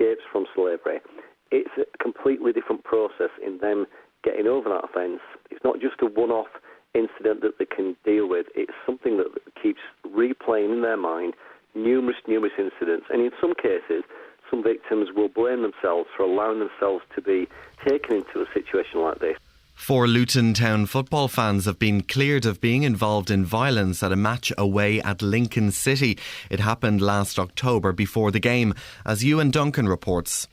escapes from slavery, it's a completely different process in them getting over that offence. It's not just a one-off incident that they can deal with. It's something that keeps replaying in their mind numerous incidents. And in some cases, some victims will blame themselves for allowing themselves to be taken into a situation like this. 4 Luton Town football fans have been cleared of being involved in violence at a match away at Lincoln City. It happened last October before the game, as Iain Duncan reports.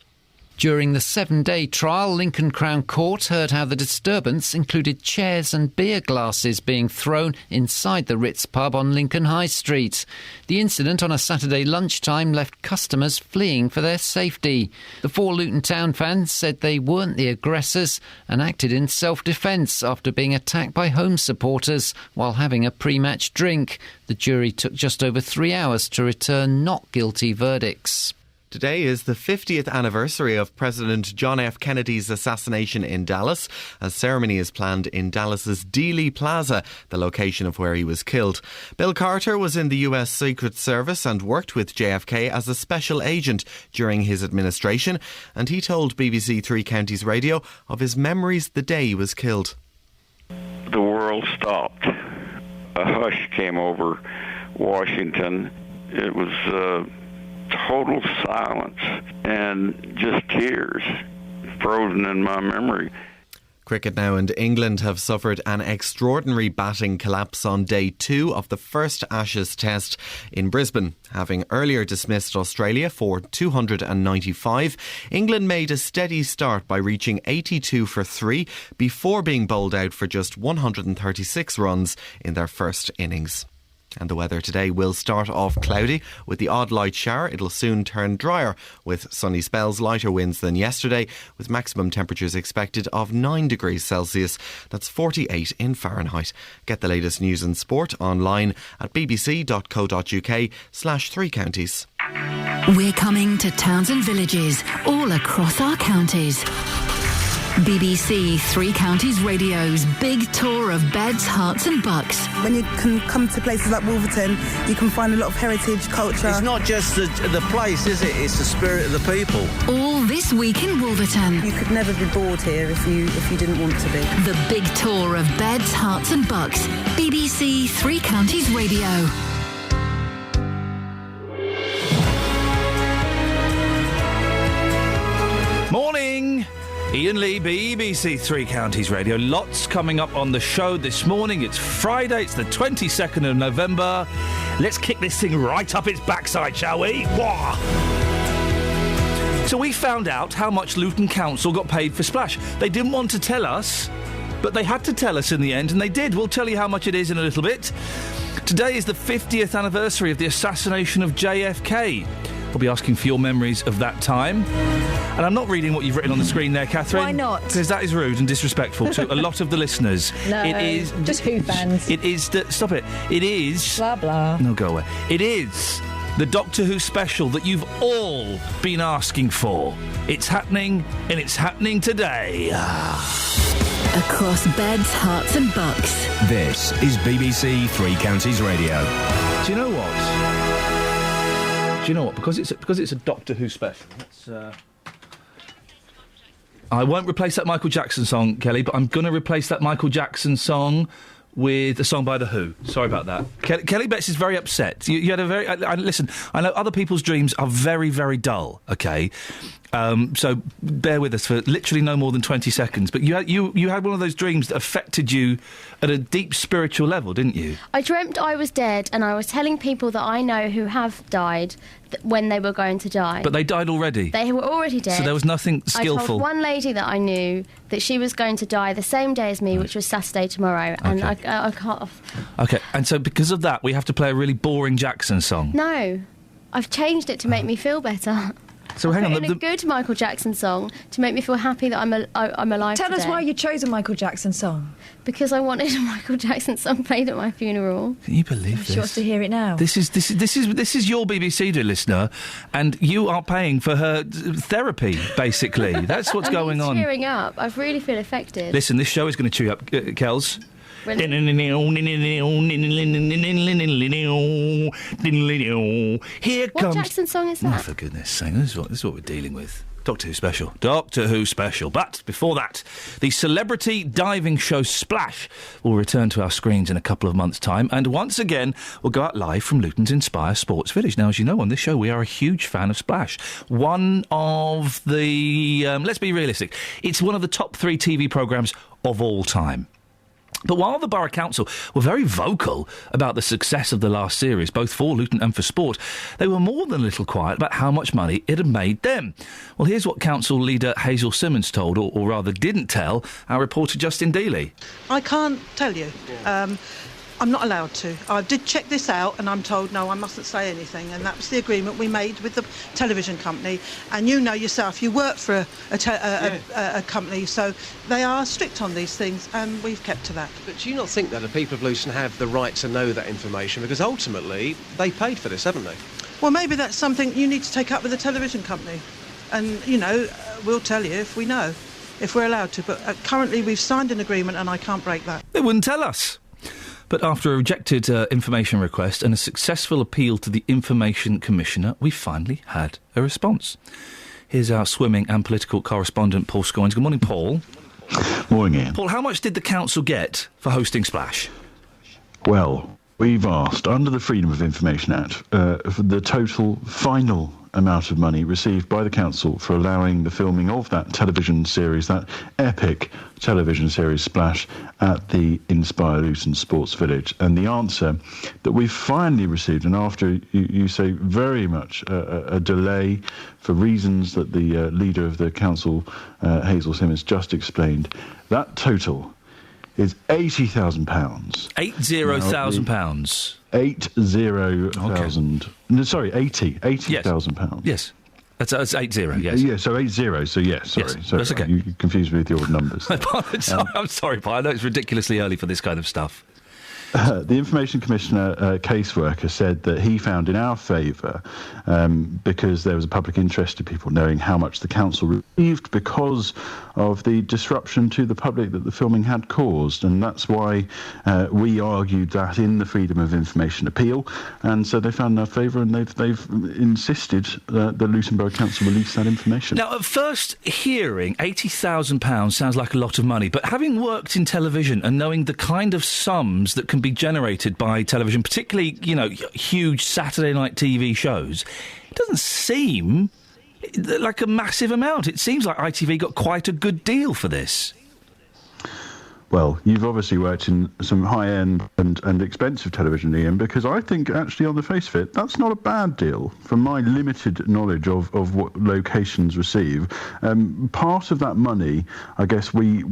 During the 7-day trial, Lincoln Crown Court heard how the disturbance included chairs and beer glasses being thrown inside the Ritz pub on Lincoln High Street. The incident on a Saturday lunchtime left customers fleeing for their safety. The 4 Luton Town fans said they weren't the aggressors and acted in self-defence after being attacked by home supporters while having a pre-match drink. The jury took just over 3 hours to return not guilty verdicts. Today is the 50th anniversary of President John F. Kennedy's assassination in Dallas. A ceremony is planned in Dallas's Dealey Plaza, the location of where he was killed. Bill Carter was in the US Secret Service and worked with JFK as a special agent during his administration, and he told BBC Three Counties Radio of his memories the day he was killed. The world stopped. A hush came over Washington. It was total silence and just tears frozen in my memory. Cricket now, and England have suffered an extraordinary batting collapse on day 2 of the first Ashes test in Brisbane. Having earlier dismissed Australia for 295, England made a steady start by reaching 82 for 3 before being bowled out for just 136 runs in their first innings. And the weather today will start off cloudy with the odd light shower. It'll soon turn drier with sunny spells, lighter winds than yesterday, with maximum temperatures expected of 9 degrees Celsius. That's 48 in Fahrenheit. Get the latest news and sport online at bbc.co.uk/3 counties. We're coming to towns and villages all across our counties. BBC Three Counties Radio's big tour of beds, hearts and bucks. When you can come to places like Wolverton, you can find a lot of heritage, culture. It's not just the place, is it? It's the spirit of the people. All this week in Wolverton. You could never be bored here if you didn't want to be. The big tour of beds, hearts and bucks. BBC Three Counties Radio. Morning! Iain Lee, BBC Three Counties Radio. Lots coming up on the show this morning. It's Friday, it's the 22nd of November. Let's kick this thing right up its backside, shall we? Wah! So we found out how much Luton Council got paid for Splash. They didn't want to tell us, but they had to tell us in the end, and they did. We'll tell you how much it is in a little bit. Today is the 50th anniversary of the assassination of JFK. We'll be asking for your memories of that time. And I'm not reading what you've written on the screen there, Catherine. Why not? Because that is rude and disrespectful to a lot of the listeners. No, it is just Who fans. It is... Stop it. It is... Blah, blah. No, go away. It is the Doctor Who special that you've all been asking for. It's happening, and it's happening today. Across beds, hearts and bucks. This is BBC Three Counties Radio. Do you know what? Because it's a Doctor Who special. I won't replace that Michael Jackson song, Kelly, but I'm going to replace that Michael Jackson song with a song by The Who. Sorry about that. Kelly Betts is very upset. You had a very... listen, I know other people's dreams are very, very dull, OK? So bear with us for literally no more than 20 seconds. But you had one of those dreams that affected you at a deep spiritual level, didn't you? I dreamt I was dead, and I was telling people that I know who have died when they were going to die. But they died already? They were already dead. So there was nothing skillful? I told one lady that I knew that she was going to die the same day as me, which was Saturday tomorrow, and I can't... OK, and so because of that, we have to play a really boring Jackson song? No, I've changed it to make me feel better. So hang on, a good Michacal Jackson song to make me feel happy that I'm alive Tell today. us why you chose a Michael Jackson song. Because I wanted a Michael Jackson song played at my funeral. Can you believe this? She wants to hear it now. This is your BBC, dear listener, and you are paying for her therapy. Basically, that's what's going on. Cheering up. I really feel affected. Listen, this show is going to cheer you up, Kels. Here What comes... Jackson song is that? Oh, for goodness sake, this is what we're dealing with. Doctor Who special. Doctor Who special. But before that, the celebrity diving show Splash will return to our screens in a couple of months' time, and once again will go out live from Luton's Inspire Sports Village. Now, as you know, on this show we are a huge fan of Splash. One of the... let's be realistic. It's one of the top 3 TV programmes of all time. But while the Borough Council were very vocal about the success of the last series, both for Luton and for sport, they were more than a little quiet about how much money it had made them. Well, here's what Council leader Hazel Simmons told, or rather didn't tell, our reporter Justin Dealey. I can't tell you. I'm not allowed to. I did check this out and I'm told, no, I mustn't say anything. And that was the agreement we made with the television company. And you know yourself, you work for a company, so they are strict on these things, and we've kept to that. But do you not think that the people of Luton have the right to know that information? Because ultimately, they paid for this, haven't they? Well, maybe that's something you need to take up with the television company. And, you know, we'll tell you if we know, if we're allowed to. But currently we've signed an agreement and I can't break that. They wouldn't tell us. But after a rejected information request and a successful appeal to the Information Commissioner, we finally had a response. Here's our swimming and political correspondent, Paul Scoins. Good morning, Paul. Morning, Ian. Paul, how much did the council get for hosting Splash? Well, we've asked, under the Freedom of Information Act, for the total final amount of money received by the council for allowing the filming of that television series, that epic television series Splash, at the Inspire Luton Sports Village. And the answer that we've finally received, and after you say very much a delay for reasons that the leader of the council, Hazel Simmons, just explained, that total is £80,000. £80,000. 80,000. No, sorry, 80,000 pounds. Yes. That's 80, yes. Yeah, so 80, so yes, sorry. Yes, sorry. that's okay. You confused me with your numbers. I'm sorry, Paul. I know it's ridiculously early for this kind of stuff. The Information Commissioner caseworker said that he found in our favour, because there was a public interest to people knowing how much the council received because of the disruption to the public that the filming had caused. And that's why we argued that in the Freedom of Information appeal. And so they found in our favour, and they've insisted that the Luton Borough Council release that information. Now, at first hearing, £80,000 sounds like a lot of money, but having worked in television and knowing the kind of sums that can be generated by television, particularly, you know, huge Saturday night TV shows, it doesn't seem like a massive amount. It seems like ITV got quite a good deal for this. Well, you've obviously worked in some high-end and expensive television, Ian, because I think, actually, on the face of it, that's not a bad deal. From my limited knowledge of what locations receive, part of that money, I guess we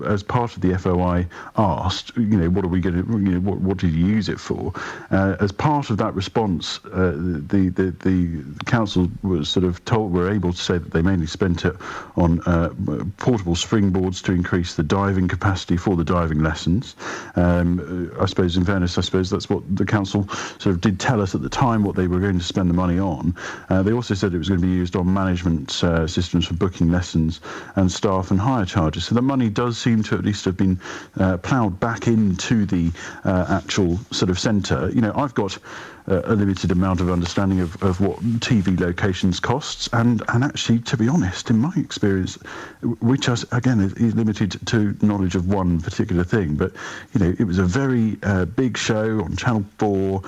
as part of the FOI, asked, you know, what are we going to, you know, what did you use it for? As part of that response, the council was sort of were able to say that they mainly spent it on portable springboards to increase the diving capacity for the diving lessons. I suppose, in fairness, that's what the council sort of did tell us at the time what they were going to spend the money on. They also said it was going to be used on management systems for booking lessons and staff and hire charges. So the money does seem to at least have been ploughed back into the actual sort of centre. You know, I've got a limited amount of understanding of what TV locations costs, and actually, to be honest, in my experience, which again is limited to knowledge of one particular thing, but you know, it was a very big show on Channel 4,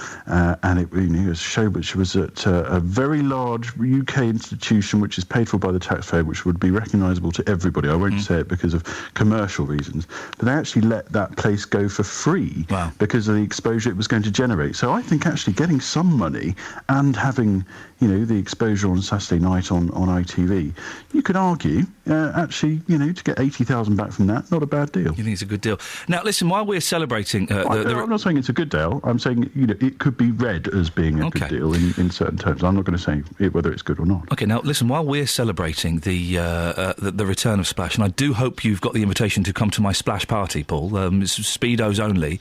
and it, you know, was a show which was at a very large UK institution, which is paid for by the taxpayer, which would be recognisable to everybody. I won't say it because of commercial reasons, but they actually let that place go for free because of the exposure it was going to generate. So I think actually getting some money and having, you know, the exposure on Saturday night on ITV, you could argue, actually, you know, to get 80,000 back from that, not a bad deal. You think it's a good deal? Now, listen, while we're celebrating... I'm not saying it's a good deal. I'm saying, you know, it could be read as being a good deal in certain terms. I'm not going to say whether it's good or not. OK, now, listen, while we're celebrating the return of Splash, and I do hope you've got the invitation to come to my Splash party, Paul, it's Speedos only,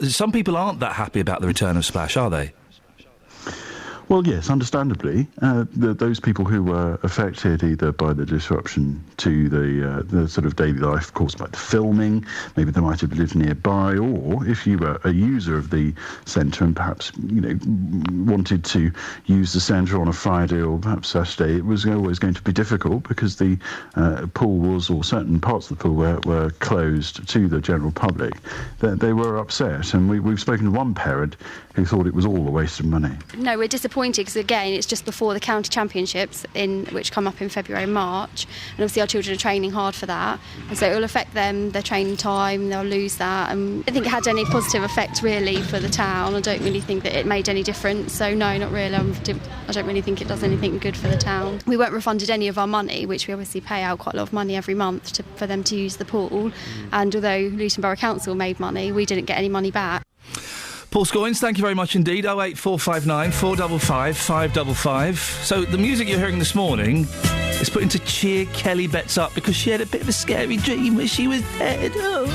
some people aren't that happy about the return of Splash, are they? Well, yes, understandably. Those people who were affected either by the disruption to the sort of daily life caused by the filming, maybe they might have lived nearby, or if you were a user of the centre and perhaps, wanted to use the centre on a Friday or perhaps Saturday, it was always going to be difficult because the pool was, or certain parts of the pool were closed to the general public. They were upset, and we've spoken to one parent who thought it was all a waste of money. No, we're disappointed because, again, it's just before the county championships, which come up in February and March, and obviously our children are training hard for that, and so it will affect them, their training time, they'll lose that, and I don't think it had any positive effect really for the town. I don't really think that it made any difference, so no, not really. I don't really think it does anything good for the town. We weren't refunded any of our money, which we obviously pay out quite a lot of money every month for them to use the pool, and although Luton Borough Council made money, we didn't get any money back. Paul Scoins, thank you very much indeed. 08459 455 555. So the music you're hearing this morning is put in to cheer Kelly Betts up because she had a bit of a scary dream where she was dead. Oh.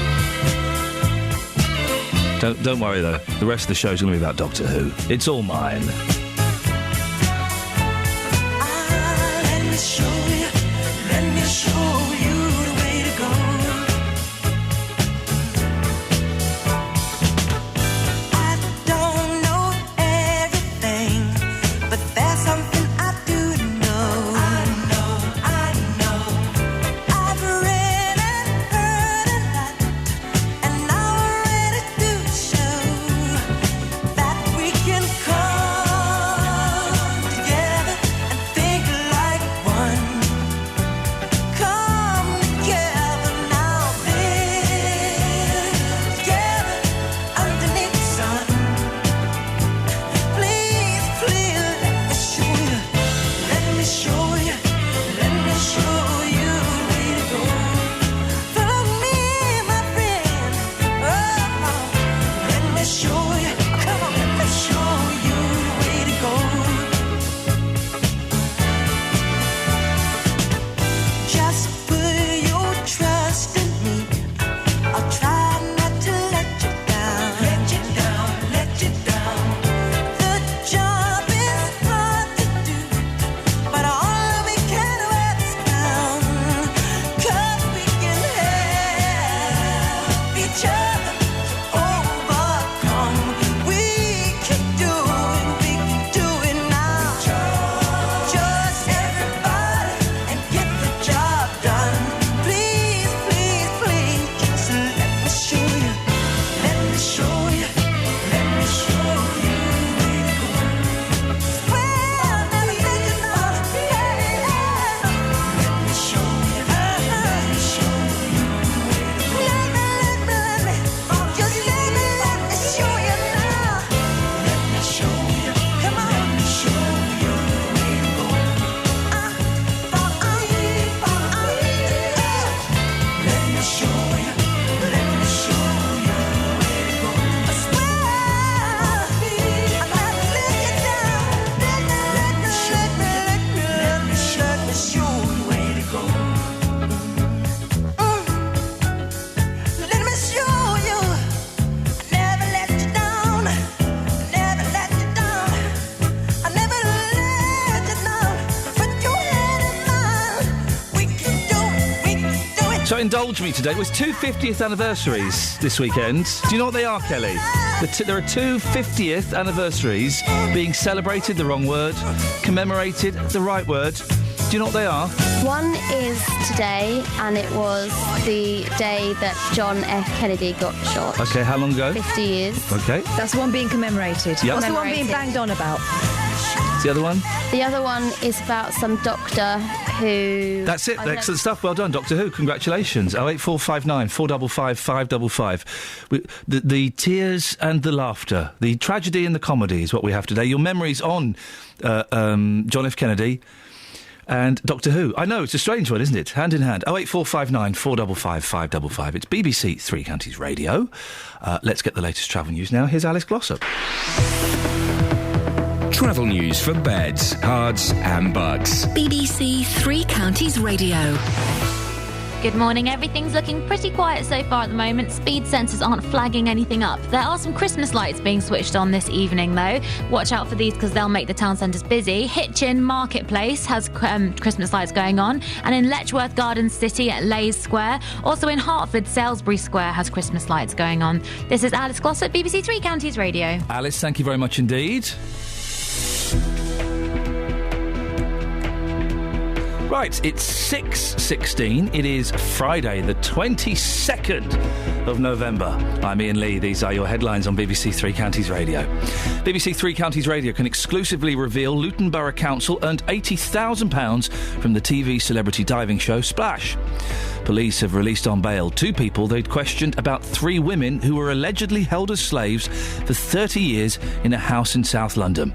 Don't worry though, the rest of the show's going to be about Doctor Who. It's all mine. Let me show you the way to go. Indulge me today. It was 2 50th anniversaries this weekend. Do you know what they are, Kelly? There are 2 50th anniversaries being celebrated, the wrong word, commemorated, the right word. Do you know what they are? One is today, and it was the day that John F. Kennedy got shot. OK, how long ago? 50 years. OK. That's the one being commemorated. Yep. What's the one being banged on about? The other one? The other one is about some doctor who... That's it. Excellent stuff. Well done, Doctor Who. Congratulations. 08459 455 555. The tears and the laughter, the tragedy and the comedy is what we have today. Your memories on John F. Kennedy and Doctor Who. I know, it's a strange one, isn't it? Hand in hand. 08459 455 555. It's BBC Three Counties Radio. Let's get the latest travel news now. Here's Alice Glossop. Travel news for beds, cards and bugs. BBC Three Counties Radio. Good morning. Everything's looking pretty quiet so far at the moment. Speed sensors aren't flagging anything up. There are some Christmas lights being switched on this evening, though. Watch out for these because they'll make the town centres busy. Hitchin Marketplace has Christmas lights going on. And in Letchworth Garden City at Leys Square. Also in Hertford, Salisbury Square has Christmas lights going on. This is Alice Glossop, BBC Three Counties Radio. Alice, thank you very much indeed. Right, it's 6:16. It is Friday, the 22nd of November. I'm Iain Lee. These are your headlines on BBC Three Counties Radio. BBC Three Counties Radio can exclusively reveal Luton Borough Council earned £80,000 from the TV celebrity diving show Splash. Police have released on bail 2 people they'd questioned about 3 women who were allegedly held as slaves for 30 years in a house in South London.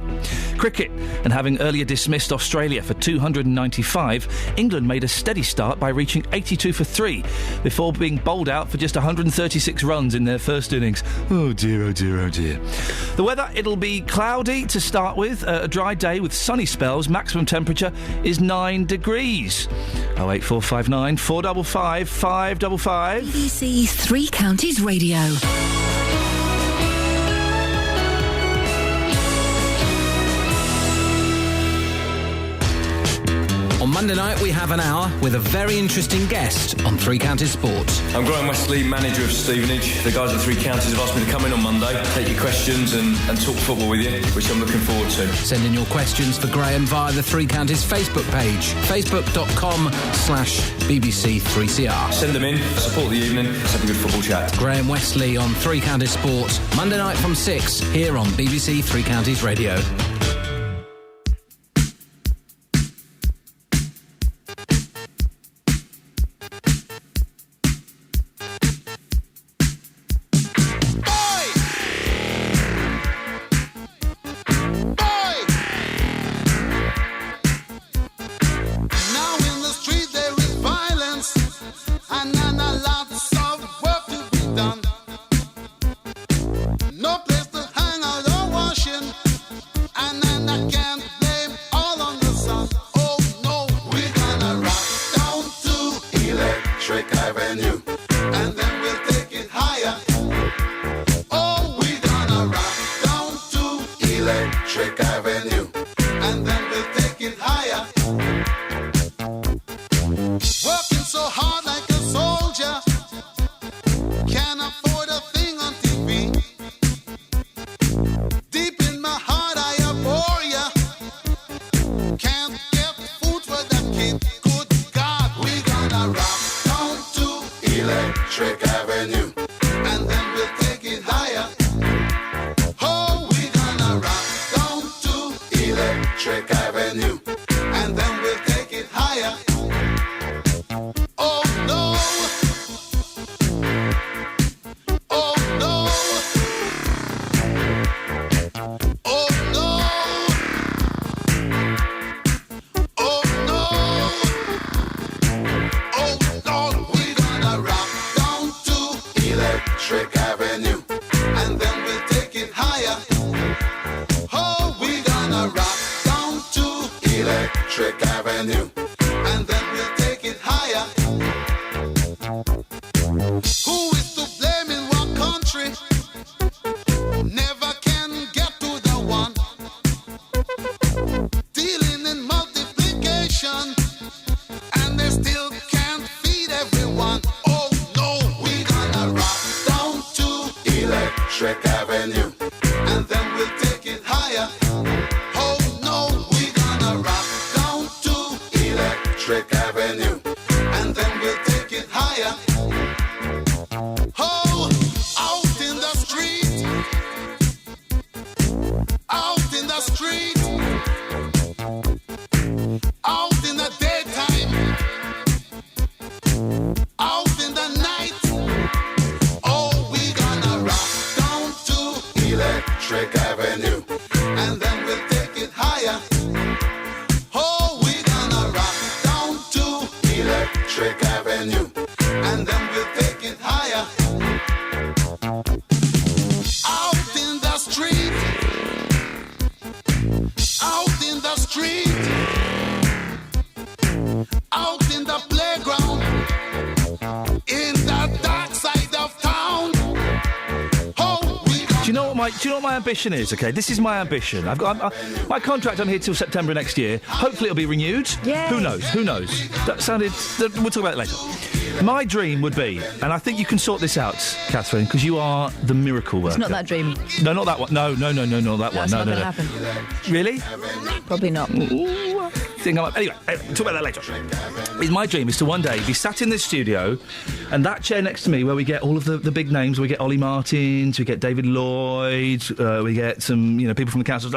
Cricket, and having earlier dismissed Australia for 295, England made a steady start by reaching 82 for 3 before being bowled out for just 136 runs in their first innings. Oh dear, oh dear, oh dear. The weather, it'll be cloudy to start with, a dry day with sunny spells. Maximum temperature is 9 degrees. 08459 455 555. BBC Three Counties Radio. On Monday night, we have an hour with a very interesting guest on Three Counties Sports. I'm Graham Wesley, manager of Stevenage. The guys at Three Counties have asked me to come in on Monday, take your questions and talk football with you, which I'm looking forward to. Send in your questions for Graham via the Three Counties Facebook page, facebook.com/BBC3CR. Send them in, support the evening, let's have a good football chat. Graham Wesley on Three Counties Sports, Monday night from 6, here on BBC Three Counties Radio. what my ambition is? Okay, this is my ambition. I've got my contract. I'm here till September next year. Hopefully, it'll be renewed. Yay. Who knows? Who knows? That sounded. We'll talk about it later. My dream would be, and I think you can sort this out, Catherine, because you are the miracle worker. It's not that dream. No, not that one. No, not that one. That's not going to happen. Really? Probably not. Anyway, talk about that later. My dream is to one day be sat in this studio, and that chair next to me, where we get all of the big names. We get Ollie Martins, we get David Lloyd, we get some people from the council.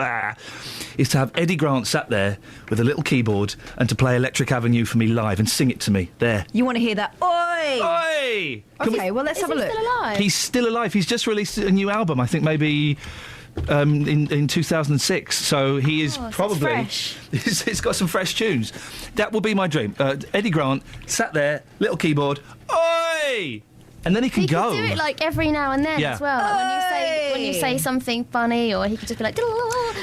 Is to have Eddie Grant sat there with a little keyboard and to play Electric Avenue for me live and sing it to me there. You want to hear that? Oi! Oi! Okay, well, let's have a look. Still alive? He's still alive. He's just released a new album, I think maybe in 2006. So he is probably... fresh. It's got some fresh tunes. That will be my dream. Eddie Grant sat there, little keyboard, oi! And then he can go. He could do it like every now and then as well. Like when you say something funny, or he could just be like.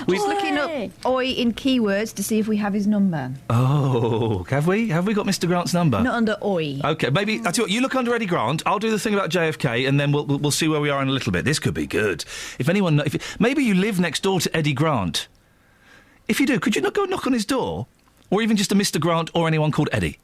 We're looking up "oi" in keywords to see if we have his number. Oh, have we? Have we got Mr. Grant's number? Not under "oi." Okay, maybe. I tell you what. You look under Eddie Grant. I'll do the thing about JFK, and then we'll see where we are in a little bit. This could be good. If anyone, maybe you live next door to Eddie Grant. If you do, could you not go knock on his door, or even just a Mr. Grant or anyone called Eddie?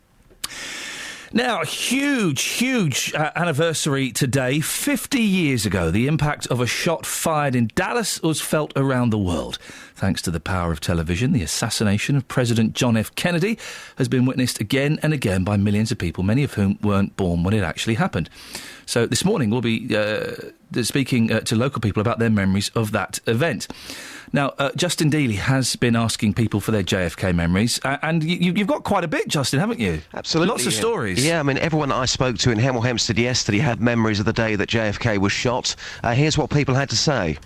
Now, huge anniversary today. 50 years ago, the impact of a shot fired in Dallas was felt around the world. Thanks to the power of television, the assassination of President John F. Kennedy has been witnessed again and again by millions of people, many of whom weren't born when it actually happened. So this morning we'll be speaking to local people about their memories of that event. Now, Justin Dealey has been asking people for their JFK memories, and you've got quite a bit, Justin, haven't you? Absolutely. Lots of stories. Yeah, I mean, everyone I spoke to in Hemel Hempstead yesterday had memories of the day that JFK was shot. Here's what people had to say.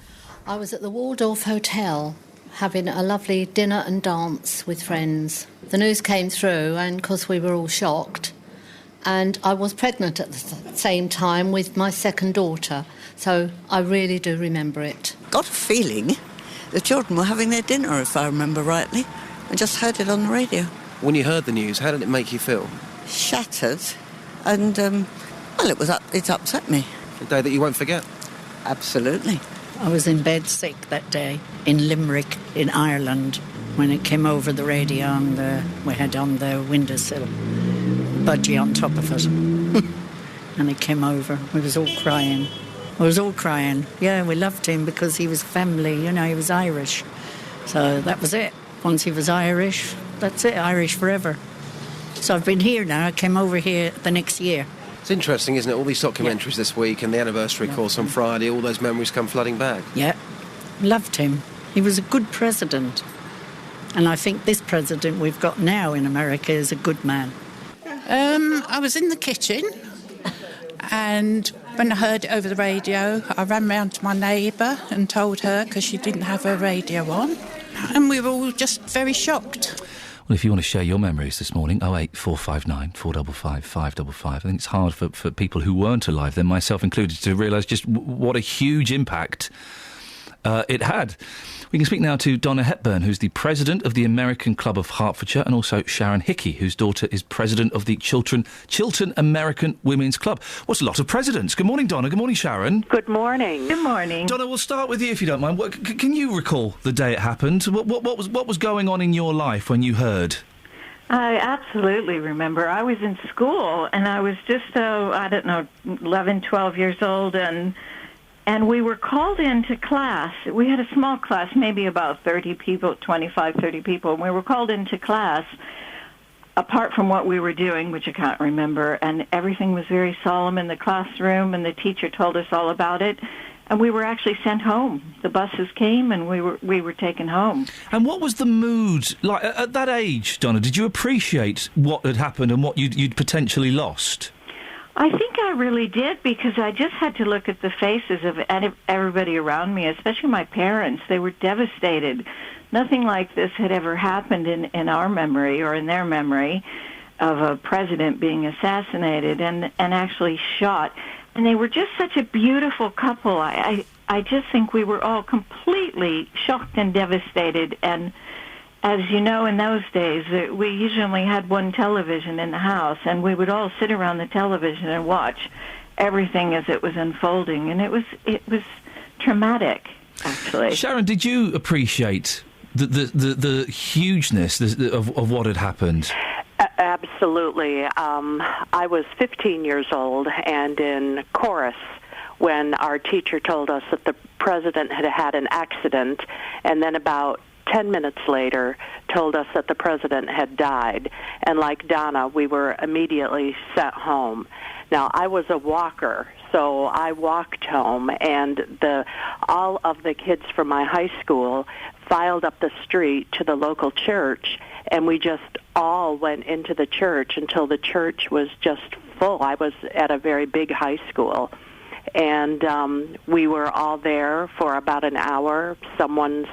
I was at the Waldorf Hotel having a lovely dinner and dance with friends. The news came through, and of course we were all shocked. And I was pregnant at the same time with my second daughter, so I really do remember it. Got a feeling the children were having their dinner, if I remember rightly. I just heard it on the radio. When you heard the news, how did it make you feel? Shattered, and, it upset me. A day that you won't forget? Absolutely. I was in bed sick that day in Limerick, in Ireland, when it came over the radio and we had on the windowsill, budgie on top of it. And it came over. We was all crying. Yeah, we loved him because he was family, he was Irish. So that was it. Once he was Irish, that's it, Irish forever. So I've been here now. I came over here the next year. It's interesting, isn't it? All these documentaries this week and the anniversary course on Friday, all those memories come flooding back. Yeah, loved him. He was a good president. And I think this president we've got now in America is a good man. I was in the kitchen, and when I heard it over the radio, I ran round to my neighbour and told her because she didn't have her radio on, and we were all just very shocked. Well, if you want to share your memories this morning, 08459 455 555. I think it's hard for people who weren't alive then, myself included, to realise just what a huge impact it had. We can speak now to Donna Hepburn, who's the president of the American Club of Hertfordshire, and also Sharon Hickey, whose daughter is president of the Chiltern American Women's Club. What's a lot of presidents? Good morning, Donna. Good morning, Sharon. Good morning. Good morning. Donna, we'll start with you, if you don't mind. Can you recall the day it happened? What was going on in your life when you heard? I absolutely remember. I was in school, and I was just, 11, 12 years old, and we were called into class. We had a small class, maybe about 30 people, 25, 30 people, and we were called into class, apart from what we were doing, which I can't remember, and everything was very solemn in the classroom, and the teacher told us all about it, and we were actually sent home. The buses came, and we were taken home. And what was the mood like at that age, Donna? Did you appreciate what had happened and what you'd potentially lost? I think I really did, because I just had to look at the faces of everybody around me, especially my parents. They were devastated. Nothing like this had ever happened in our memory or in their memory of a president being assassinated and actually shot. And they were just such a beautiful couple. I just think we were all completely shocked and devastated. And as you know, in those days, we usually had one television in the house, and we would all sit around the television and watch everything as it was unfolding, and it was traumatic. actually. Sharon, did you appreciate the hugeness of what had happened? Absolutely. I was 15 years old and in chorus when our teacher told us that the president had had an accident, and then about 10 minutes later told us that the president had died. And like Donna, we were immediately sent home. Now, I was a walker, so I walked home, and all of the kids from my high school filed up the street to the local church, and we just all went into the church until the church was just full. I was at a very big high school. And we were all there for about an hour. One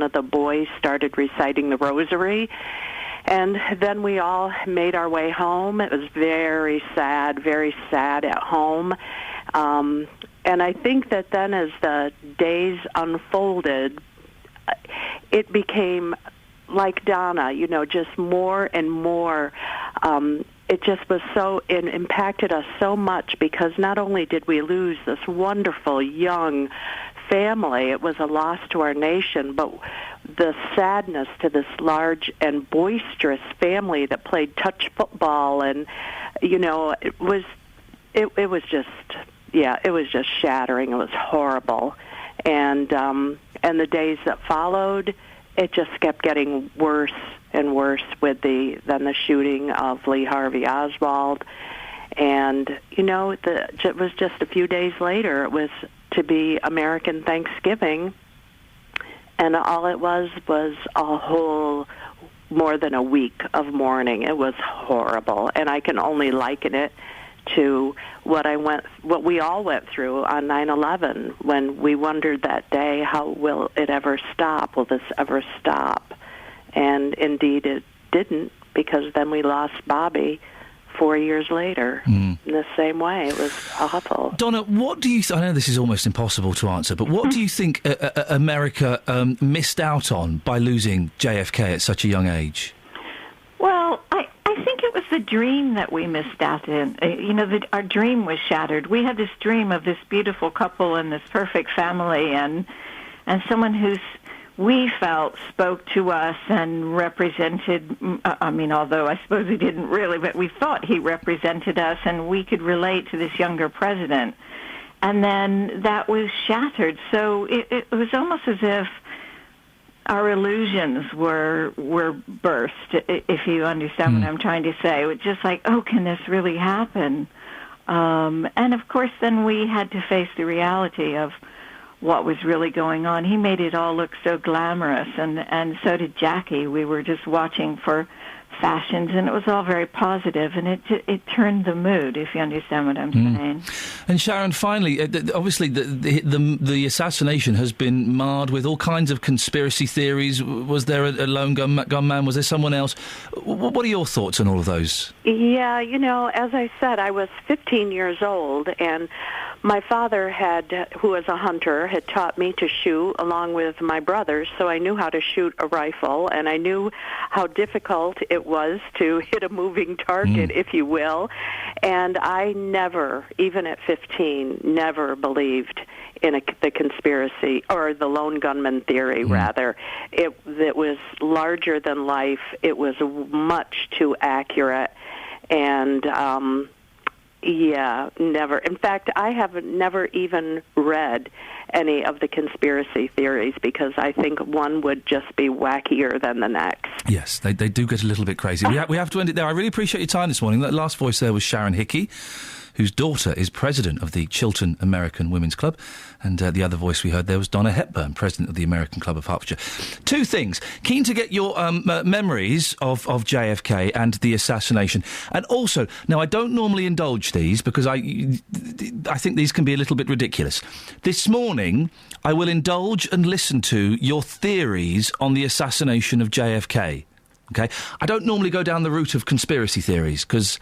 of the boys started reciting the rosary. And then we all made our way home. It was very sad at home. And I think that then as the days unfolded, it became like Donna, just more and more. It just was it impacted us so much because not only did we lose this wonderful young family, it was a loss to our nation, but the sadness to this large and boisterous family that played touch football, and it was just shattering. It was horrible, and the days that followed, it just kept getting worse and worse than the shooting of Lee Harvey Oswald. And, it was just a few days later, it was to be American Thanksgiving, and all it was a whole more than a week of mourning. It was horrible, and I can only liken it to what we all went through on 9/11 when we wondered that day, how will it ever stop? Will this ever stop? And indeed it didn't, because then we lost Bobby 4 years later in the same way. It was awful. Donna, what do you... I know this is almost impossible to answer, but what do you think America missed out on by losing JFK at such a young age? Well, I think it was the dream that we missed out in. Our dream was shattered. We had this dream of this beautiful couple and this perfect family and someone who's we felt spoke to us and represented, although I suppose he didn't really, but we thought he represented us and we could relate to this younger president. And then that was shattered. So it was almost as if our illusions were burst, if you understand what I'm trying to say. It was just like, oh, can this really happen? And of course, then we had to face the reality of what was really going on. He made it all look so glamorous, and so did Jackie. We were just watching for fashions, and it was all very positive, and it turned the mood, if you understand what I'm saying. And Sharon, finally, obviously the assassination has been marred with all kinds of conspiracy theories. Was there a lone gunman? Was there someone else? What are your thoughts on all of those? Yeah, as I said, I was 15 years old, and my father who was a hunter, had taught me to shoot along with my brothers, so I knew how to shoot a rifle, and I knew how difficult it was to hit a moving target, if you will. And I never, even at 15, never believed in the conspiracy, or the lone gunman theory, rather. It was larger than life. It was much too accurate. And never. In fact, I have never even read any of the conspiracy theories because I think one would just be wackier than the next. Yes, they do get a little bit crazy. We have to end it there. I really appreciate your time this morning. That last voice there was Sharon Hickey, whose daughter is president of the Chiltern American Women's Club. And the other voice we heard there was Donna Hepburn, president of the American Club of Hertfordshire. Two things. Keen to get your memories of JFK and the assassination. And also, now I don't normally indulge these because I think these can be a little bit ridiculous. This morning, I will indulge and listen to your theories on the assassination of JFK. Okay? I don't normally go down the route of conspiracy theories because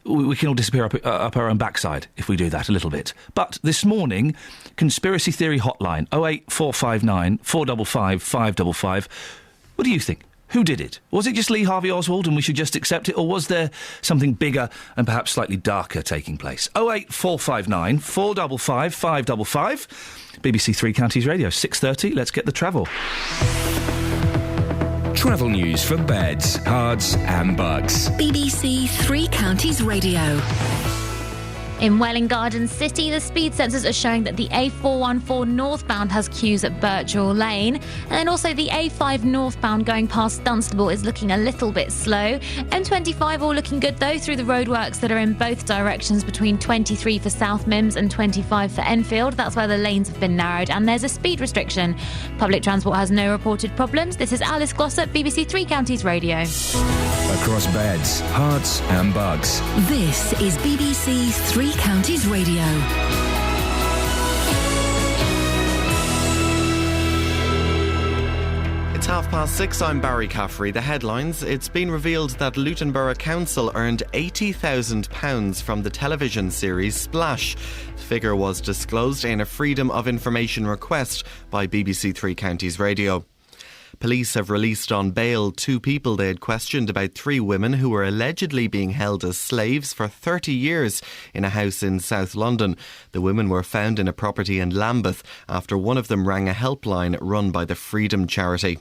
we can all disappear up our own backside if we do that a little bit. But this morning, Conspiracy Theory Hotline, 08459 455 555. What do you think? Who did it? Was it just Lee Harvey Oswald and we should just accept it, or was there something bigger and perhaps slightly darker taking place? 08459 455 555. BBC Three Counties Radio, 6:30. Let's get the travel. Travel news for beds, cards and bugs. BBC Three Counties Radio. In Welwyn Garden City, the speed sensors are showing that the A414 northbound has queues at Birchall Lane. And then also the A5 northbound going past Dunstable is looking a little bit slow. M25 all looking good though through the roadworks that are in both directions between 23 for South Mims and 25 for Enfield. That's where the lanes have been narrowed and there's a speed restriction. Public transport has no reported problems. This is Alice Glossop, BBC Three Counties Radio. Across beds, hearts and bugs. This is BBC Three Counties Radio. It's 6:30. I'm Barry Caffrey. The headlines. It's been revealed that Luton Borough Council earned £80,000 from the television series Splash. The figure was disclosed in a Freedom of Information request by BBC Three Counties Radio. Police have released on bail 2 people they had questioned about 3 women who were allegedly being held as slaves for 30 years in a house in South London. The women were found in a property in Lambeth after one of them rang a helpline run by the Freedom charity.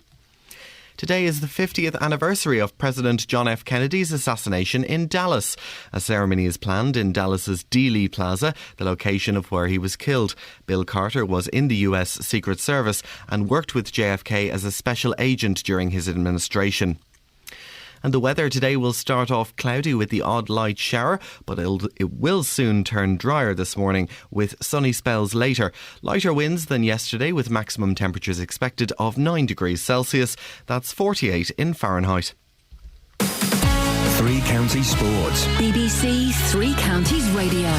Today is the 50th anniversary of President John F. Kennedy's assassination in Dallas. A ceremony is planned in Dallas's Dealey Plaza, the location of where he was killed. Bill Carter was in the US Secret Service and worked with JFK as a special agent during his administration. And the weather today will start off cloudy with the odd light shower, but it will soon turn drier this morning with sunny spells later. Lighter winds than yesterday with maximum temperatures expected of 9 degrees Celsius. That's 48 in Fahrenheit. Three Counties Sports. BBC Three Counties Radio.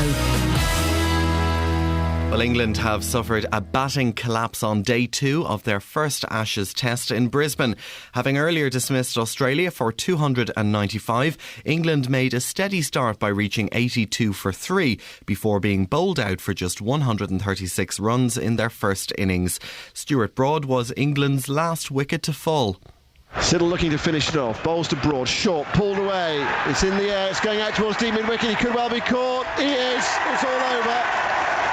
Well, England have suffered a batting collapse on day 2 of their first Ashes test in Brisbane. Having earlier dismissed Australia for 295, England made a steady start by reaching 82 for 3 before being bowled out for just 136 runs in their first innings. Stuart Broad was England's last wicket to fall. Siddle looking to finish it off. Bowls to Broad. Short. Pulled away. It's in the air. It's going out towards deep mid-wicket. He could well be caught. He is. It's all over.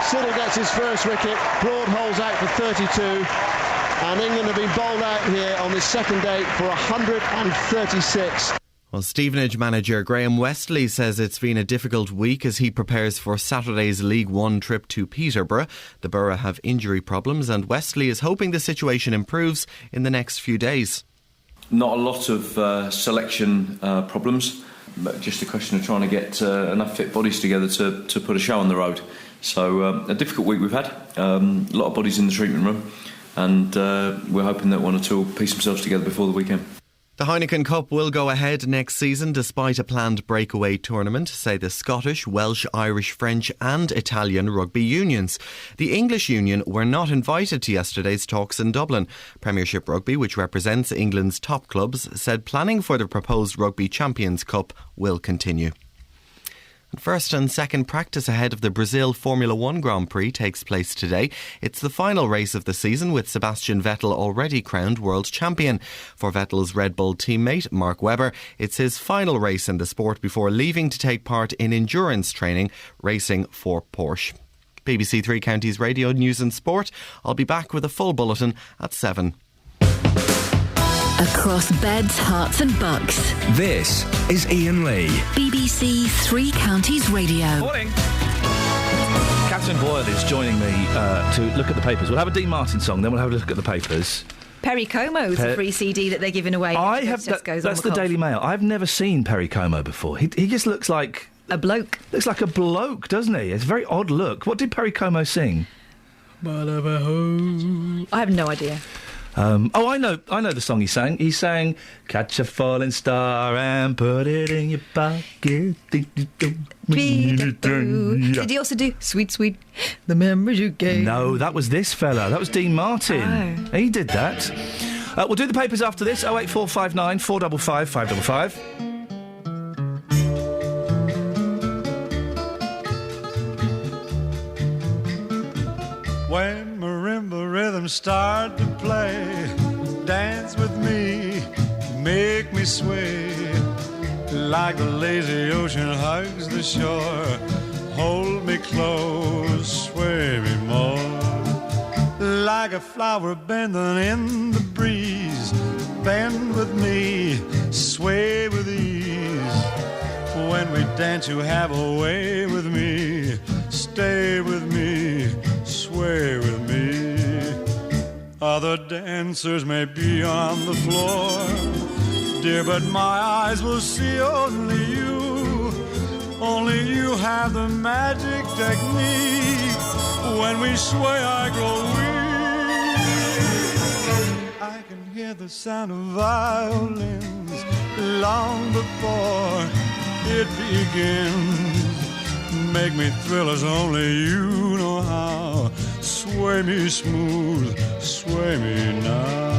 Siddle gets his first wicket. Broad holds out for 32. And England have been bowled out here on this second day for 136. Well, Stevenage manager Graham Westley says it's been a difficult week as he prepares for Saturday's League One trip to Peterborough. The Borough have injury problems and Westley is hoping the situation improves in the next few days. Not a lot of selection problems, but just a question of trying to get enough fit bodies together to put a show on the road. So a difficult week we've had, a lot of bodies in the treatment room, and we're hoping that 1 or 2 will piece themselves together before the weekend. The Heineken Cup will go ahead next season despite a planned breakaway tournament, say the Scottish, Welsh, Irish, French and Italian rugby unions. The English union were not invited to yesterday's talks in Dublin. Premiership Rugby, which represents England's top clubs, said planning for the proposed Rugby Champions Cup will continue. First and second practice ahead of the Brazil Formula 1 Grand Prix takes place today. It's the final race of the season with Sebastian Vettel already crowned world champion. For Vettel's Red Bull teammate Mark Webber, it's his final race in the sport before leaving to take part in endurance training, racing for Porsche. BBC Three Counties Radio News and Sport. I'll be back with a full bulletin at 7. Across beds, hearts and bucks. This is Iain Lee. BBC Three Counties Radio. Morning. Catherine Boyle is joining me to look at the papers. We'll have a Dean Martin song, then we'll have a look at the papers. Perry Como's a free CD that they're giving away. That's the Daily Mail. I've never seen Perry Como before. He just looks like... a bloke. Looks like a bloke, doesn't he? It's a very odd look. What did Perry Como sing? I have no idea. I know the song he sang. He sang "Catch a Falling Star and Put It in Your Pocket." Did he also do "Sweet, Sweet, the Memories You Gave"? No, that was this fella. That was Dean Martin. Oh. He did that. We'll do the papers after this. 08459 455 555. When marimba rhythms start to play, dance with me, make me sway like the lazy ocean hugs the shore. Hold me close, sway me more, like a flower bending in the breeze. Bend with me, sway with ease. When we dance, you have a way with me. Stay with me, sway with me. Other dancers may be on the floor, dear, but my eyes will see only you. Only you have the magic technique. When we sway, I grow weak. I can hear the sound of violins long before it begins. Make me thrill as only you know how. Sway me smooth, sway me now.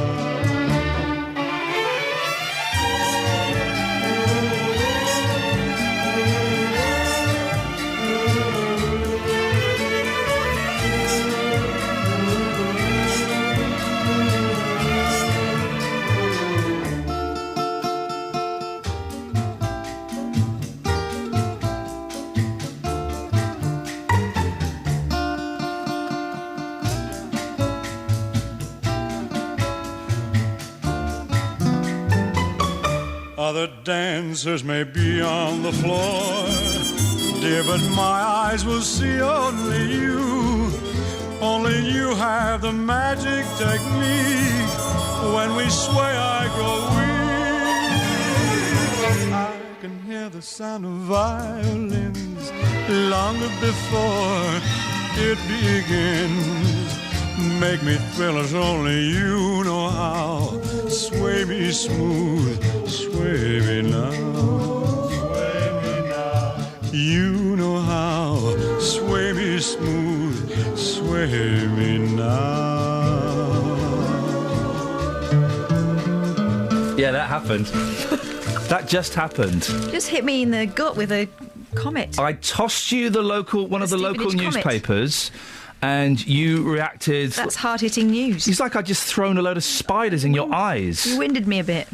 Other dancers may be on the floor, dear, but my eyes will see only you. Only you have the magic technique. When we sway, I grow weak. I can hear the sound of violins long before it begins. Make me thrill as only you know how. Sway me smooth, sway me now. Sway me now. You know how. Sway me smooth, sway me now. Yeah, that happened. That just happened. Just hit me in the gut with a comet. I tossed you one of the local newspapers. And you reacted... That's hard-hitting news. It's like I'd just thrown a load of spiders in your eyes. You winded me a bit.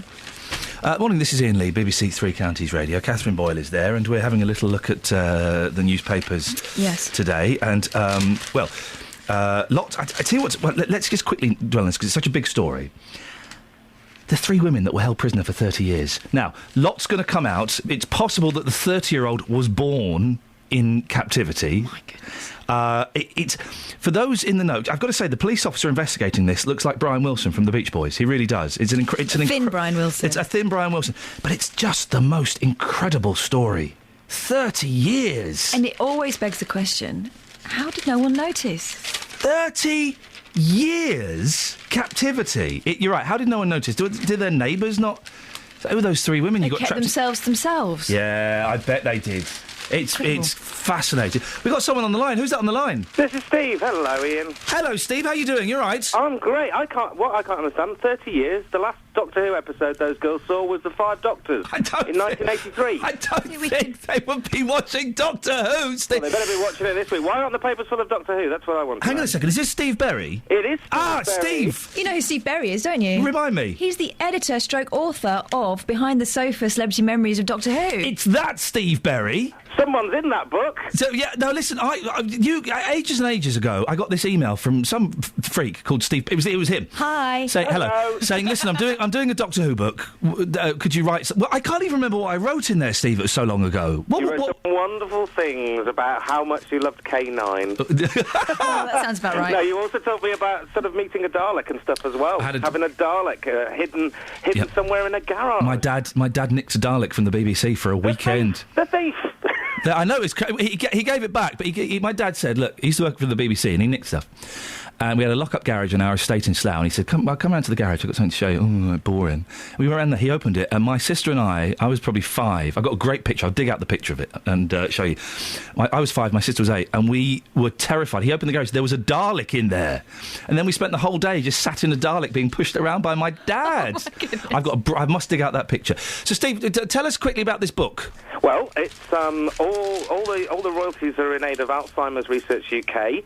Morning, this is Iain Lee, BBC Three Counties Radio. Catherine Boyle is there, and we're having a little look at the newspapers today. And, I tell you what, let's just quickly dwell on this, because it's such a big story. The 3 women that were held prisoner for 30 years. Now, lots going to come out. It's possible that the 30-year-old was born in captivity. Oh, my goodness. It's for those in the know. I've got to say, the police officer investigating this looks like Brian Wilson from the Beach Boys. He really does. It's a thin Brian Wilson. It's a thin Brian Wilson, but it's just the most incredible story. 30 years, and it always begs the question: how did no one notice? 30 years captivity. You're right. How did no one notice? Did their neighbours not? Who were those 3 women They you got kept trapped? themselves. Yeah, I bet they did. It's fascinating. We've got someone on the line. Who's that on the line? This is Steve. Hello, Ian. Hello, Steve. How you doing? You all right? I'm great. I can't understand. 30 years. The last Doctor Who episode those girls saw was The Five Doctors in 1983. I don't think they would be watching Doctor Who, Steve. Well, they better be watching it this week. Why aren't the papers full of Doctor Who? That's what I want to Hang know. on a second. Is this Steve Berry? It is Steve Berry. Steve! You know who Steve Berry is, don't you? Remind me. He's the editor stroke author of Behind the Sofa, Celebrity Memories of Doctor Who. It's that Steve Berry. Someone's in that book. So, yeah, no, listen, ages and ages ago, I got this email from some freak called Steve. It was him. Hi. Hello. Saying, listen, I'm doing a Doctor Who book. Could you write... Well, I can't even remember what I wrote in there, Steve. It was so long ago. You wrote some wonderful things about how much you loved K9. Oh, that sounds about right. No, you also told me about sort of meeting a Dalek and stuff as well. Having a Dalek hidden somewhere in a garage. My dad nicked a Dalek from the BBC for a weekend. The thief. I know, he gave it back, but my dad said, look, he used to work for the BBC and he nicked stuff. And we had a lock-up garage in our estate in Slough, and he said, come round to the garage, I've got something to show you. Oh, boring. We went around there, he opened it, and my sister and I was probably 5. I've got a great picture, I'll dig out the picture of it and show you. I was 5, my sister was 8, and we were terrified. He opened the garage, there was a Dalek in there. And then we spent the whole day just sat in a Dalek being pushed around by my dad. Oh, my goodness. I must dig out that picture. So, Steve, tell us quickly about this book. Well, it's all the royalties are in aid of Alzheimer's Research UK.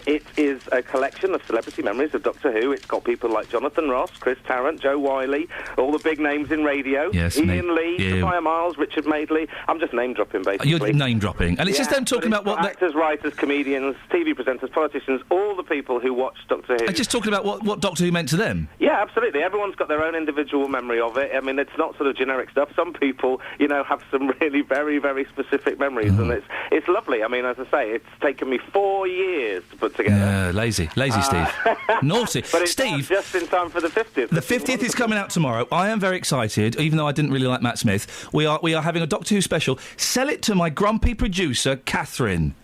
It is a collection of celebrity memories of Doctor Who. It's got people like Jonathan Ross, Chris Tarrant, Joe Wiley, all the big names in radio. Yes, Ian Lee, Sophia Miles, Richard Madeley. I'm just name dropping basically. You're name dropping, and it's just them talking about what actors, writers, comedians, TV presenters, politicians, all the people who watch Doctor Who. Just talking about what Doctor Who meant to them. Yeah, absolutely. Everyone's got their own individual memory of it. I mean, it's not sort of generic stuff. Some people, have some really very, very specific memories, and it's lovely. I mean, as I say, it's taken me 4 years to put together. Yeah, lazy Steve. Naughty. But it's Steve, just in time for the 50th. The 50th is coming out tomorrow. I am very excited, even though I didn't really like Matt Smith. We are having a Doctor Who special. Sell it to my grumpy producer, Catherine.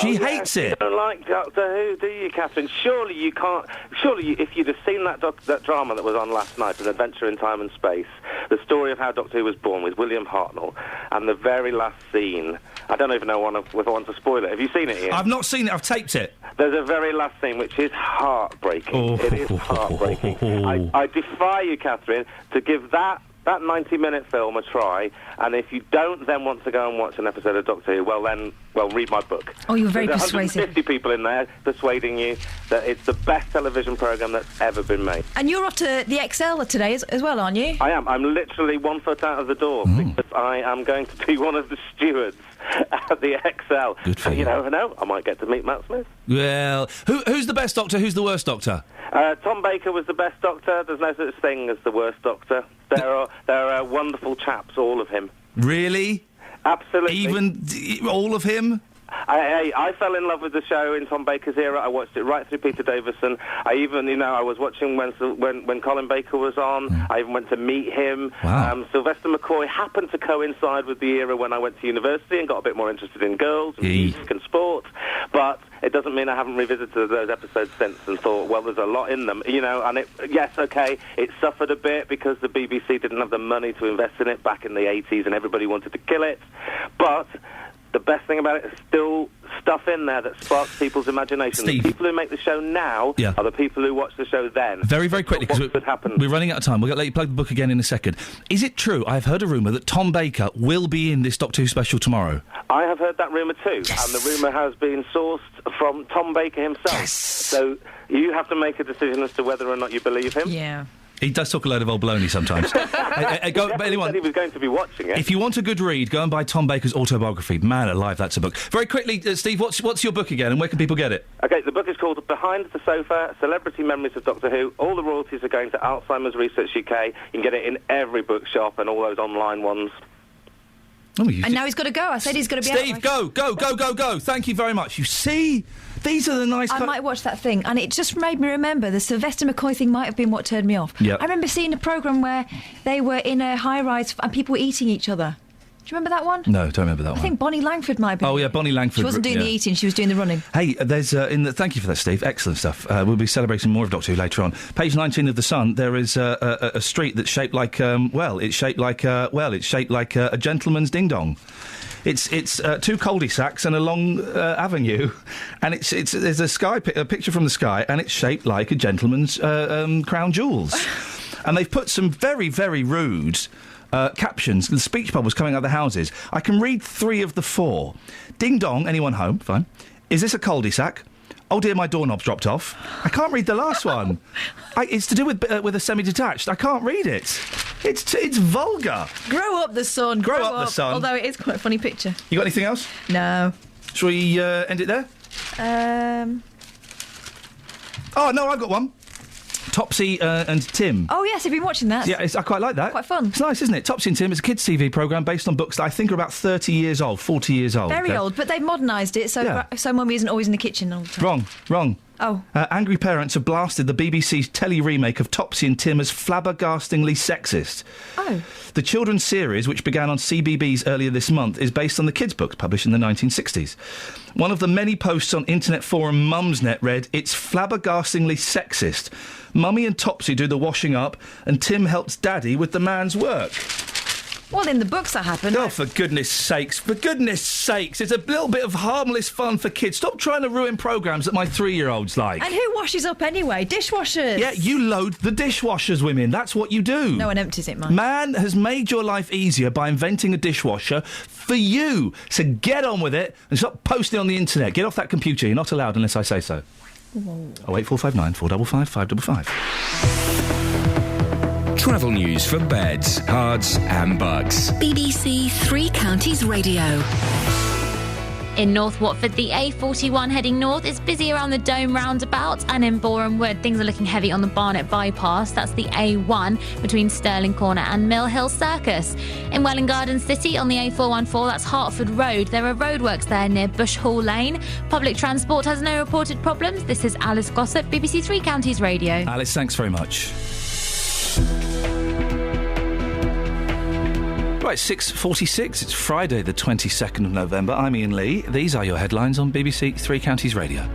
She hates it. You don't like Doctor Who, do you, Catherine? Surely you can't... if you'd have seen that drama that was on last night, An Adventure in Time and Space, the story of how Doctor Who was born with William Hartnell, and the very last scene... I don't even know if I want to spoil it. Have you seen it, Ian? I've not seen it. I've taped it. There's a very last scene which is heartbreaking. It is heartbreaking. I defy you, Catherine, to give that 90-minute film a try, and if you don't then want to go and watch an episode of Doctor Who, read my book. Oh, you were very There's persuasive. 150 people in there persuading you that it's the best television programme that's ever been made. And you're off to the XL today as well, aren't you? I am. I'm literally 1 foot out of the door because I am going to be one of the stewards at the XL. Good for you. You never know, I might get to meet Matt Smith. Well, who's the best Doctor? Who's the worst Doctor? Tom Baker was the best Doctor. There's no such thing as the worst Doctor. There are wonderful chaps, all of him. Really? Absolutely. Even all of him? I fell in love with the show in Tom Baker's era. I watched it right through Peter Davison. I even, I was watching when Colin Baker was on. I even went to meet him. Wow. Sylvester McCoy happened to coincide with the era when I went to university and got a bit more interested in girls and music and sport. But it doesn't mean I haven't revisited those episodes since and thought, well, there's a lot in them, and it suffered a bit because the BBC didn't have the money to invest in it back in the 80s and everybody wanted to kill it. But the best thing about it is still stuff in there that sparks people's imagination. Steve. The people who make the show now are the people who watch the show then. Very, very quickly, because we're running out of time. We'll let you plug the book again in a second. Is it true? I've heard a rumour that Tom Baker will be in this Doctor Who special tomorrow. I have heard that rumour too, and the rumour has been sourced from Tom Baker himself. Yes. So you have to make a decision as to whether or not you believe him. Yeah. He does talk a load of old baloney sometimes. But anyone, he was going to be watching it. If you want a good read, go and buy Tom Baker's autobiography. Man alive, that's a book. Very quickly, Steve, what's your book again, and where can people get it? Okay, the book is called Behind the Sofa, Celebrity Memories of Doctor Who. All the royalties are going to Alzheimer's Research UK. You can get it in every bookshop and all those online ones. Oh, and now he's got to go. I said he's got to be Steve, go. Thank you very much. You see? These are the nice... I might watch that thing, and it just made me remember the Sylvester McCoy thing might have been what turned me off. Yep. I remember seeing a programme where they were in a high-rise and people were eating each other. Do you remember that one? No, don't remember that one. I think Bonnie Langford might be. Oh, yeah, Bonnie Langford. She wasn't doing the eating, she was doing the running. Hey, there's... thank you for that, Steve. Excellent stuff. We'll be celebrating more of Doctor Who later on. Page 19 of The Sun, there is a street that's shaped like... it's shaped like a gentleman's ding-dong. It's two cul-de-sacs and a long avenue, and there's a picture from the sky, and it's shaped like a gentleman's crown jewels. And they've put some very, very rude captions. The speech bubbles coming out of the houses. I can read 3 of the 4. Ding dong, anyone home? Fine. Is this a cul-de-sac? Oh dear, my doorknob's dropped off. I can't read the last one. It's to do with a semi-detached. I can't read it. It's vulgar. Grow up, the sun. Grow up, the sun. Although it is quite a funny picture. You got anything else? No. Shall we end it there? Oh, no, I've got one. Topsy and Tim. Oh, yes, have you been watching that? Yeah, I quite like that. Quite fun. It's nice, isn't it? Topsy and Tim is a kids' TV programme based on books that I think are about 30 years old, 40 years old. Very old, but they've modernised it, so Mummy isn't always in the kitchen all the time. Wrong. Oh. Angry parents have blasted the BBC's telly remake of Topsy and Tim as flabbergastingly sexist. Oh. The children's series, which began on CBeebies earlier this month, is based on the kids' books published in the 1960s. One of the many posts on internet forum Mumsnet read, "It's flabbergastingly sexist. Mummy and Topsy do the washing up, and Tim helps Daddy with the man's work." Well, in the books that happened. Oh, for goodness sakes. For goodness sakes. It's a little bit of harmless fun for kids. Stop trying to ruin programmes that my 3-year-olds like. And who washes up anyway? Dishwashers. Yeah, you load the dishwashers, women. That's what you do. No one empties it, man. Man has made your life easier by inventing a dishwasher for you. So get on with it and stop posting on the internet. Get off that computer. You're not allowed unless I say so. 08459 455 555. Travel news for beds, cards and bugs. BBC Three Counties Radio. In North Watford, the A41 heading north is busy around the Dome roundabout, and in Boreham Wood, things are looking heavy on the Barnet bypass. That's the A1 between Stirling Corner and Mill Hill Circus. In Welwyn Garden City on the A414, that's Hertford Road. There are roadworks there near Bush Hall Lane. Public transport has no reported problems. This is Alice Gossett, BBC Three Counties Radio. Alice, thanks very much. Right, 6:46. It's Friday, the 22nd of November. I'm Iain Lee. These are your headlines on BBC Three Counties Radio.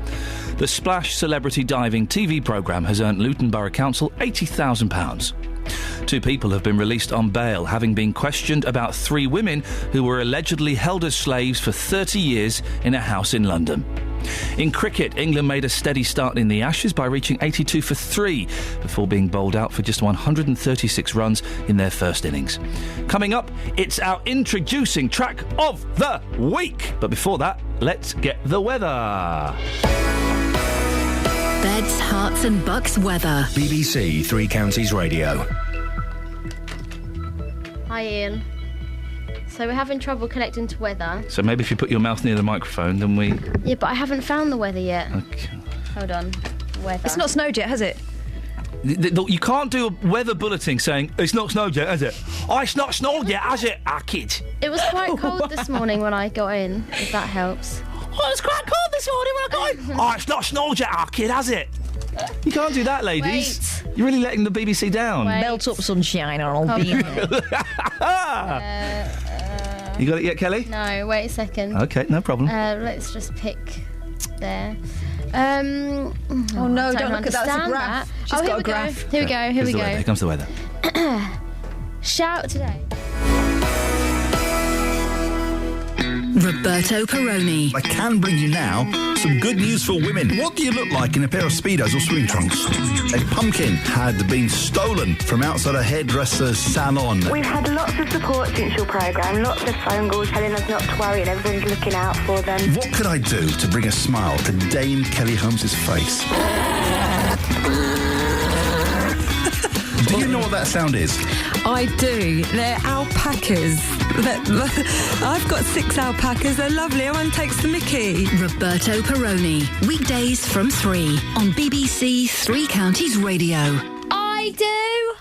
The Splash celebrity diving TV programme has earned Luton Borough Council £80,000. 2 people have been released on bail, having been questioned about 3 women who were allegedly held as slaves for 30 years in a house in London. In cricket, England made a steady start in the Ashes by reaching 82 for 3 before being bowled out for just 136 runs in their first innings. Coming up, it's our introducing track of the week. But before that, let's get the weather. Beds, Herts and Bucks weather. BBC Three Counties Radio. Hi, Ian. So we're having trouble connecting to weather. So maybe if you put your mouth near the microphone, then we... Yeah, but I haven't found the weather yet. Okay. Hold on. Weather. It's not snowed yet, has it? You can't do a weather bulletin saying, it's not snowed yet, has it? Oh, it's not snowed yet, has it? Ah, kid. It was quite cold this morning when I got in, if that helps. Oh, it's quite cold this morning when I got in. Oh, it's not snowed yet, ah, kid, has it? You can't do that, ladies. Wait. You're really letting the BBC down. Wait. Belt up, sunshine, or I'll be here. You got it yet, Kelly? No, wait a second. OK, no problem. Let's just pick there. Oh no, don't look at that. That's a graph. She's got a graph. Here we go. Here we go. Here comes the weather. Shout today. Roberto Perrone. I can bring you now some good news for women. What do you look like in a pair of Speedos or swim trunks? A pumpkin had been stolen from outside a hairdresser's salon. We've had lots of support since your programme, lots of phone calls telling us not to worry and everyone's looking out for them. What could I do to bring a smile to Dame Kelly Holmes' face? Do you know what that sound is? I do. They're alpacas. I've got 6 alpacas. They're lovely. Everyone takes the mickey. Roberto Perrone. Weekdays from 3 on BBC Three Counties Radio. I do.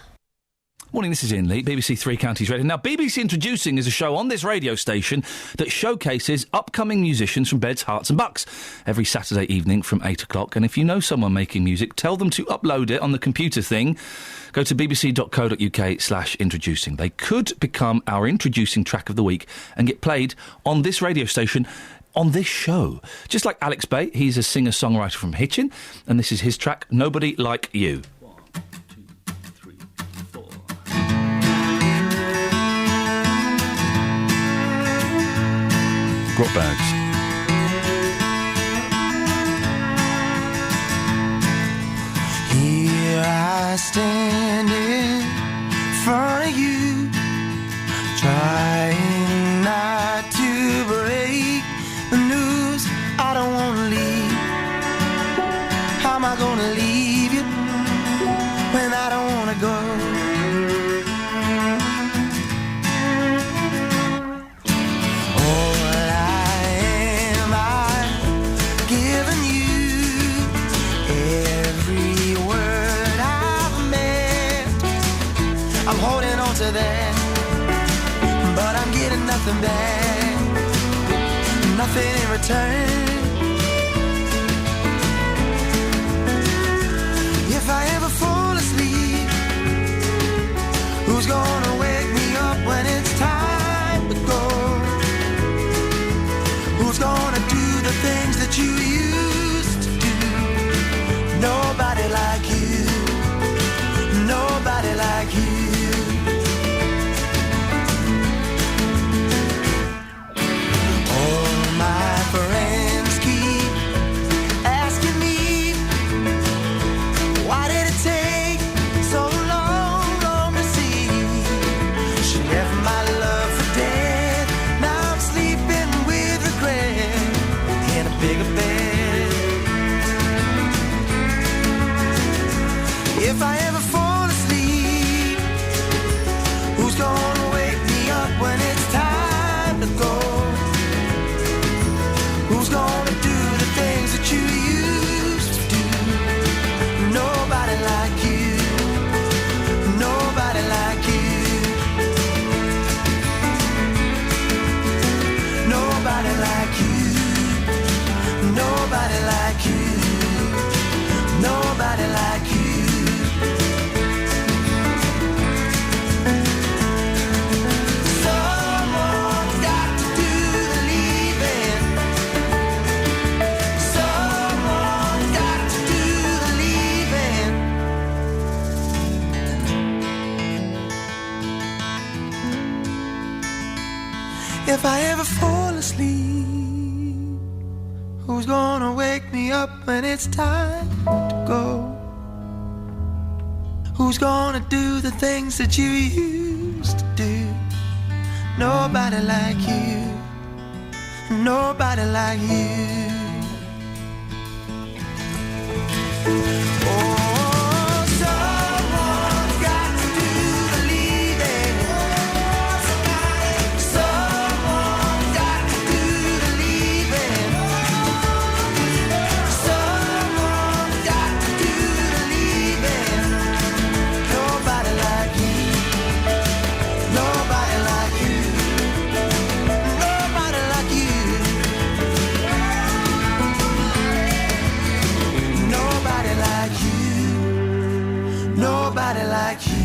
Morning, this is Iain Lee, BBC Three Counties Radio. Now, BBC Introducing is a show on this radio station that showcases upcoming musicians from Beds, Herts and Bucks every Saturday evening from 8 o'clock. And if you know someone making music, tell them to upload it on the computer thing. Go to bbc.co.uk/introducing. They could become our introducing track of the week and get played on this radio station on this show. Just like Alex Bay, he's a singer-songwriter from Hitchin, and this is his track, Nobody Like You. Grot bags. Here I stand in front of you, trying not to break the news. I don't want to leave. How am I going to leave you when I don't want to go? But I'm getting nothing back, nothing in return. If I ever fall asleep, who's gonna wake me up when it's time to go? Who's gonna do the things that you used to do? Nobody like you, nobody like you. If I ever fall asleep, who's gonna wake me up when it's time to go? Who's gonna do the things that you used to do? Nobody like you. Nobody like you.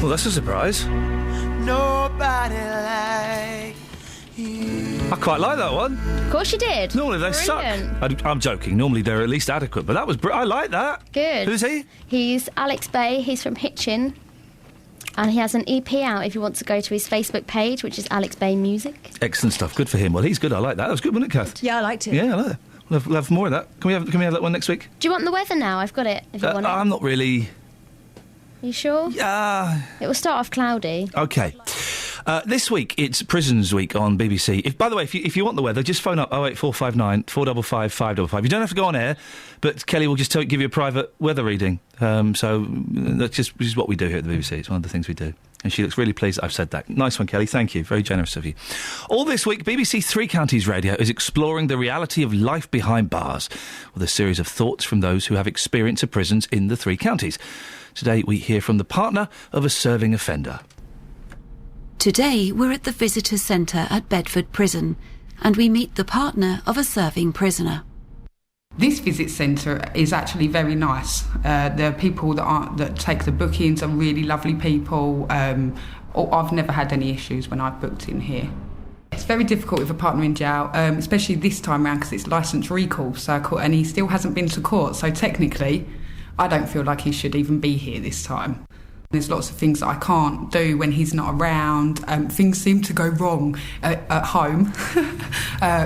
Well, that's a surprise. Nobody like you. I quite like that one. Of course you did. Normally they Brilliant. suck. I'm joking. Normally they're at least adequate, but that was... I like that. Good. Who's he? He's Alex Bay. He's from Hitchin. And he has an EP out if you want to go to his Facebook page, which is Alex Bay Music. Excellent stuff. Good for him. Well, he's good. I like that. That was good, wasn't it, Kath? Yeah, I liked it. Yeah, I like that. We'll have more of that. Can we have that one next week? Do you want the weather now? I've got it, if you want it. I'm not really... You sure? Yeah. It will start off cloudy. OK. This week, it's Prisons Week on BBC. By the way, if you want the weather, just phone up 08459 455 555. You don't have to go on air, but Kelly will just give you a private weather reading. So that's just what we do here at the BBC. It's one of the things we do. And she looks really pleased that I've said that. Nice one, Kelly. Thank you. Very generous of you. All this week, BBC Three Counties Radio is exploring the reality of life behind bars with a series of thoughts from those who have experience of prisons in the three counties. Today, we hear from the partner of a serving offender. Today, we're at the Visitor Centre at Bedford Prison, and we meet the partner of a serving prisoner. This visit centre is actually very nice. The people that take the bookings are really lovely people. I've never had any issues when I've booked in here. It's very difficult with a partner in jail, especially this time round because it's licence recall, and he still hasn't been to court, so technically I don't feel like he should even be here this time. There's lots of things that I can't do when he's not around. Things seem to go wrong at home.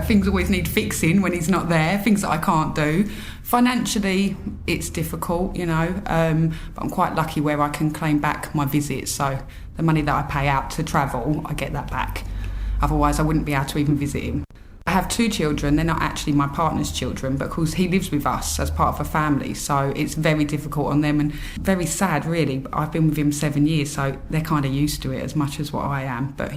Things always need fixing when he's not there, things that I can't do. Financially, it's difficult, but I'm quite lucky where I can claim back my visits. So the money that I pay out to travel, I get that back. Otherwise, I wouldn't be able to even visit him. I have 2 children. They're not actually my partner's children, but of course he lives with us as part of a family, so it's very difficult on them and very sad, really. I've been with him 7 years, so they're kind of used to it as much as what I am. But,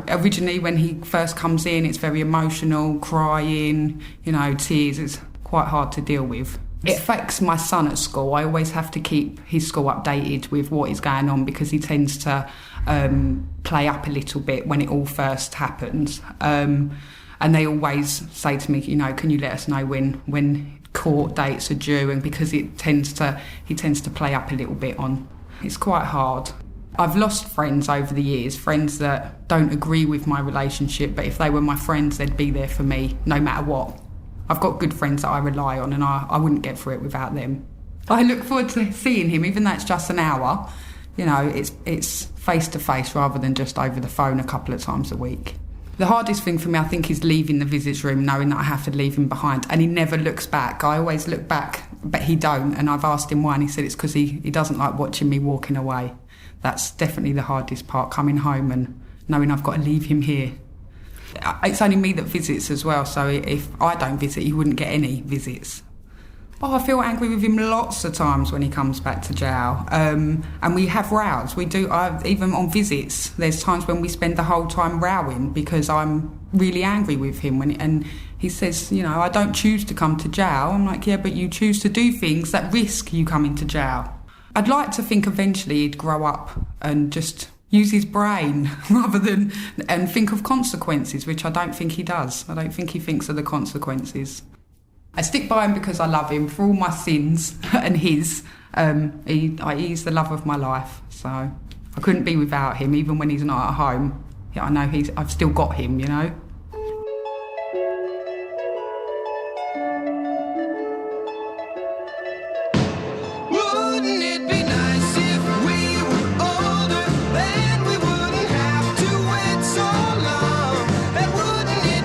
originally when he first comes in, it's very emotional, crying, tears. It's quite hard to deal with. It affects my son at school. I always have to keep his school updated with what is going on because he tends to play up a little bit when it all first happens. And they always say to me, can you let us know when court dates are due? And because he tends to play up a little bit on. It's quite hard. I've lost friends over the years, friends that don't agree with my relationship, but if they were my friends, they'd be there for me no matter what. I've got good friends that I rely on, and I wouldn't get through it without them. I look forward to seeing him, even though it's just an hour. It's face to face rather than just over the phone a couple of times a week. The hardest thing for me, I think, is leaving the visits room knowing that I have to leave him behind, and he never looks back. I always look back, but he don't, and I've asked him why, and he said it's because he doesn't like watching me walking away. That's definitely the hardest part, coming home and knowing I've got to leave him here. It's only me that visits as well, so if I don't visit, he wouldn't get any visits. Oh, I feel angry with him lots of times when he comes back to jail. And we have rows. We do, even on visits, there's times when we spend the whole time rowing because I'm really angry with him. And he says, I don't choose to come to jail. I'm like, yeah, but you choose to do things that risk you coming to jail. I'd like to think eventually he'd grow up and just use his brain rather than and think of consequences, which I don't think he does. I don't think he thinks of the consequences. I stick by him because I love him for all my sins and his. He's the love of my life, so I couldn't be without him, even when he's not at home. Yeah, I know I've still got him, Wouldn't it be nice if we were older? Then we wouldn't have to wait so long. And wouldn't it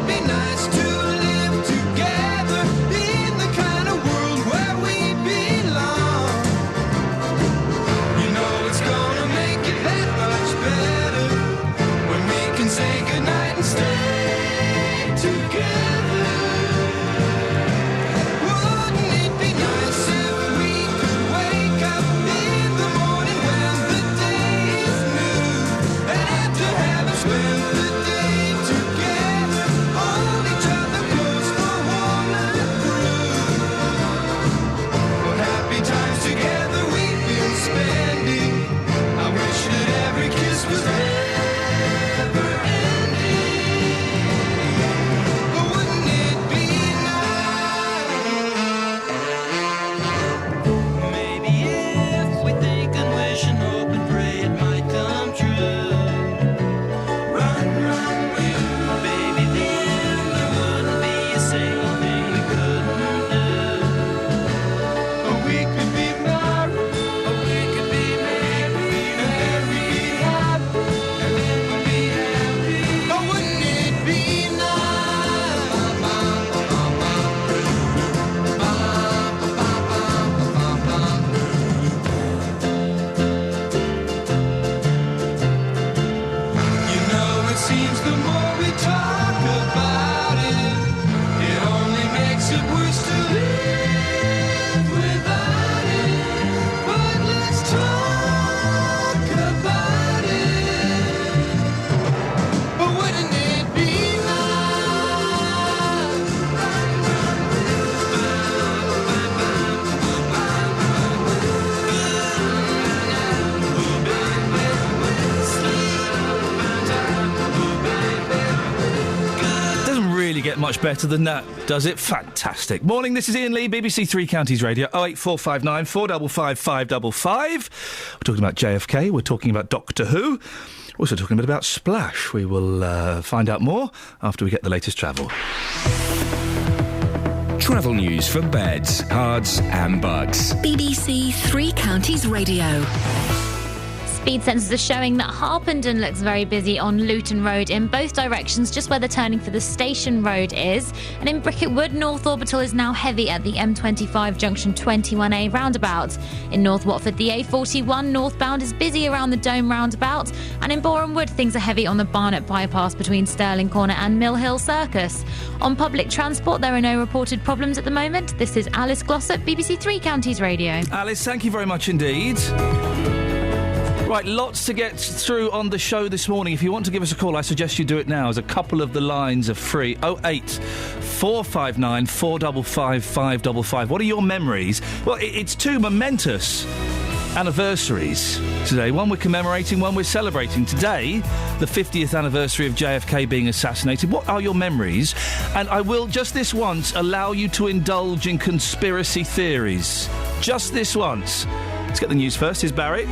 together. Wouldn't it be nice if we could wake up in the morning when the day is new, and after having spent the day together, hold each other close for one night through. What happy times together we've been spending. I wish that every kiss was never ending. Wouldn't it be nice? Maybe if we think and wish and hope and pray it might come true. Run, run, baby, then there wouldn't be a single thing we couldn't do. Or we could be married, or we could be married, and then we'd be happy, and then we'd be happy. Oh, wouldn't it be You know, it seems the more we talk about it, it only makes it worse to live without it. But let's talk about it. But wouldn't it be Doesn't really get much better than that, does it? Fantastic. Morning, this is Iain Lee, BBC Three Counties Radio, 08459 455 555. We're talking about JFK, we're talking about Doctor Who, we're also talking a bit about Splash. We will find out more after we get the latest travel. Travel news for beds, cards and bugs. BBC Three Counties Radio. Speed sensors are showing that Harpenden looks very busy on Luton Road in both directions, just where the turning for the Station Road is. And in Bricket Wood, North Orbital is now heavy at the M25 junction 21A roundabout. In North Watford, the A41 northbound is busy around the Dome roundabout. And in Boreham Wood, things are heavy on the Barnet bypass between Stirling Corner and Mill Hill Circus. On public transport, there are no reported problems at the moment. This is Alice Glossop, BBC Three Counties Radio. Alice, thank you very much indeed. Right, lots to get through on the show this morning. If you want to give us a call, I suggest you do it now, as a couple of the lines are free. 08 459 455 555. What are your memories? Well, it's two momentous anniversaries today. One we're commemorating, one we're celebrating. Today, the 50th anniversary of JFK being assassinated. What are your memories? And I will, just this once, allow you to indulge in conspiracy theories. Just this once. Let's get the news first. Here's Barry.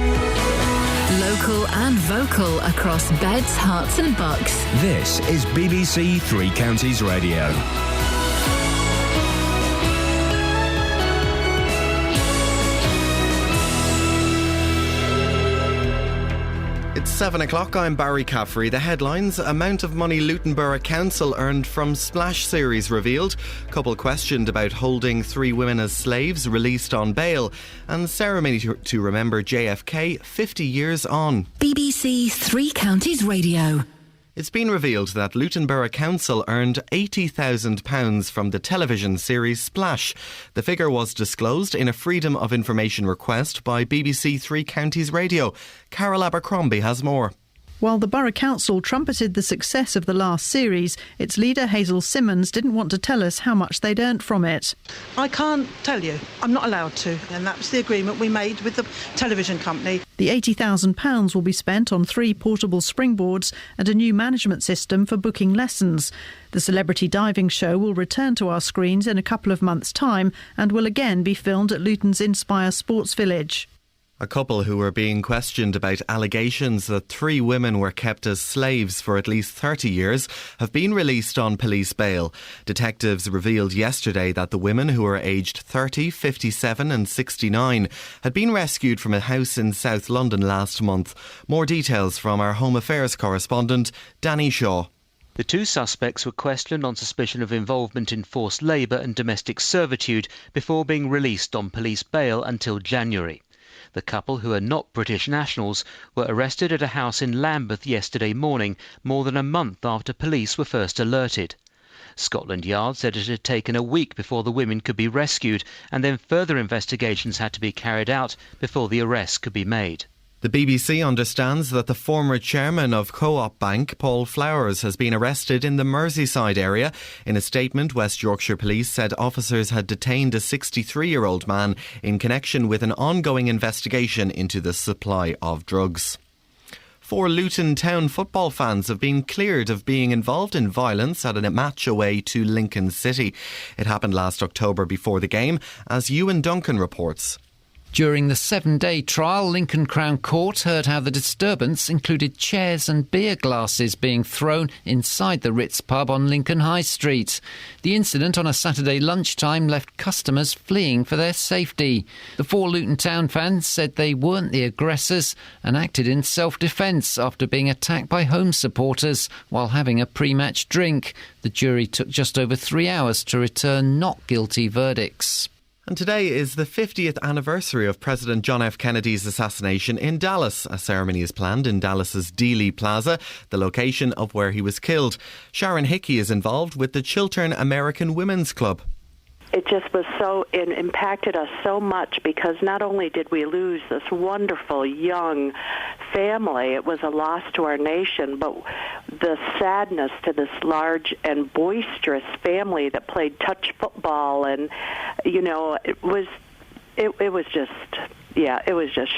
Local and vocal across beds, hearts and bucks. This is BBC Three Counties Radio. It's 7 o'clock, I'm Barry Caffrey. The headlines: amount of money Luton Borough Council earned from Splash series revealed, couple questioned about holding 3 women as slaves released on bail, and ceremony to remember JFK 50 years on. BBC Three Counties Radio. It's been revealed that Luton Borough Council earned £80,000 from the television series Splash. The figure was disclosed in a Freedom of Information request by BBC Three Counties Radio. Carol Abercrombie has more. While the Borough Council trumpeted the success of the last series, its leader Hazel Simmons didn't want to tell us how much they'd earned from it. I can't tell you. I'm not allowed to. And that's the agreement we made with the television company. The £80,000 will be spent on 3 portable springboards and a new management system for booking lessons. The celebrity diving show will return to our screens in a couple of months' time and will again be filmed at Luton's Inspire Sports Village. A couple who were being questioned about allegations that 3 women were kept as slaves for at least 30 years have been released on police bail. Detectives revealed yesterday that the women, who were aged 30, 57 and 69, had been rescued from a house in South London last month. More details from our Home Affairs correspondent, Danny Shaw. The 2 suspects were questioned on suspicion of involvement in forced labour and domestic servitude before being released on police bail until January. The couple, who are not British nationals, were arrested at a house in Lambeth yesterday morning, more than a month after police were first alerted. Scotland Yard said it had taken a week before the women could be rescued, and then further investigations had to be carried out before the arrest could be made. The BBC understands that the former chairman of Co-op Bank, Paul Flowers, has been arrested in the Merseyside area. In a statement, West Yorkshire Police said officers had detained a 63-year-old man in connection with an ongoing investigation into the supply of drugs. 4 Luton Town football fans have been cleared of being involved in violence at a match away to Lincoln City. It happened last October before the game, as Ewan Duncan reports. During the 7-day trial, Lincoln Crown Court heard how the disturbance included chairs and beer glasses being thrown inside the Ritz pub on Lincoln High Street. The incident on a Saturday lunchtime left customers fleeing for their safety. The 4 Luton Town fans said they weren't the aggressors and acted in self-defence after being attacked by home supporters while having a pre-match drink. The jury took just over 3 hours to return not guilty verdicts. And today is the 50th anniversary of President John F. Kennedy's assassination in Dallas. A ceremony is planned in Dallas's Dealey Plaza, the location of where he was killed. Sharon Hickey is involved with the Chiltern American Women's Club. It just was it impacted us so much because not only did we lose this wonderful young family, it was a loss to our nation, but the sadness to this large and boisterous family that played touch football, and it was just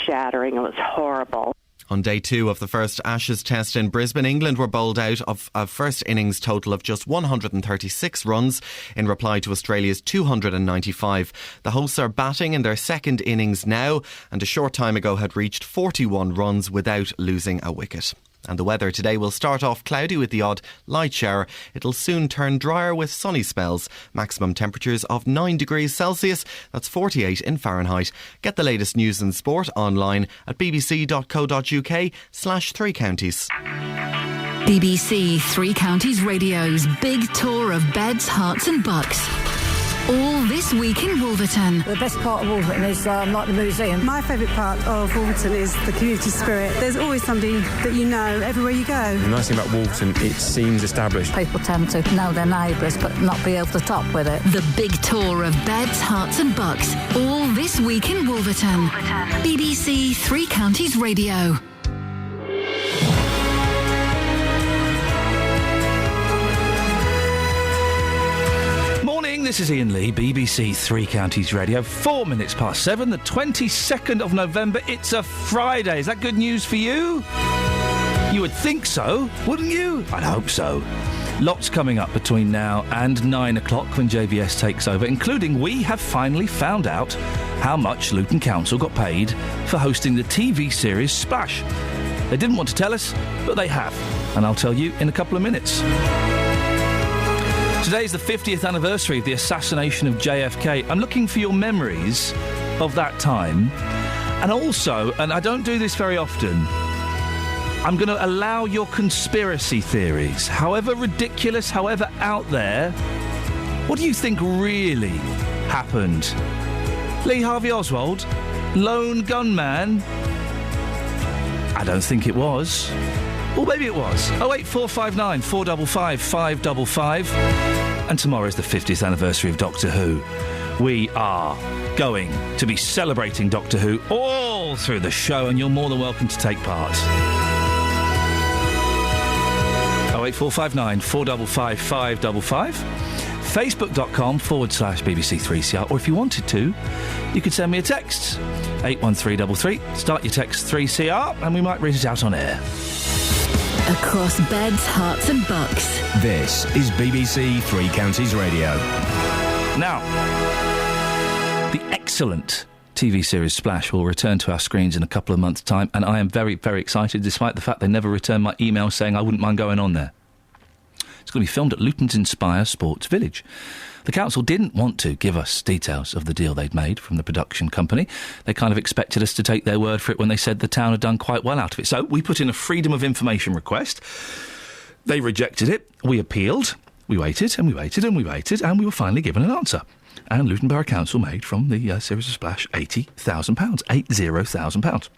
shattering. It was horrible. On day 2 of the first Ashes test in Brisbane, England were bowled out of a first innings total of just 136 runs in reply to Australia's 295. The hosts are batting in their second innings now and a short time ago had reached 41 runs without losing a wicket. And the weather today will start off cloudy with the odd light shower. It'll soon turn drier with sunny spells. Maximum temperatures of 9 degrees Celsius. That's 48 in Fahrenheit. Get the latest news and sport online at bbc.co.uk/3 counties. BBC Three Counties Radio's big tour of beds, hearts and bucks. All this week in Wolverton. The best part of Wolverton is like the museum. My favourite part of Wolverton is the community spirit. There's always somebody that you know everywhere you go. The nice thing about Wolverton, it seems established. People tend to know their neighbours but not be over the top with it. The big tour of beds, hearts and bucks. All this week in Wolverton. BBC Three Counties Radio. This is Iain Lee, BBC Three Counties Radio. 4 minutes past 7, the 22nd of November. It's a Friday. Is that good news for you? You would think so, wouldn't you? I'd hope so. Lots coming up between now and 9 o'clock when JVS takes over, including we have finally found out how much Luton Council got paid for hosting the TV series Splash. They didn't want to tell us, but they have. And I'll tell you in a couple of minutes. Today is the 50th anniversary of the assassination of JFK. I'm looking for your memories of that time. And also, and I don't do this very often, I'm going to allow your conspiracy theories, however ridiculous, however out there. What do you think really happened? Lee Harvey Oswald? Lone gunman? I don't think it was. Well, maybe it was. 08459 455 555. And tomorrow is the 50th anniversary of Doctor Who. We are going to be celebrating Doctor Who all through the show, and you're more than welcome to take part. 08459 455 555. Facebook.com/BBC3CR, or if you wanted to, you could send me a text. 81333. Start your text 3CR, and we might read it out on air. Across beds, hearts and bucks. This is BBC Three Counties Radio. Now, the excellent TV series Splash will return to our screens in a couple of months' time, and I am very, very excited, despite the fact they never returned my email saying I wouldn't mind going on there. It's going to be filmed at Luton's Inspire Sports Village. The council didn't want to give us details of the deal they'd made from the production company. They kind of expected us to take their word for it when they said the town had done quite well out of it. So we put in a Freedom of Information request. They rejected it. We appealed. We waited and we waited and we waited, and we were finally given an answer. And Luton Borough Council made from the series of Splash £80,000. £80,000.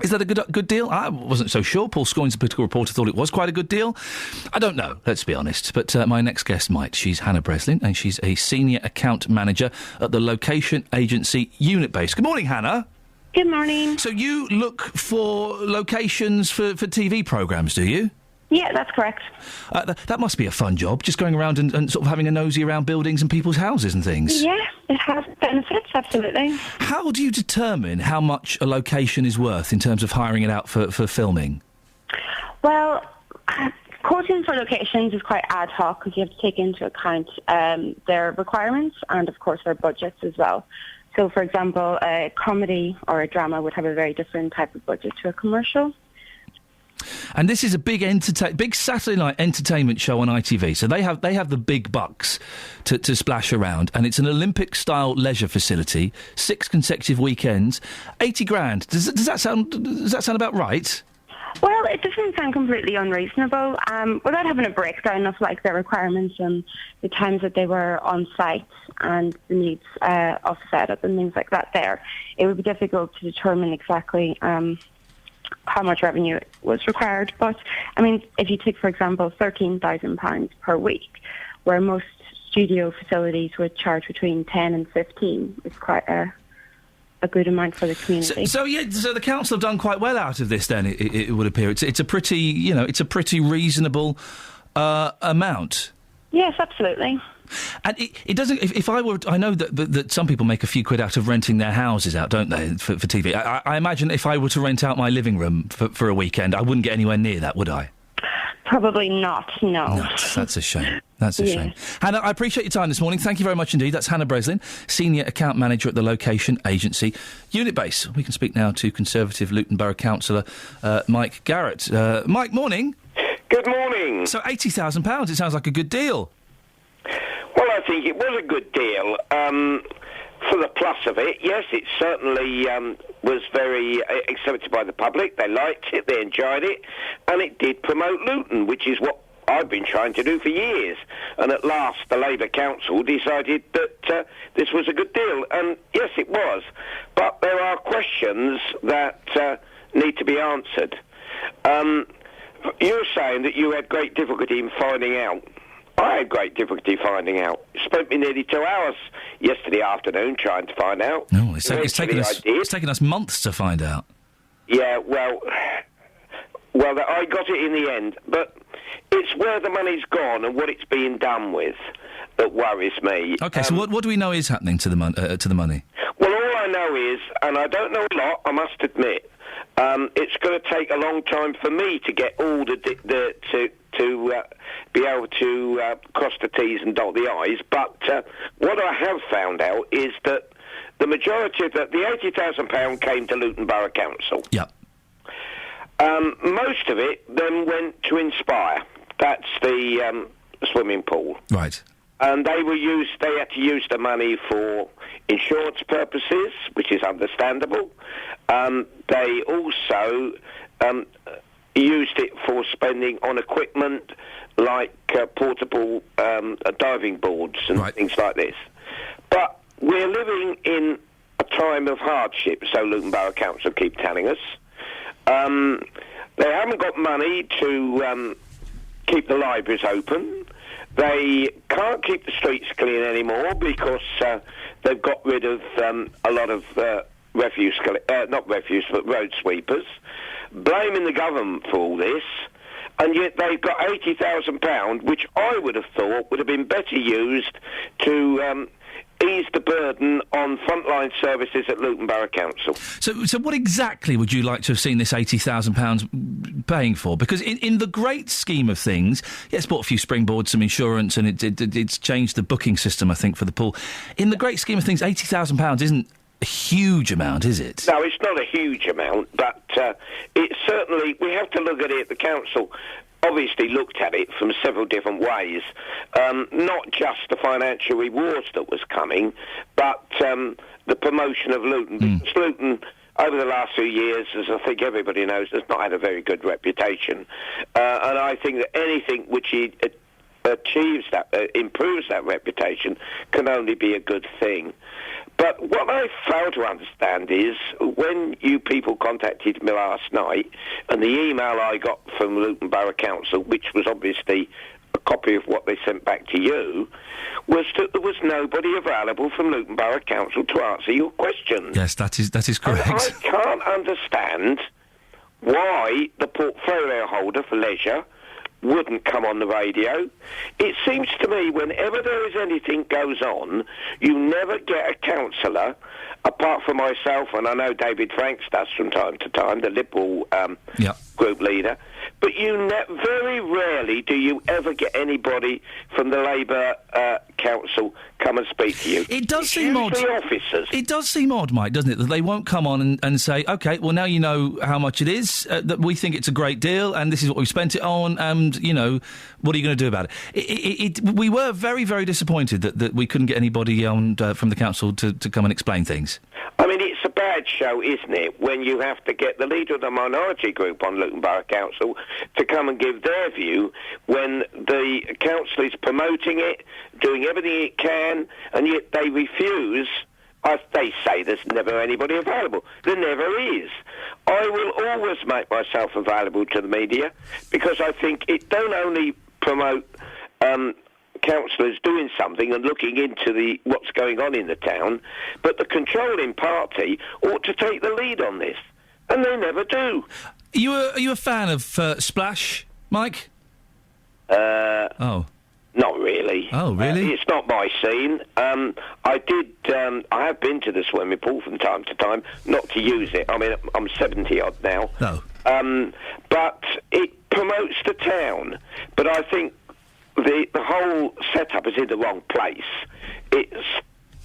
Is that a good deal? I wasn't so sure. Paul Scoins, a political reporter, thought it was quite a good deal. I don't know, let's be honest. But my next guest might. She's Hannah Breslin, and she's a senior account manager at the location agency Unit Base. Good morning, Hannah. Good morning. So you look for locations for TV programmes, do you? Yeah, that's correct. That must be a fun job, just going around and sort of having a nosy around buildings and people's houses and things. Yeah, it has benefits, absolutely. How do you determine how much a location is worth in terms of hiring it out for filming? Well, quoting for locations is quite ad hoc because you have to take into account their requirements and, of course, their budgets as well. So, for example, a comedy or a drama would have a very different type of budget to a commercial. And this is a big Saturday night entertainment show on ITV. So they have the big bucks to splash around, and it's an Olympic-style leisure facility, 6 consecutive weekends, 80 grand. Does that sound about right? Well, it doesn't sound completely unreasonable. Without having a breakdown of like their requirements and the times that they were on site and the needs of setup and things like that, it would be difficult to determine exactly how much revenue was required. But, I mean, if you take, for example, £13,000 per week, where most studio facilities would charge between 10 and 15, it's quite a good amount for the community. So the council have done quite well out of this. Then it would appear it's a pretty reasonable amount. Yes, absolutely. And it doesn't. If I were, I know that some people make a few quid out of renting their houses out, don't they, for TV? I imagine if I were to rent out my living room for a weekend, I wouldn't get anywhere near that, would I? Probably not. No. That's a shame. That's a shame. Hannah, I appreciate your time this morning. Thank you very much indeed. That's Hannah Breslin, senior account manager at the location agency Unit Base. We can speak now to Conservative Luton Borough Councillor Mike Garrett. Mike, morning. Good morning. So £80,000. It sounds like a good deal. Well, I think it was a good deal. For the plus of it, yes, it certainly was very accepted by the public. They liked it, they enjoyed it, and it did promote Luton, which is what I've been trying to do for years. And at last, the Labour Council decided that this was a good deal, and yes, it was. But there are questions that need to be answered. You're saying that you had great difficulty in finding out. I had great difficulty finding out. It spent me nearly 2 hours yesterday afternoon trying to find out. No, it's taken us months to find out. Yeah, well, I got it in the end. But it's where the money's gone and what it's being done with that worries me. OK, so what do we know is happening to the money? Well, all I know is, and I don't know a lot, I must admit, it's going to take a long time for me to get all to be able to cross the T's and dot the I's. But what I have found out is that the majority of the £80,000 came to Luton Borough Council. Yep. Most of it then went to Inspire. That's the swimming pool. Right. And they had to use the money for insurance purposes, which is understandable. They also used it for spending on equipment like portable diving boards and things like this. But we're living in a time of hardship, so Luton Borough Council keep telling us. They haven't got money to keep the libraries open. They can't keep the streets clean anymore because they've got rid of a lot of road sweepers, blaming the government for all this, and yet they've got £80,000, which I would have thought would have been better used to ease the burden on frontline services at Luton Borough Council. So what exactly would you like to have seen this £80,000 paying for? Because in the great scheme of things, yeah, it's bought a few springboards, some insurance, and it's changed the booking system, I think, for the pool. In the great scheme of things, £80,000 isn't a huge amount, is it? No, it's not a huge amount, but it's certainly, we have to look at it. The council obviously looked at it from several different ways, not just the financial rewards that was coming, but the promotion of Luton. Because Luton, over the last few years, as I think everybody knows, has not had a very good reputation. And I think that anything which he achieves that, improves that reputation, can only be a good thing. But what I fail to understand is when you people contacted me last night, and the email I got from Luton Borough Council, which was obviously a copy of what they sent back to you, was that there was nobody available from Luton Borough Council to answer your questions. Yes, that is correct. And I can't understand why the portfolio holder for leisure wouldn't come on the radio. It seems to me whenever there is anything goes on, you never get a councillor, apart from myself, and I know David Franks does from time to time, the Liberal group leader, but very rarely do you ever get anybody from the Labour council come and speak to you. It does seem odd. Officers. It does seem odd, Mike, doesn't it, that they won't come on and say, OK, well, now you know how much it is, that we think it's a great deal, and this is what we've spent it on, and, you know, what are you going to do about it? We were very, very disappointed that we couldn't get anybody on from the council to come and explain things. I mean, it's a bad show, isn't it, when you have to get the leader of the minority group on Luton Borough Council to come and give their view when the council is promoting it, doing everything it can, and yet they refuse. They say there's never anybody available. There never is. I will always make myself available to the media because I think it don't only promote councillors doing something and looking into what's going on in the town, but the controlling party ought to take the lead on this, and they never do. Are you a fan of Splash, Mike? Not really. Oh, really? It's not my scene. I have been to the swimming pool from time to time, not to use it. I mean, I'm 70-odd now. No. But it promotes the town. But I think the whole setup is in the wrong place. It's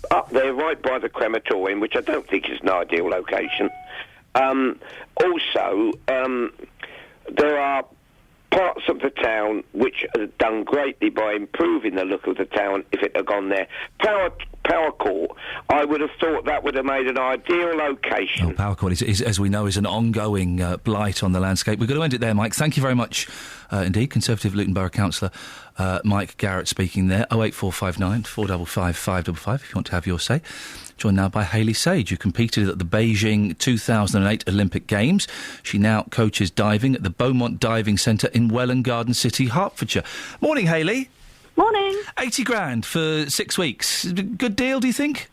up there right by the crematorium, which I don't think is an ideal location. Also, there are parts of the town which are done greatly by improving the look of the town if it had gone there. Power Court, I would have thought that would have made an ideal location. Oh, Power Court, is, as we know, is an ongoing blight on the landscape. We're going to end it there, Mike. Thank you very much indeed. Conservative Luton Borough Councillor Mike Garrett speaking there. 08459 455 555 if you want to have your say. Joined now by Hayley Sage, who competed at the Beijing 2008 Olympic Games. She now coaches diving at the Beaumont Diving Centre in Welwyn Garden City, Hertfordshire. Morning, Hayley. Morning. 80 grand for 6 weeks. Good deal, do you think?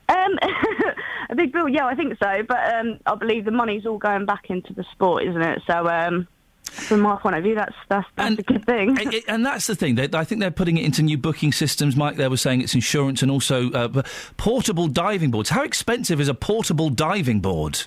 A big bill, yeah, I think so. But I believe the money's all going back into the sport, isn't it? So from my point of view, that's a good thing. And that's the thing. I think they're putting it into new booking systems. Mike there was saying it's insurance and also portable diving boards. How expensive is a portable diving board?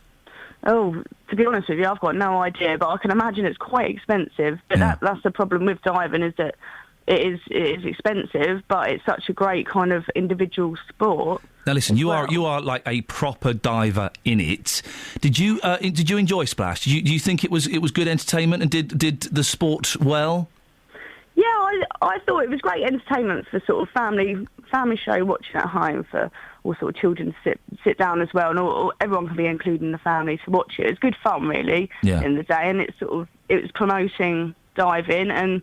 Oh, to be honest with you, I've got no idea, but I can imagine it's quite expensive. But that's the problem with diving, is that it is expensive, but it's such a great kind of individual sport. Now listen, you are like a proper diver in it. Did you enjoy Splash? Do you think it was good entertainment, and did the sport well? Yeah, I thought it was great entertainment for sort of family show watching at home, for all sort of children to sit down as well, and everyone can be included in the family to watch it. It's good fun, really, in the day, and it was promoting diving and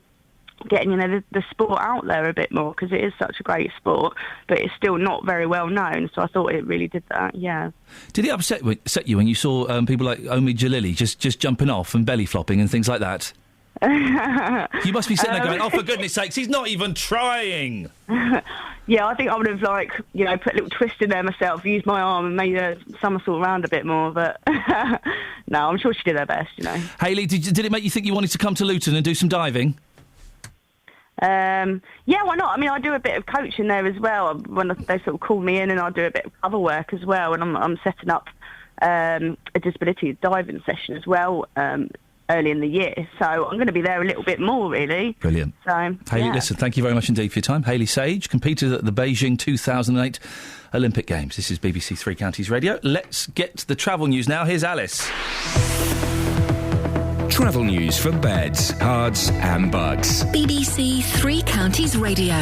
getting the sport out there a bit more, because it is such a great sport, but it's still not very well known. So I thought it really did that. Yeah. Did it upset you when you saw people like Omi Jalili just jumping off and belly flopping and things like that? You must be sitting there going, "Oh, for goodness sakes, he's not even trying." Yeah, I think I would have put a little twist in there myself, used my arm and made a somersault around a bit more. But no, I'm sure she did her best. Hayley, did it make you think you wanted to come to Luton and do some diving? Yeah, why not? I mean, I do a bit of coaching there as well. When they sort of call me in, and I do a bit of cover work as well. And I'm setting up a disability diving session as well early in the year. So I'm going to be there a little bit more, really. Brilliant. So, Hayley, listen, thank you very much indeed for your time. Hayley Sage competed at the Beijing 2008 Olympic Games. This is BBC Three Counties Radio. Let's get to the travel news now. Here's Alice. Travel news for beds, cards and bugs. BBC Three Counties Radio.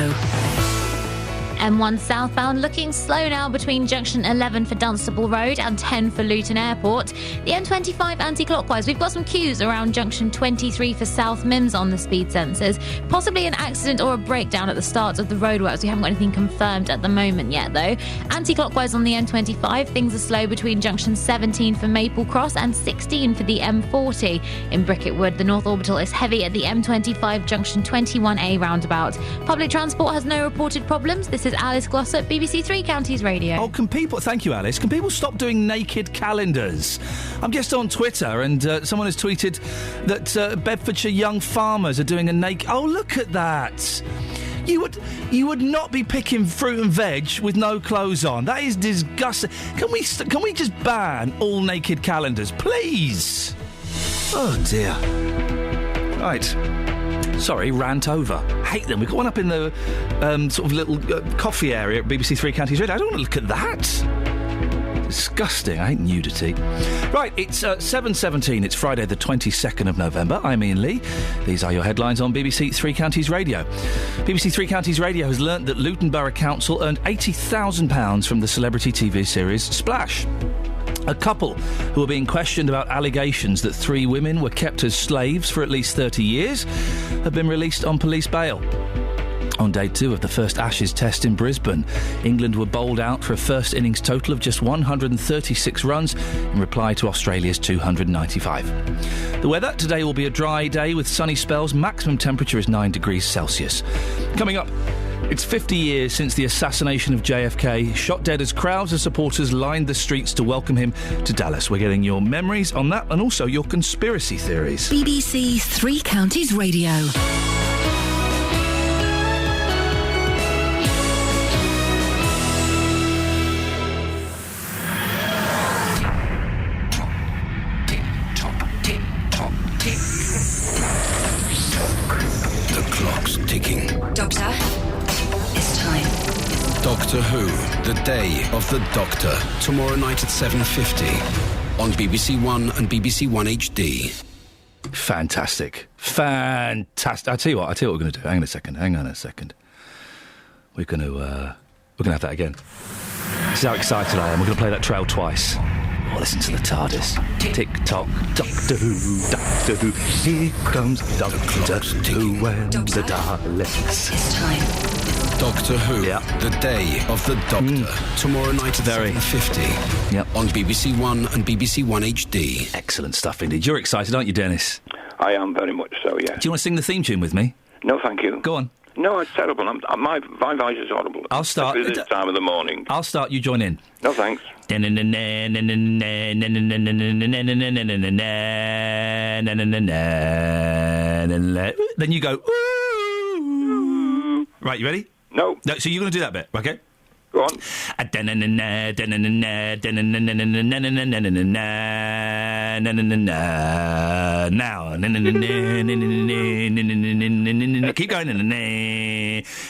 M1 southbound looking slow now between junction 11 for Dunstable Road and 10 for Luton Airport. The M25 anti-clockwise, we've got some queues around junction 23 for South Mims on the speed sensors. Possibly an accident or a breakdown at the start of the roadworks. We haven't got anything confirmed at the moment yet, though. Anti-clockwise on the M25, things are slow between junction 17 for Maple Cross and 16 for the M40. In Bricket Wood, the North Orbital is heavy at the M25 junction 21A roundabout. Public transport has no reported problems. This is Alice Glossop, BBC Three Counties Radio. Oh, thank you, Alice. Can people stop doing naked calendars? I'm just on Twitter and someone has tweeted that Bedfordshire young farmers are doing a naked... Oh, look at that. You would not be picking fruit and veg with no clothes on. That is disgusting. Can we just ban all naked calendars, please? Oh, dear. Right. Sorry, rant over. Hate them. We've got one up in the sort of little coffee area at BBC Three Counties Radio. I don't want to look at that. Disgusting. I hate nudity. Right, it's 7:17. It's Friday the 22nd of November. I'm Iain Lee. These are your headlines on BBC Three Counties Radio. BBC Three Counties Radio has learnt that Luton Borough Council earned £80,000 from the celebrity TV series Splash. A couple who are being questioned about allegations that 3 women were kept as slaves for at least 30 years have been released on police bail. On day 2 of the first Ashes test in Brisbane, England were bowled out for a first innings total of just 136 runs in reply to Australia's 295. The weather today will be a dry day with sunny spells. Maximum temperature is 9 degrees Celsius. Coming up, it's 50 years since the assassination of JFK, shot dead as crowds of supporters lined the streets to welcome him to Dallas. We're getting your memories on that and also your conspiracy theories. BBC Three Counties Radio. The clock's ticking. Doctor, it's time. Doctor Who, The Day of the Doctor. Tomorrow night at 7:50 on BBC One and BBC One HD. Fantastic. I'll tell you what we're going to do. Hang on a second. We're going to have that again. This is how excited I am. We're going to play that trail twice. Oh, listen to the TARDIS. Tick-tock, Doctor Who, here comes Doctor Who and the Daleks. It's time. Doctor Who, The Day of the Doctor. Tomorrow night at 7:50 on BBC One and BBC One HD. Excellent stuff indeed. You're excited, aren't you, Dennis? I am very much so, yeah. Do you want to sing the theme tune with me? No, thank you. Go on. No, it's terrible. My voice is horrible. I'll start. Especially this time of the morning. I'll start, you join in. No, thanks. Then you go, ooh. Right, you ready? No. So you're going to do that bit, okay? Go on. Now. Keep going.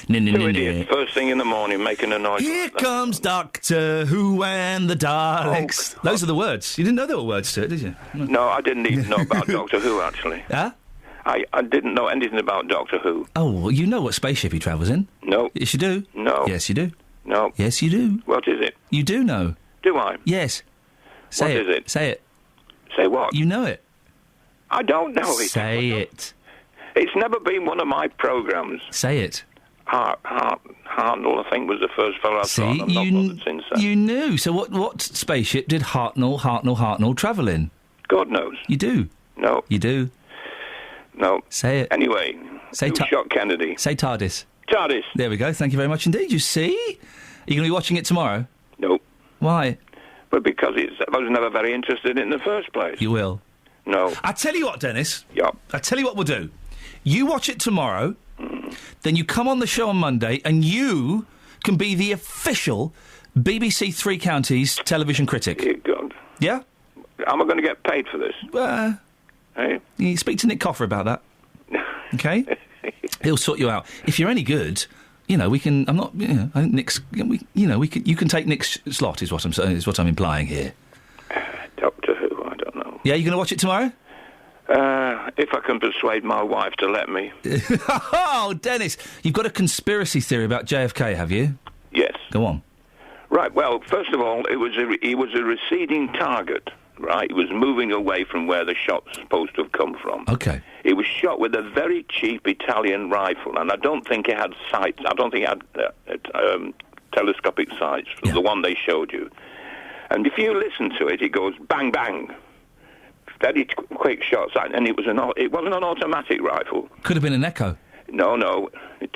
Two idiots, first thing in the morning, making a noise. Here comes Doctor Who and the Daleks. Oh, those are the words. You didn't know there were words to it, did you? No, I didn't even know about Doctor Who, actually. Huh? I didn't know anything about Doctor Who. Oh, well, you know what spaceship he travels in? No. Yes, you do. No. Yes, you do. No. Yes, you do. What is it? You do know. Do I? Yes. What is it? Say it. Say what? You know it. I don't know it. Say it. It's never been one of my programmes. Say it. Hartnell, I think, was the first fellow I saw. See, I'm not bothered since then. you knew. So what spaceship did Hartnell travel in? God knows. You do. No. You do. No. Say it. Anyway, Say who shot Kennedy? Say TARDIS. TARDIS. There we go. Thank you very much indeed. You see? Are you going to be watching it tomorrow? No. Why? But because I was never very interested in the first place. You will. No. I tell you what, Dennis. Yeah. I tell you what we'll do. You watch it tomorrow, then you come on the show on Monday, and you can be the official BBC Three Counties television critic. Dear God. Yeah? Am I going to get paid for this? Hey? You speak to Nick Coffer about that. Okay? He'll sort you out. If you're any good, we can. I'm not. I think Nick's. You can take Nick's slot. Is what I'm saying. Is what I'm implying here. Doctor Who. I don't know. Yeah, you going to watch it tomorrow? If I can persuade my wife to let me. Oh, Dennis, you've got a conspiracy theory about JFK, have you? Go on. Right, well, first of all, he was a receding target, right? He was moving away from where the shot's supposed to have come from. Okay. He was shot with a very cheap Italian rifle, and I don't think it had sights. I don't think it had telescopic sights, the one they showed you. And if you listen to it, it goes bang, bang. Very quick shots, and it wasn't an automatic rifle. Could have been an Echo. No,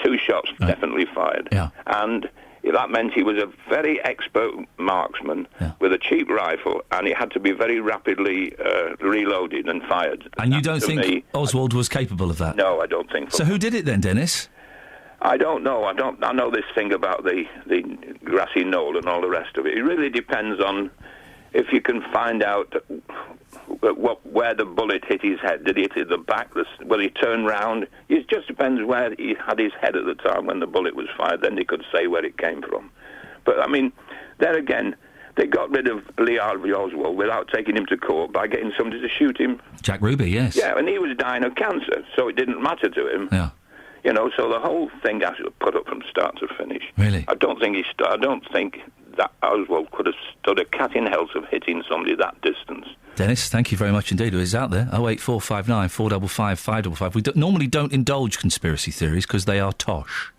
2 shots definitely fired. Yeah. And that meant he was a very expert marksman with a cheap rifle, and it had to be very rapidly reloaded and fired. And you don't think Oswald was capable of that? No, I don't think so. So who did it then, Dennis? I don't know. I know this thing about the grassy knoll and all the rest of it. It really depends on if you can find out where the bullet hit his head. Did he hit the back? Will he turn round? It just depends where he had his head at the time when the bullet was fired. Then they could say where it came from. But, I mean, there again, they got rid of Lee Harvey Oswald without taking him to court by getting somebody to shoot him. Jack Ruby, yes. Yeah, and he was dying of cancer, so it didn't matter to him. Yeah. You know, so the whole thing has to put up from start to finish. Really? I don't think that Oswald could have stood a cat in hell of hitting somebody that distance. Dennis, thank you very much indeed. It's out there. 08459 455 555. We normally don't indulge conspiracy theories because they are tosh.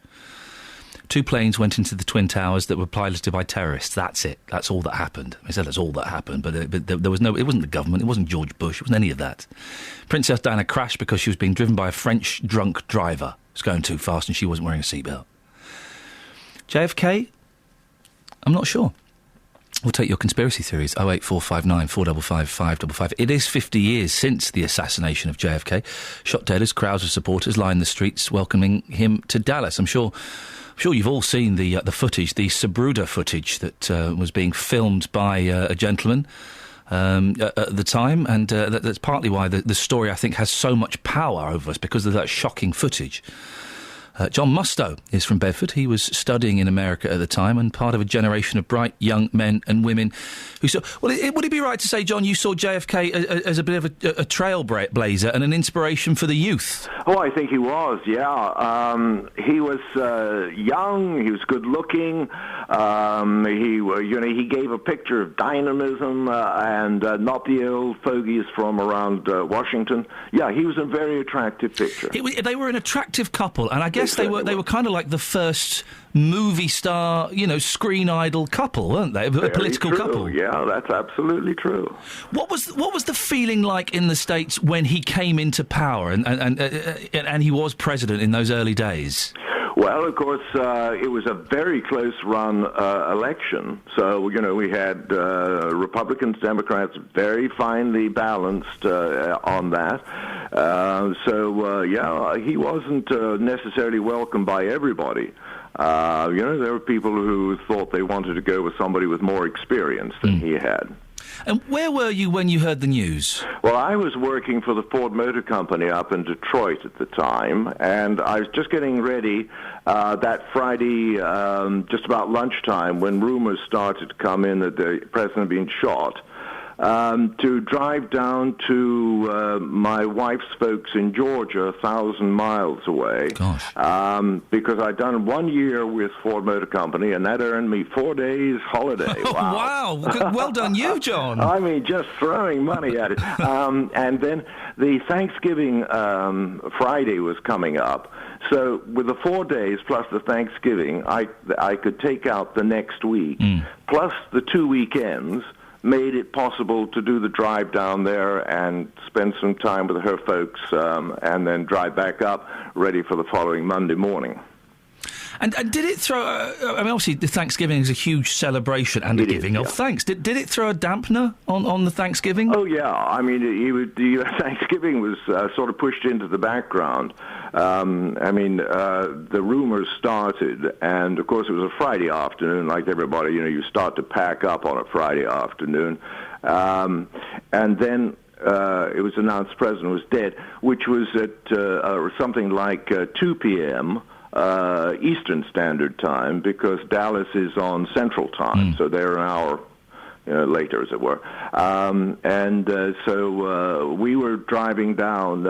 2 planes went into the Twin Towers that were piloted by terrorists. That's it. That's all that happened. I said that's all that happened, but there was no... It wasn't the government. It wasn't George Bush. It wasn't any of that. Princess Diana crashed because she was being driven by a French drunk driver. It was going too fast and she wasn't wearing a seatbelt. JFK? I'm not sure. We'll take your conspiracy theories. 08459 455 555. It is 50 years since the assassination of JFK. Shot dead as crowds of supporters line the streets welcoming him to Dallas. I'm sure you've all seen the footage, the Sabruder footage that was being filmed by a gentleman at the time, and that's partly why the story, I think, has so much power over us, because of that shocking footage. John Mustoe is from Bedford. He was studying in America at the time and part of a generation of bright young men and women who saw... Well, would it be right to say, John, you saw JFK as a bit of a trailblazer and an inspiration for the youth? Oh, I think he was, yeah. He was young, he was good-looking, he gave a picture of dynamism and not the old fogies from around Washington. Yeah, he was a very attractive picture. They were an attractive couple, and I guess they were kind of like the first movie star, screen idol couple, weren't they? A political couple. Yeah, that's absolutely true. What was the feeling like in the States when he came into power and he was president in those early days? Well, of course, it was a very close-run election. So, we had Republicans, Democrats very finely balanced on that. He wasn't necessarily welcomed by everybody. There were people who thought they wanted to go with somebody with more experience than he had. And where were you when you heard the news? Well, I was working for the Ford Motor Company up in Detroit at the time, and I was just getting ready that Friday, just about lunchtime, when rumors started to come in that the president had been shot, to drive down to my wife's folks in Georgia, 1,000 miles away. Gosh. Because I'd done 1 year with Ford Motor Company, and that earned me 4 days holiday. Wow. Well done you, John. I mean, just throwing money at it. And then the Thanksgiving Friday was coming up. So with the 4 days plus the Thanksgiving, I could take out the next week, plus the 2 weekends, made it possible to do the drive down there and spend some time with her folks and then drive back up, ready for the following Monday morning. And did it throw... obviously, the Thanksgiving is a huge celebration and a giving of thanks. Did it throw a dampener on the Thanksgiving? Oh, yeah. I mean, the Thanksgiving was sort of pushed into the background. The rumors started, and, of course, it was a Friday afternoon, like everybody. You start to pack up on a Friday afternoon. And then... it was announced the president was dead, which was at something like 2 p.m., Eastern Standard Time, because Dallas is on Central Time, so they're an hour later, as it were. So we were driving down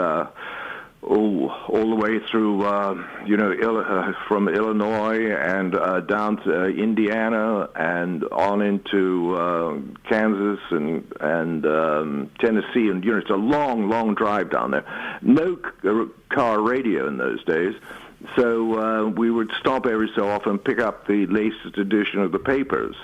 all the way through, from Illinois and down to Indiana and on into Kansas and Tennessee, and it's a long drive down there. No car radio in those days, so we would stop every so often and pick up the latest edition of the papers,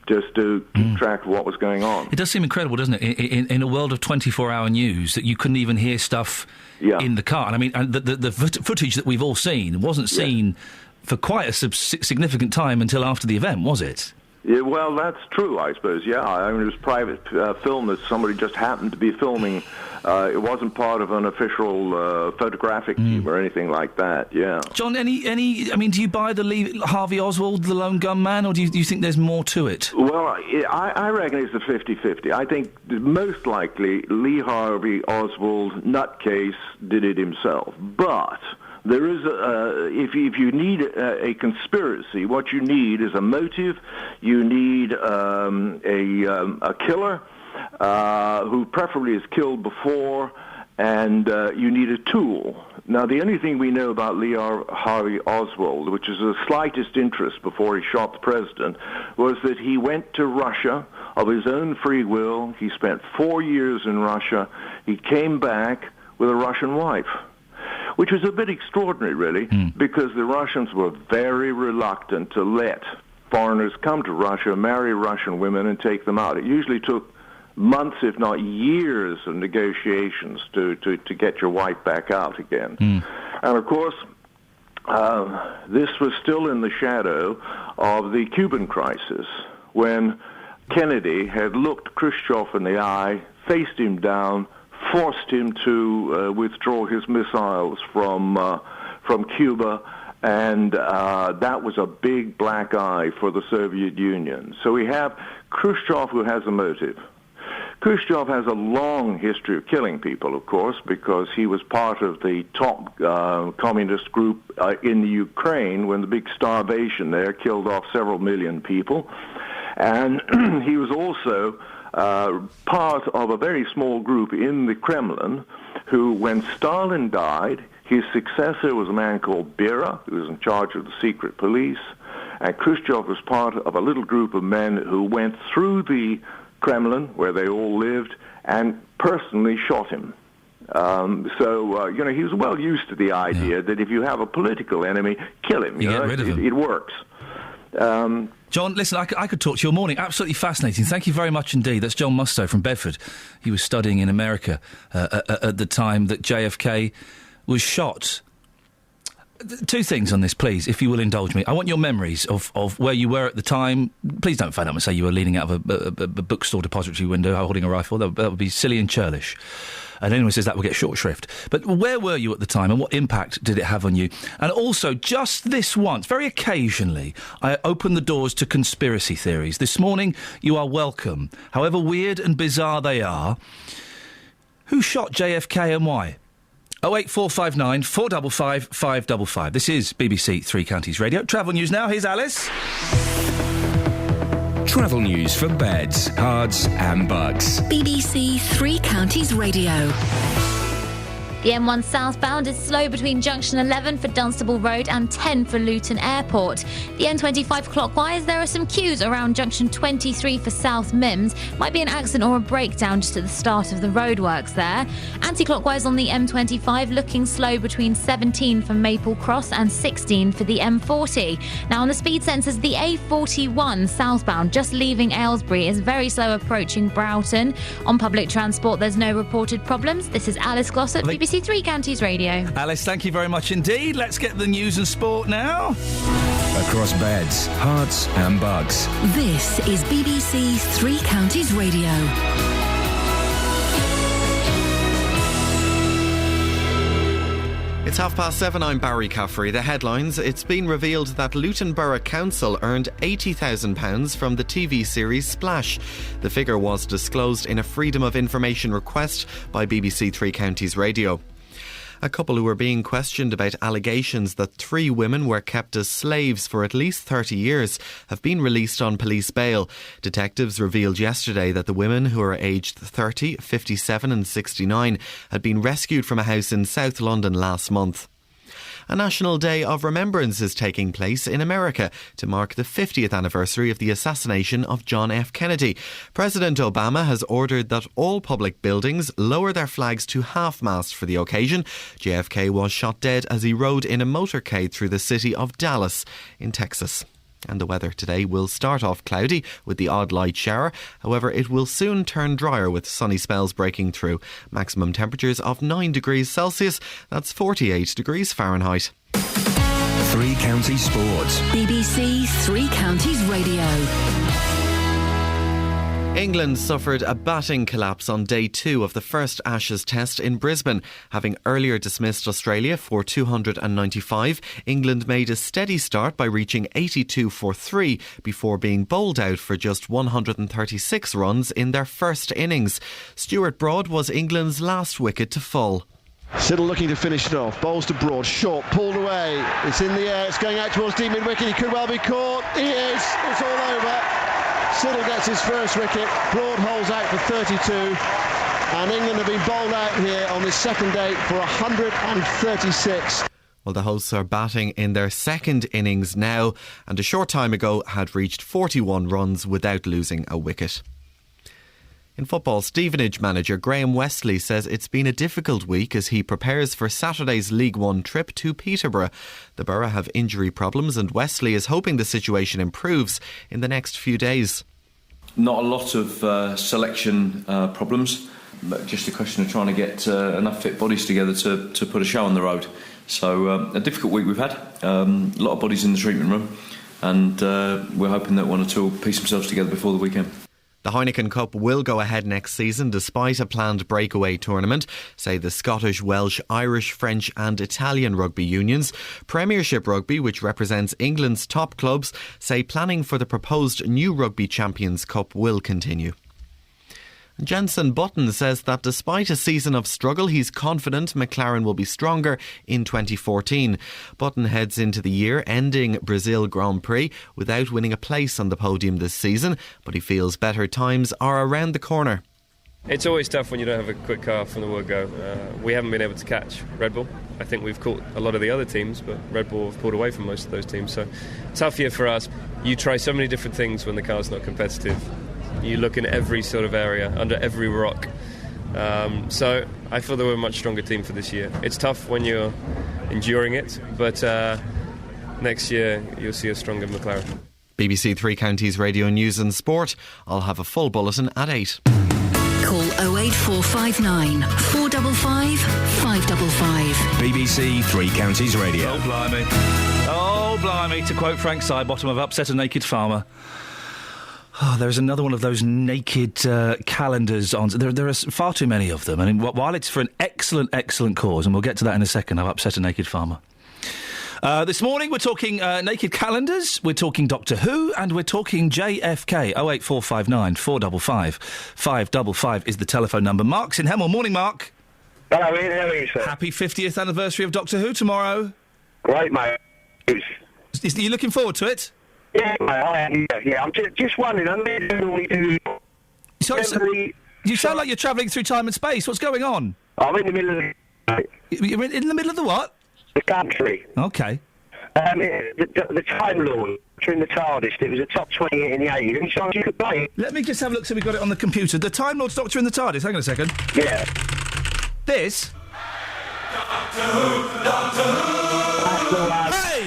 just to keep track of what was going on. It does seem incredible, doesn't it, in a world of 24-hour news, that you couldn't even hear stuff in the car. And I mean, the footage that we've all seen wasn't seen for quite a significant time until after the event, was it? Yeah, well, that's true, I suppose, yeah. I mean, it was private film that somebody just happened to be filming. It wasn't part of an official photographic team or anything like that, yeah. John, I mean, do you buy the Harvey Oswald, the lone gunman, or do you think there's more to it? Well, I reckon it's a 50-50. I think most likely Lee Harvey Oswald, nutcase, did it himself. But there is if you need a conspiracy, what you need is a motive. You need a killer who preferably is killed before, and you need a tool. Now, the only thing we know about Lee Harvey Oswald, which is the slightest interest before he shot the president, was that he went to Russia of his own free will. He spent 4 years in Russia. He came back with a Russian wife, which was a bit extraordinary, really, because the Russians were very reluctant to let foreigners come to Russia, marry Russian women, and take them out. It usually took months, if not years, of negotiations to get your wife back out again. And, of course, this was still in the shadow of the Cuban crisis, when Kennedy had looked Khrushchev in the eye, faced him down, forced him to withdraw his missiles from Cuba, and that was a big black eye for the Soviet Union. So we have Khrushchev, who has a motive. Khrushchev has a long history of killing people, of course, because he was part of the top communist group in the Ukraine when the big starvation there killed off several million people. And he was also part of a very small group in the Kremlin who, when Stalin died, his successor was a man called Bera, who was in charge of the secret police, and Khrushchev was part of a little group of men who went through the Kremlin, where they all lived, and personally shot him. He was well used to the idea that if you have a political enemy, kill him. You get rid of him. It works. John, listen, I could talk to you all morning. Absolutely fascinating. Thank you very much indeed. That's John Mustoe from Bedford. He was studying in America at the time that JFK was shot. Two things on this, please, if you will indulge me. I want your memories of where you were at the time. Please don't phone up and say you were leaning out of a bookstore depository window holding a rifle. That would be silly and churlish. And anyone who says that will get short shrift. But where were you at the time, and what impact did it have on you? And also, just this once, very occasionally, I open the doors to conspiracy theories. This morning, you are welcome, however weird and bizarre they are. Who shot JFK and why? 08459 455 555. This is BBC Three Counties Radio. Travel news now. Here's Alice. Travel news for beds, cards and bugs. BBC Three Counties Radio. The M1 southbound is slow between junction 11 for Dunstable Road and 10 for Luton Airport. The M25 clockwise, there are some queues around junction 23 for South Mims. Might be an accident or a breakdown just at the start of the roadworks there. Anti-clockwise on the M25, looking slow between 17 for Maple Cross and 16 for the M40. Now on the speed sensors, the A41 southbound, just leaving Aylesbury, is very slow approaching Broughton. On public transport, there's no reported problems. This is Alice Gloss at BBC Three Counties Radio. Alice, thank you very much indeed. Let's get the news and sport now. Across beds, hearts and bugs. This is BBC Three Counties Radio. It's 7:30. I'm Barry Caffrey. The headlines. It's been revealed that Luton Borough Council earned £80,000 from the TV series Splash. The figure was disclosed in a Freedom of Information request by BBC Three Counties Radio. A couple who were being questioned about allegations that 3 women were kept as slaves for at least 30 years have been released on police bail. Detectives revealed yesterday that the women, who are aged 30, 57 and 69, had been rescued from a house in South London last month. A National Day of Remembrance is taking place in America to mark the 50th anniversary of the assassination of John F. Kennedy. President Obama has ordered that all public buildings lower their flags to half-mast for the occasion. JFK was shot dead as he rode in a motorcade through the city of Dallas in Texas. And the weather today will start off cloudy with the odd light shower. However, it will soon turn drier with sunny spells breaking through. Maximum temperatures of 9 degrees Celsius. That's 48 degrees Fahrenheit. 3 Counties Sports. BBC 3 Counties Radio. England suffered a batting collapse on day 2 of the first Ashes test in Brisbane. Having earlier dismissed Australia for 295, England made a steady start by reaching 82 for 3 before being bowled out for just 136 runs in their first innings. Stuart Broad was England's last wicket to fall. Siddle looking to finish it off. Bowls to Broad. Short. Pulled away. It's in the air. It's going out towards deep mid-wicket. He could well be caught. He is. It's all over. Siddle gets his first wicket. Broad holds out for 32. And England have been bowled out here on this second day for 136. Well, the hosts are batting in their second innings now and a short time ago had reached 41 runs without losing a wicket. In football, Stevenage manager Graham Westley says it's been a difficult week as he prepares for Saturday's League One trip to Peterborough. The Borough have injury problems and Westley is hoping the situation improves in the next few days. Not a lot of selection problems, but just a question of trying to get enough fit bodies together to put a show on the road. So a difficult week we've had, a lot of bodies in the treatment room, and we're hoping that 1 or 2 will piece themselves together before the weekend. The Heineken Cup will go ahead next season despite a planned breakaway tournament, say the Scottish, Welsh, Irish, French and Italian rugby unions. Premiership Rugby, which represents England's top clubs, say planning for the proposed new Rugby Champions Cup will continue. Jenson Button says that despite a season of struggle, he's confident McLaren will be stronger in 2014. Button heads into the year ending Brazil Grand Prix without winning a place on the podium this season, but he feels better times are around the corner. It's always tough when you don't have a quick car from the word go. We haven't been able to catch Red Bull. I think we've caught a lot of the other teams, but Red Bull have pulled away from most of those teams. So, tough year for us. You try so many different things when the car's not competitive. You look in every sort of area, under every rock. So I feel that we're a much stronger team for this year. It's tough when you're enduring it, but next year you'll see a stronger McLaren. BBC 3 Counties Radio News and Sport. I'll have a full bulletin at 8. Call 08459 455 555. BBC 3 Counties Radio. Oh, blimey. Oh, blimey. To quote Frank Sidebottom, I've upset a naked farmer. Oh, there's another one of those naked calendars on. There are far too many of them. And while it's for an excellent, excellent cause, and we'll get to that in a second, I've upset a naked farmer. This morning we're talking naked calendars, we're talking Doctor Who, and we're talking JFK. 08459 455 555 is the telephone number. Mark's in Hemel. Morning, Mark. Hello, Ian. How are you, sir? Happy 50th anniversary of Doctor Who tomorrow. Great, mate. Are you looking forward to it? Yeah, mate, I am. Yeah, I'm just wondering. I'm normally do. Sorry, you sound like you're travelling through time and space. What's going on? I'm in the middle of You're in the middle of the what? The country. Okay. The Time Lord in the TARDIS. It was a top 20 hit in the 80s. Any chance you could play it? Let me just have a look so we've got it on the computer. The Time Lord's Doctor in the TARDIS. Hang on a second. Yeah. This? Doctor Who, Doctor Who. That's the one. Hey!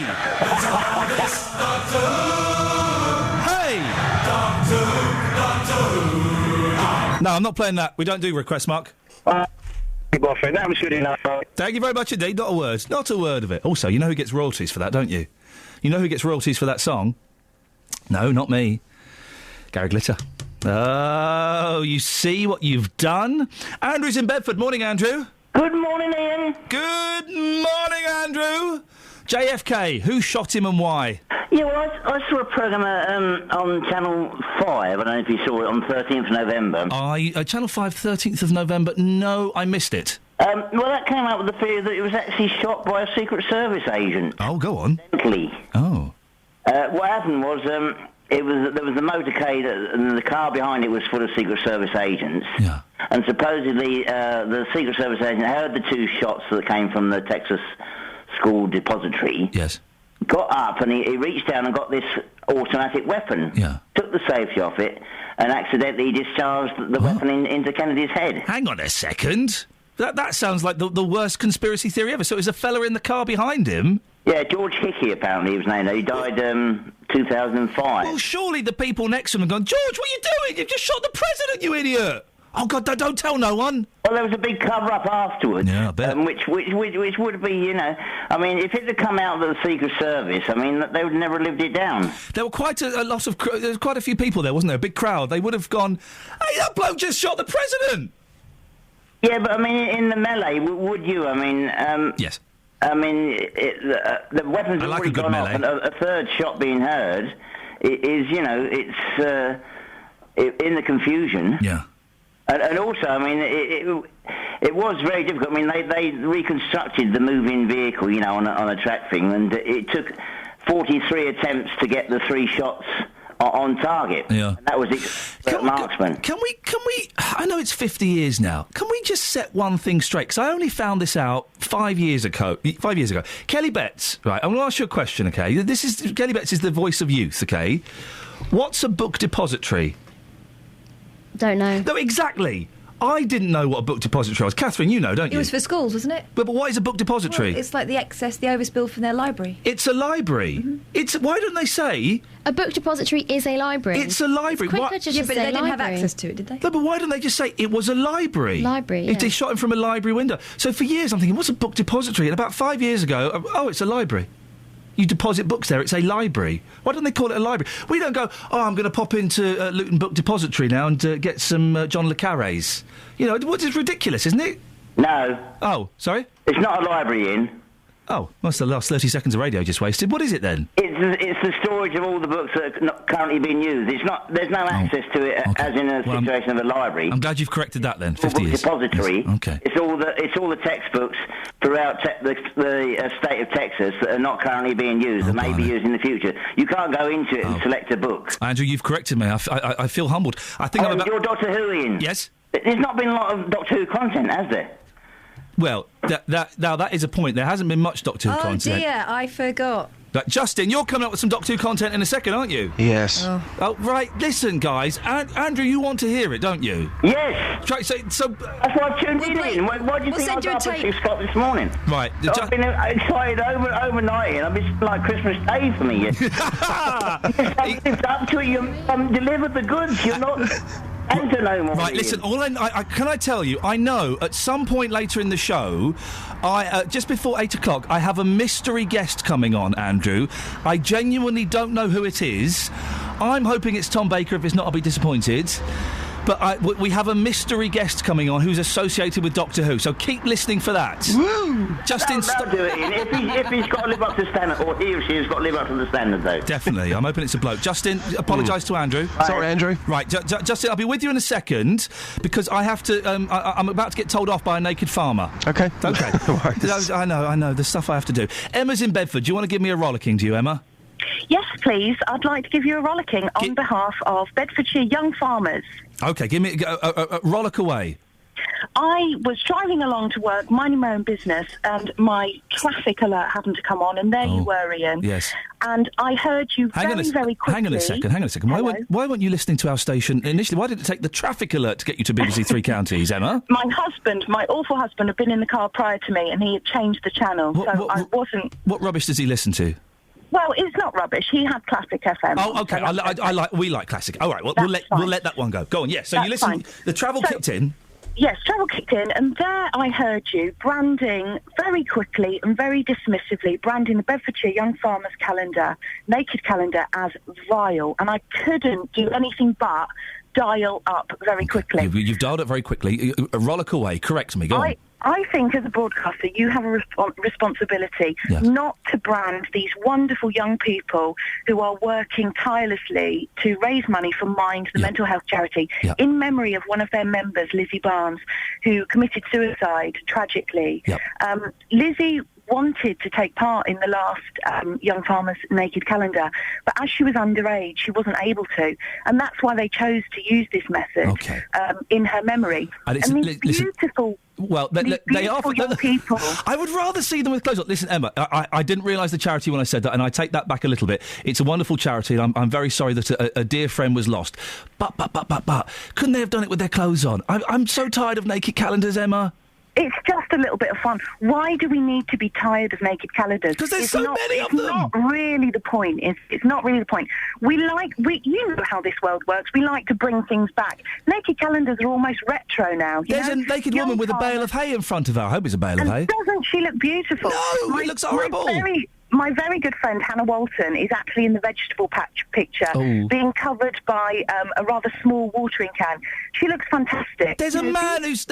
Doctor Who. Hey! Doctor Who, Doctor Who. No, I'm not playing that. We don't do requests, Mark. Boyfriend, that was good enough, right? Thank you very much indeed. Not a word. Not a word of it. Also, you know who gets royalties for that, don't you? You know who gets royalties for that song? No, not me. Gary Glitter. Oh, you see what you've done? Andrew's in Bedford. Morning, Andrew. Good morning, Ian. Good morning, Andrew. JFK, who shot him and why? Yeah, well, I saw a programme on Channel 5, I don't know if you saw it, on 13th of November. Channel 5, 13th of November. No, I missed it. Well, that came out with the fear that it was actually shot by a Secret Service agent. Oh, go on. Oh. What happened was, there was a motorcade, and the car behind it was full of Secret Service agents. Yeah. And supposedly, the Secret Service agent heard the two shots that came from the Texas school depository. Yes. Got up and he reached down and got this automatic weapon. Yeah. Took the safety off it and accidentally discharged the weapon into Kennedy's head. Hang on a second. That sounds like the worst conspiracy theory ever. So it was a fella in the car behind him? Yeah, George Hickey, apparently, he was named. He died 2005. Well, surely the people next to him have gone, George, what are you doing? You've just shot the president, you idiot! Oh, God, don't tell no one. Well, there was a big cover-up afterwards. Yeah, I bet. Which would be, you know... I mean, if it had come out of the Secret Service, I mean, they would never have lived it down. There were quite a lot of... There was quite a few people there, wasn't there? A big crowd. They would have gone, hey, that bloke just shot the president! Yeah, but, I mean, in the melee, would you? I mean... yes. I mean, the weapons have already gone off, and a third shot being heard is, you know, it's in the confusion. Yeah. And also, I mean, it was very difficult. I mean, they reconstructed the moving vehicle, you know, on a track thing, and it took 43 attempts to get the 3 shots on target. Yeah. And that was marksman. Can we? I know it's 50 years now. Can we just set one thing straight? Because I only found this out 5 years ago. Kelly Betts, right? I'm going to ask you a question, okay? Kelly Betts is the voice of youth, okay? What's a book depository? Don't know. No, exactly. I didn't know what a book depository was. Catherine, you know, don't you? It was for schools, wasn't it? But what is a book depository? Well, it's like the overspill from their library. It's a library. Mm-hmm. Why don't they say... A book depository is a library. It's a library. It's quicker to just but say they didn't have library. access to it, did they? No, but why don't they just say it was a library? Library, yeah. They shot him from a library window. So for years I'm thinking, what's a book depository? And about 5 years ago, it's a library. You deposit books there, it's a library. Why don't they call it a library? We don't go, I'm going to pop into Luton Book Depository now and get some John le Carré's. You know, it's ridiculous, isn't it? No. Oh, sorry? It's not a library, Ian. Oh, that's the last 30 seconds of radio just wasted. What is it then? It's the storage of all the books that are not currently being used. There's no access to it as in a situation of a library. I'm glad you've corrected that then. 50 years. Depository. Yes. Okay. It's all the textbooks throughout the state of Texas that are not currently being used and may be used in the future. You can't go into it and select a book. Andrew, you've corrected me. I feel humbled. I think I'm about... You're Doctor Who, Ian. Yes. There's not been a lot of Doctor Who content, has there? Well, that is a point. There hasn't been much Doctor Who content. Oh dear, I forgot. Justin, you're coming up with some Doctor Who content in a second, aren't you? Yes. Oh, right. Listen, guys. Andrew, you want to hear it, don't you? Yes. Right, so that's why I tuned in. Why do you think I was up at 6 o'clock this morning? Right. I've been excited overnight, and it's like Christmas Day for me. You just haven't lived up to it. You delivered the goods. You're not... Right, listen, can I tell you, I know at some point later in the show, just before 8 o'clock, I have a mystery guest coming on, Andrew. I genuinely don't know who it is. I'm hoping it's Tom Baker. If it's not, I'll be disappointed. But we have a mystery guest coming on who's associated with Doctor Who, so keep listening for that. Woo! Justin, don't do it, Ian. If he's got to live up to standard, or he or she has got to live up to the standard, though. Definitely. I'm hoping it's a bloke. Justin, apologise to Andrew. Sorry, Andrew. Right, Justin, I'll be with you in a second, because I have to... I'm about to get told off by a naked farmer. Okay. Okay. I know, the stuff I have to do. Emma's in Bedford. Do you want to give me a rollicking, do you, Emma? Yes, please. I'd like to give you a rollicking on behalf of Bedfordshire young farmers. OK, give me a rollick away. I was driving along to work, minding my own business, and my traffic alert happened to come on, and there you were, Ian. Yes. And I heard you very quickly... Hang on a second. Why weren't you listening to our station initially? Why did it take the traffic alert to get you to BBC Three Counties, Emma? My awful husband, had been in the car prior to me, and he had changed the channel, I wasn't... What rubbish does he listen to? Well, it's not rubbish. He had Classic FM. Oh, OK. We like Classic. All right, well, we'll let that one go. Go on, yes. So you listen... The travel kicked in... Yes, travel kicked in, and there I heard you branding very quickly and very dismissively, branding the Bedfordshire Young Farmers calendar, naked calendar, as vile, and I couldn't do anything but dial up very quickly. You've dialed up very quickly. A rollick away. Correct me. Go on. I think as a broadcaster, you have a responsibility not to brand these wonderful young people who are working tirelessly to raise money for Mind, the mental health charity, in memory of one of their members, Lizzie Barnes, who committed suicide tragically. Lizzie wanted to take part in the last Young Farmers Naked Calendar, but as she was underage, she wasn't able to, and that's why they chose to use this method in her memory. And these beautiful... Well, they are young people. I would rather see them with clothes on. Listen, Emma, I didn't realise the charity when I said that, and I take that back a little bit. It's a wonderful charity, and I'm very sorry that a dear friend was lost. But, couldn't they have done it with their clothes on? I'm so tired of naked calendars, Emma. It's just a little bit of fun. Why do we need to be tired of naked calendars? Because there's so many of them. It's not really the point. It's not really the point. You know how this world works. We like to bring things back. Naked calendars are almost retro now. There's a naked woman with a bale of hay in front of her. I hope it's a bale of hay. Doesn't she look beautiful? No, it looks horrible. My very good friend Hannah Walton is actually in the vegetable patch picture, being covered by a rather small watering can. She looks fantastic. There's a man who's...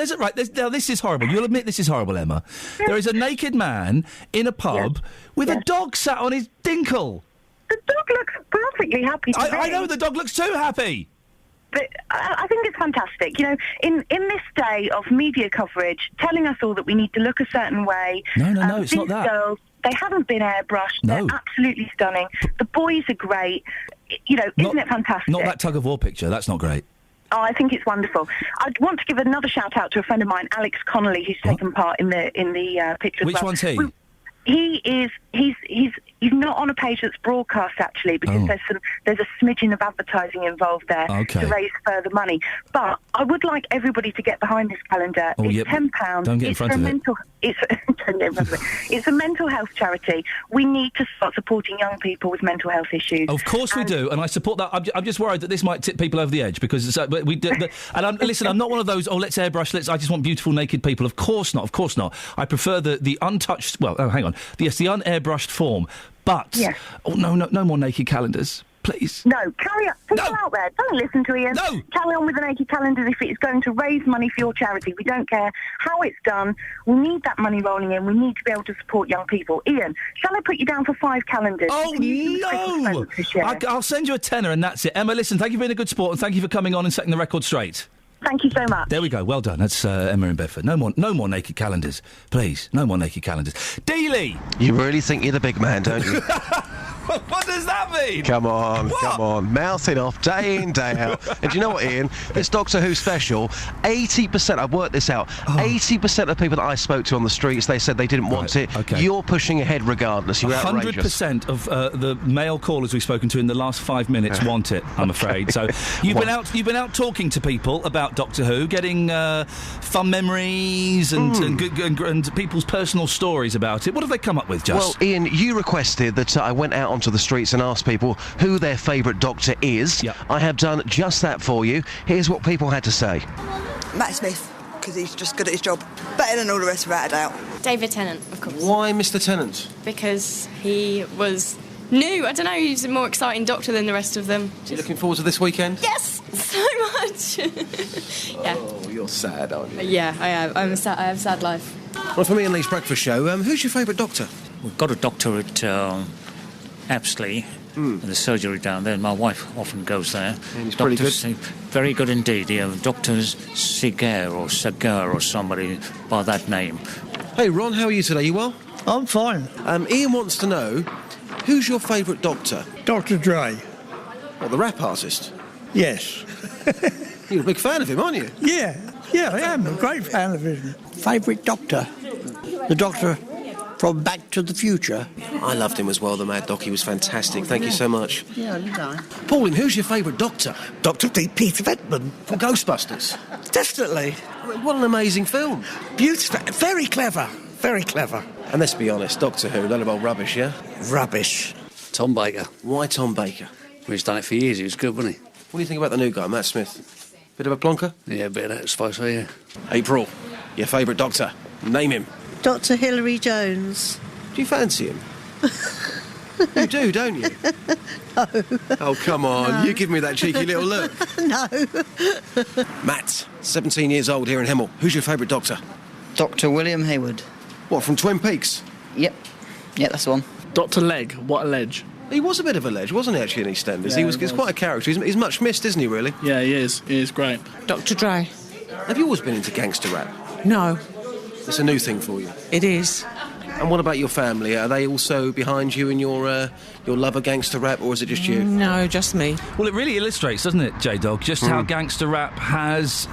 now, this is horrible. You'll admit this is horrible, Emma. There is a naked man in a pub with a dog sat on his dinkle. The dog looks perfectly happy to I know, the dog looks too happy. But I think it's fantastic. You know, in this day of media coverage, telling us all that we need to look a certain way... No, it's not that. Girls, they haven't been airbrushed. No. They're absolutely stunning. The boys are great. You know, isn't it fantastic? Not that tug-of-war picture. That's not great. Oh, I think it's wonderful. I'd want to give another shout-out to a friend of mine, Alex Connolly, who's taken part in the picture as well. Which one's he? He's not on a page that's broadcast, actually, because there's a smidgen of advertising involved there to raise further money. But I would like everybody to get behind this calendar. It's £10. Don't get in front of it. It's a mental health charity. We need to start supporting young people with mental health issues. Of course we do, and I support that. I'm just worried that this might tip people over the edge, because we do. Listen, I'm not one of those, let's airbrush, I just want beautiful naked people. Of course not. I prefer the untouched, hang on. Yes, the unairbrushed form. But, no more naked calendars, please. No, carry on. People out there, don't listen to Iain. No! Carry on with the naked calendars if it's going to raise money for your charity. We don't care how it's done. We need that money rolling in. We need to be able to support young people. Iain, shall I put you down for 5 calendars? Oh, no! I'll send you a tenner and that's it. Emma, listen, thank you for being a good sport and thank you for coming on and setting the record straight. Thank you so much. There we go. Well done. That's Emma in Bedford. No more naked calendars. Please. No more naked calendars. Dealey! You really think you're the big man, don't you? What does that mean? Come on. Mouth it off day in, day out. And do you know what, Iain? This Doctor Who special, 80%, I've worked this out, 80% of people that I spoke to on the streets, they said they didn't want it. Okay. You're pushing ahead regardless. You're outrageous. 100% of the male callers we've spoken to in the last 5 minutes want it, I'm afraid. So you've been out talking to people about Doctor Who, getting fun memories and people's personal stories about it. What have they come up with, Just? Well, Iain, you requested that I went out onto the streets and asked people who their favourite Doctor is. Yep. I have done just that for you. Here's what people had to say. Matt Smith, because he's just good at his job. Better than all the rest, without a doubt. David Tennant, of course. Why Mr. Tennant? Because he was new. I don't know, he's a more exciting Doctor than the rest of them. Are you looking forward to this weekend? Yes, so much. Yeah. Oh, you're sad, aren't you? Yeah, I am. I have a sad life. Well, for me and Lee's breakfast show, who's your favourite Doctor? We've got a doctor at Apsley, the surgery down there. My wife often goes there. And he's pretty good. Very good indeed. Yeah, Dr. Segar or somebody by that name. Hey, Ron, how are you today? You well? I'm fine. Iain wants to know, who's your favourite Doctor? Dr. Dre. What, the rap artist? Yes. You're a big fan of him, aren't you? Yeah, I am a great fan of him. Favourite Doctor? The Doctor from Back to the Future. I loved him as well, the Mad Doc. He was fantastic. Thank you so much. Yeah, you know. Pauline, who's your favourite Doctor? Dr. D. Peter Venkman. From Ghostbusters? Definitely. I mean, what an amazing film. Beautiful. Very clever. Very clever. And let's be honest, Doctor Who, a lot of old rubbish, yeah? Rubbish. Tom Baker. Why Tom Baker? Well, he's done it for years. He was good, wasn't he? What do you think about the new guy, Matt Smith? Bit of a plonker? Yeah, a bit of that, I suppose so, yeah. April, your favourite Doctor. Name him. Dr. Hilary Jones. Do you fancy him? You do, don't you? No. Oh, come on. No. You give me that cheeky little look. No. Matt, 17 years old here in Hemel. Who's your favourite Doctor? Dr. William Hayward. What, from Twin Peaks? Yep. Yeah, that's the one. Dr. Leg. What a ledge. He was a bit of a ledge, wasn't he, actually, in EastEnders? Yeah, He's quite a character. He's much missed, isn't he, really? Yeah, he is. He is great. Dr. Dre. Have you always been into gangster rap? No. It's a new thing for you? It is. And what about your family? Are they also behind you in your love of gangster rap, or is it just you? No, just me. Well, it really illustrates, doesn't it, J-Dog, just how gangster rap has,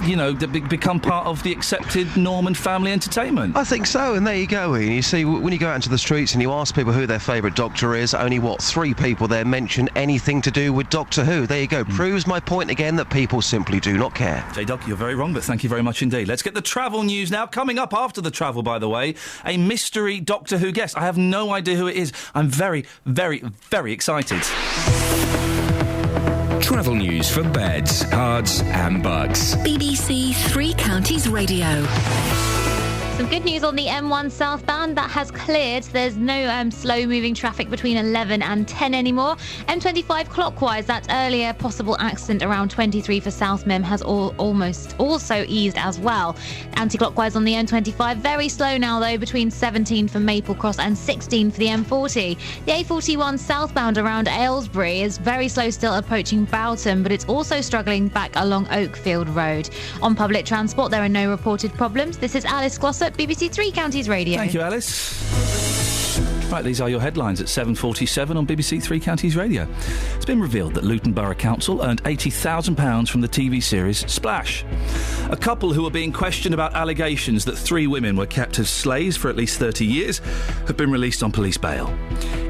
become part of the accepted norm and family entertainment. I think so, and there you go, Ian. You see, when you go out into the streets and you ask people who their favourite Doctor is, only, 3 people there mention anything to do with Doctor Who. There you go. Proves my point again that people simply do not care. J-Dog, you're very wrong, but thank you very much indeed. Let's get the travel news now. Coming up after the travel, by the way, a mystery Doctor Who guest. I have no idea who it is. I'm very, very, very excited. Travel news for beds, cards and bugs. BBC Three Counties Radio. Some good news on the M1 southbound. That has cleared. There's no slow-moving traffic between 11 and 10 anymore. M25 clockwise, that earlier possible accident around 23 for South Mim has almost also eased as well. Anti-clockwise on the M25, very slow now though, between 17 for Maple Cross and 16 for the M40. The A41 southbound around Aylesbury is very slow still approaching Boughton, but it's also struggling back along Oakfield Road. On public transport, there are no reported problems. This is Alice Glossop, BBC Three Counties Radio. Thank you, Alice. Right, these are your headlines at 7:47 on BBC Three Counties Radio. It's been revealed that Luton Borough Council earned £80,000 from the TV series Splash. A couple who are being questioned about allegations that 3 women were kept as slaves for at least 30 years have been released on police bail.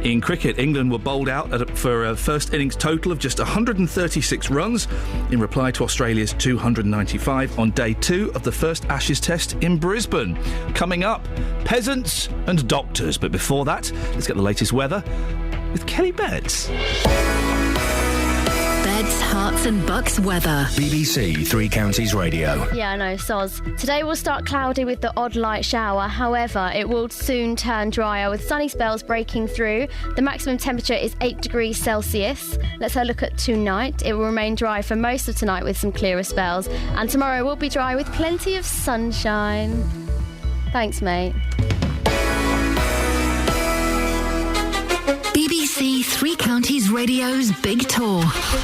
In cricket, England were bowled out for a first innings total of just 136 runs in reply to Australia's 295 on day 2 of the first Ashes Test in Brisbane. Coming up, peasants and doctors. But before that, let's get the latest weather with Kelly Betts. Beds, Herts and Bucks weather. BBC Three Counties Radio. Yeah, I know, soz. Today will start cloudy with the odd light shower. However, it will soon turn drier with sunny spells breaking through. The maximum temperature is 8 degrees Celsius. Let's have a look at tonight. It will remain dry for most of tonight with some clearer spells. And tomorrow will be dry with plenty of sunshine. Thanks, mate. BBC Three Counties Radio's Big Tour.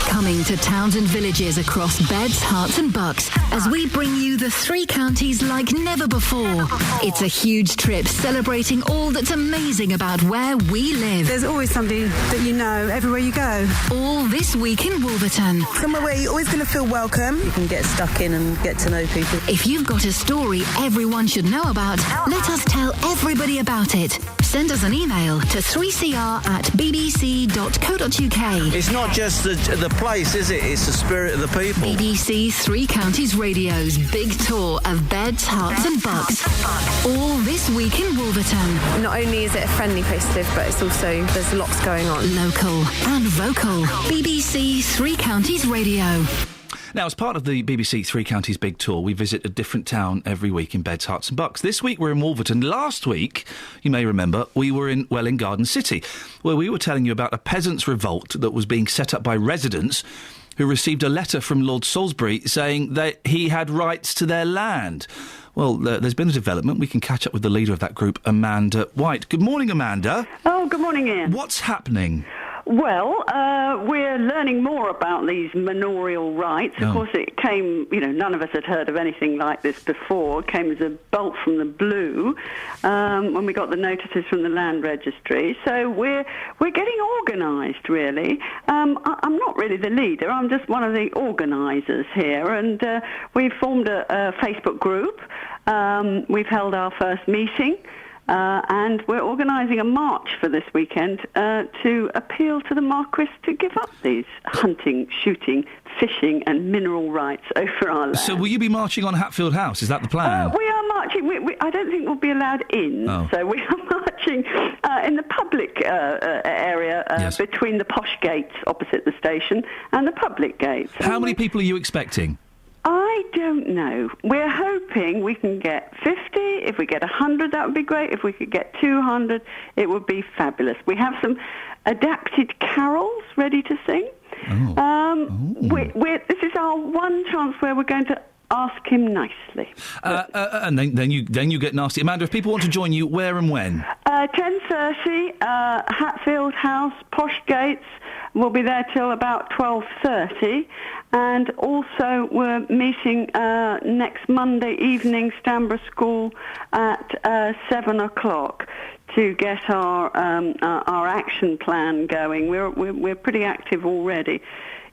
Coming to towns and villages across Beds, Herts and Bucks as we bring you the 3 counties like never before. It's a huge trip celebrating all that's amazing about where we live. There's always somebody that you know everywhere you go. All this week in Wolverton. Somewhere where you're always going to feel welcome. You can get stuck in and get to know people. If you've got a story everyone should know about, let us tell everybody about it. Send us an email to 3cr@bbc.co.uk. It's not just the place, is it? It's the spirit of the people. BBC Three Counties Radio's big tour of Beds, Herts and Bucks. All this week in Wolverton. Not only is it a friendly place to live, but it's also, there's lots going on. Local and vocal. BBC Three Counties Radio. Now, as part of the BBC Three Counties Big Tour, we visit a different town every week in Beds, Herts and Bucks. This week we're in Wolverton. Last week, you may remember, we were in Welwyn Garden City, where we were telling you about a peasants' revolt that was being set up by residents who received a letter from Lord Salisbury saying that he had rights to their land. Well, there's been a development. We can catch up with the leader of that group, Amanda White. Good morning, Amanda. Oh, good morning, Ian. What's happening? Well, we're learning more about these manorial rights. Of course, it came, none of us had heard of anything like this before. It came as a bolt from the blue when we got the notices from the land registry. So we're getting organised, really. I'm not really the leader. I'm just one of the organisers here. And we've formed a Facebook group. We've held our first meeting. And we're organising a march for this weekend to appeal to the Marquis to give up these hunting, shooting, fishing and mineral rights over our land. So will you be marching on Hatfield House? Is that the plan? We are marching. I don't think we'll be allowed in. Oh. So we are marching in the public area between the posh gates opposite the station and the public gates. How many people are you expecting? I don't know. We're hoping we can get 50. If we get 100, that would be great. If we could get 200, it would be fabulous. We have some adapted carols ready to sing. This is our one chance where we're going to ask him nicely. And then you get nasty. Amanda, if people want to join you, where and when? 10:30, Hatfield House, Posh Gates. We'll be there till about 12:30. And also we're meeting next Monday evening, Stanborough School, at 7 o'clock to get our action plan going. We're pretty active already.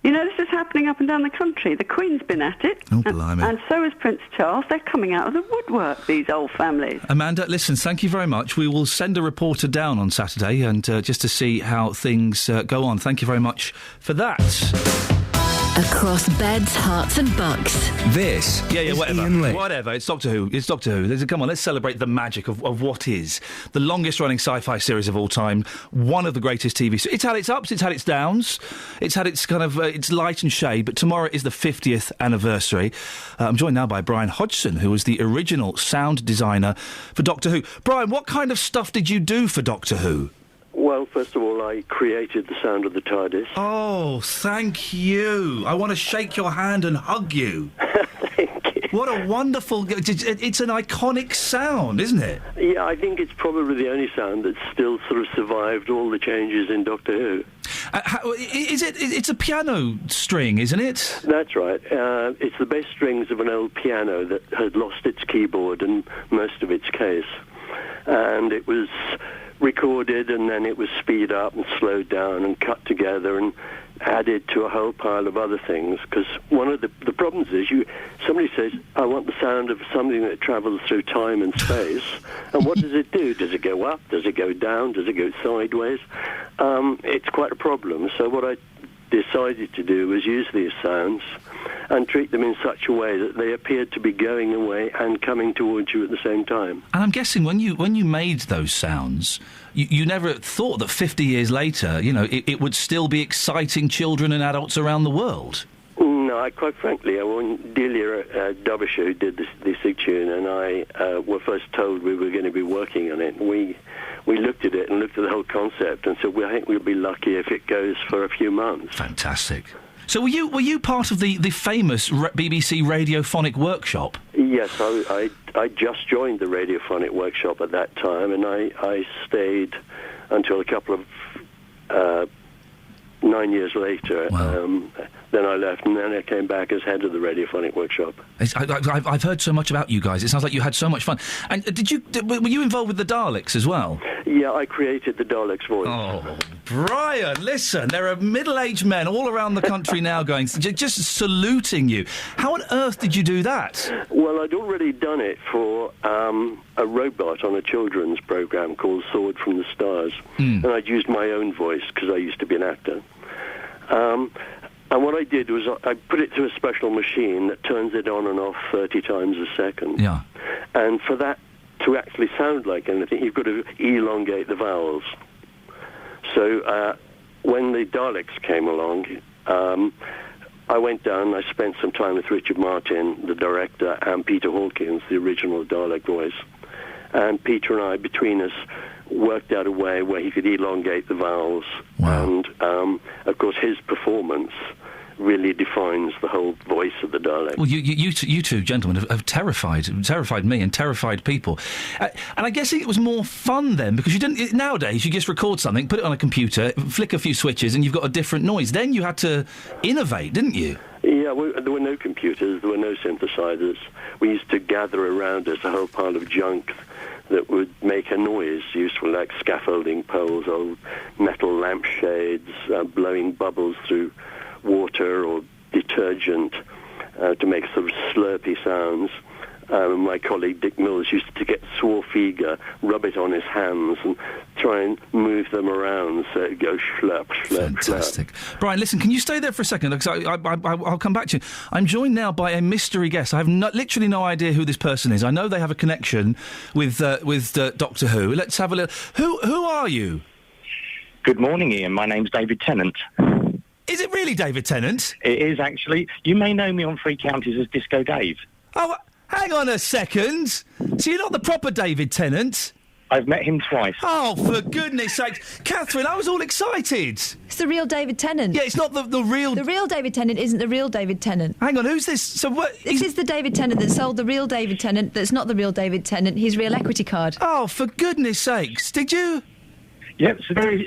You know, this is happening up and down the country. The Queen's been at it. Oh, blimey. And so is Prince Charles. They're coming out of the woodwork, these old families. Amanda, listen, thank you very much. We will send a reporter down on Saturday and just to see how things go on. Thank you very much for that. Across beds, hearts and bucks. This is whatever. Iain Lee. Whatever. It's Doctor Who. It's Doctor Who. Come on, let's celebrate the magic of what is the longest-running sci-fi series of all time. One of the greatest TV series. It's had its ups. It's had its downs. It's had its kind of its light and shade. But tomorrow is the 50th anniversary. I'm joined now by Brian Hodgson, who was the original sound designer for Doctor Who. Brian, what kind of stuff did you do for Doctor Who? Well, first of all, I created the sound of the TARDIS. Oh, thank you. I want to shake your hand and hug you. Thank you. What a wonderful... It's an iconic sound, isn't it? Yeah, I think it's probably the only sound that's still sort of survived all the changes in Doctor Who. It's a piano string, isn't it? That's right. It's the bass strings of an old piano that had lost its keyboard and most of its case. And it was recorded, and then it was speed up and slowed down and cut together and added to a whole pile of other things. Because one of the problems is somebody says, I want the sound of something that travels through time and space. And what does it do? Does it go up? Does it go down? Does it go sideways? It's quite a problem. So what I decided to do was use these sounds and treat them in such a way that they appeared to be going away and coming towards you at the same time. And I'm guessing when you made those sounds, you never thought that 50 years later, you know, it would still be exciting children and adults around the world. No, quite frankly, Delia Derbyshire, who did the Sig tune, and I were first told we were going to be working on it. We looked at it and looked at the whole concept and said, I think we'll be lucky if it goes for a few months. Fantastic. So were you part of the famous BBC Radiophonic Workshop? Yes, I just joined the Radiophonic Workshop at that time, and I stayed until a couple of 9 years later. Wow. Then I left, and then I came back as head of the Radiophonic Workshop. I've heard so much about you guys. It sounds like you had so much fun. And were you involved with the Daleks as well? Yeah, I created the Daleks' voice. Oh, Brian, listen, there are middle-aged men all around the country now going, just saluting you. How on earth did you do that? Well, I'd already done it for a robot on a children's programme called Sword from the Stars. And I'd used my own voice because I used to be an actor. And what I did was I put it through a special machine that turns it on and off 30 times a second. Yeah. And for that to actually sound like anything, you've got to elongate the vowels. So when the Daleks came along, I went down, I spent some time with Richard Martin, the director, and Peter Hawkins, the original Dalek voice. And Peter and I, between us, worked out a way where he could elongate the vowels. Wow. And, of course, his performance really defines the whole voice of the Dalek. Well, you two gentlemen have terrified me and terrified people. And I guess it was more fun then, because nowadays you just record something, put it on a computer, flick a few switches, and you've got a different noise. Then you had to innovate, didn't you? Yeah, there were no computers, there were no synthesizers. We used to gather around us a whole pile of junk that would make a noise, useful like scaffolding poles, old metal lampshades, blowing bubbles through water or detergent to make sort of slurpy sounds. My colleague Dick Mills used to get Swarfiga, rub it on his hands and try and move them around so it goes schlep, schlep, Fantastic. schlep. Brian, listen, can you stay there for a second? Because I'll come back to you. I'm joined now by a mystery guest. I have literally no idea who this person is. I know they have a connection with Doctor Who. Let's have a little... Who are you? Good morning, Iain. My name's David Tennant. Is it really David Tennant? It is, actually. You may know me on Three Counties as Disco Dave. Oh, hang on a second. So you're not the proper David Tennant? I've met him twice. Oh, for goodness sake. Catherine, I was all excited. It's the real David Tennant. Yeah, it's not the real... The real David Tennant isn't the real David Tennant. Hang on, who's this? So what? This is the David Tennant that sold the real David Tennant that's not the real David Tennant, his real equity card. Oh, for goodness sakes. Did you... Yeah, it's a very,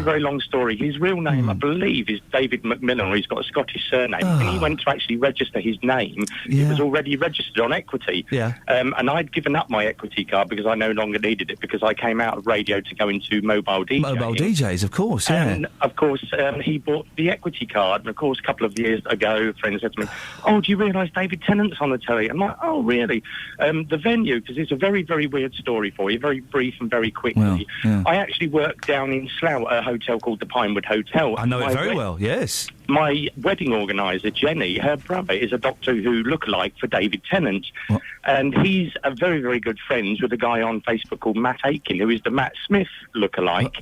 very long story. His real name, I believe, is David McMillan, or he's got a Scottish surname. When he went to actually register his name, it was already registered on equity. Yeah. And I'd given up my equity card because I no longer needed it, because I came out of radio to go into mobile DJing. Mobile DJs, of course, yeah. And, of course, he bought the equity card. And, of course, a couple of years ago, a friend said to me, "Oh, do you realise David Tennant's on the telly?" I'm like, "Oh, really?" The venue, because it's a very, very weird story for you, very brief and very quickly. Well, yeah. I actually worked down in Slough at a hotel called the Pinewood Hotel. I know it very well, yes. My wedding organiser, Jenny, her brother is a Doctor Who lookalike for David Tennant. What? And he's a very, very good friends with a guy on Facebook called Matt Aiken, who is the Matt Smith lookalike.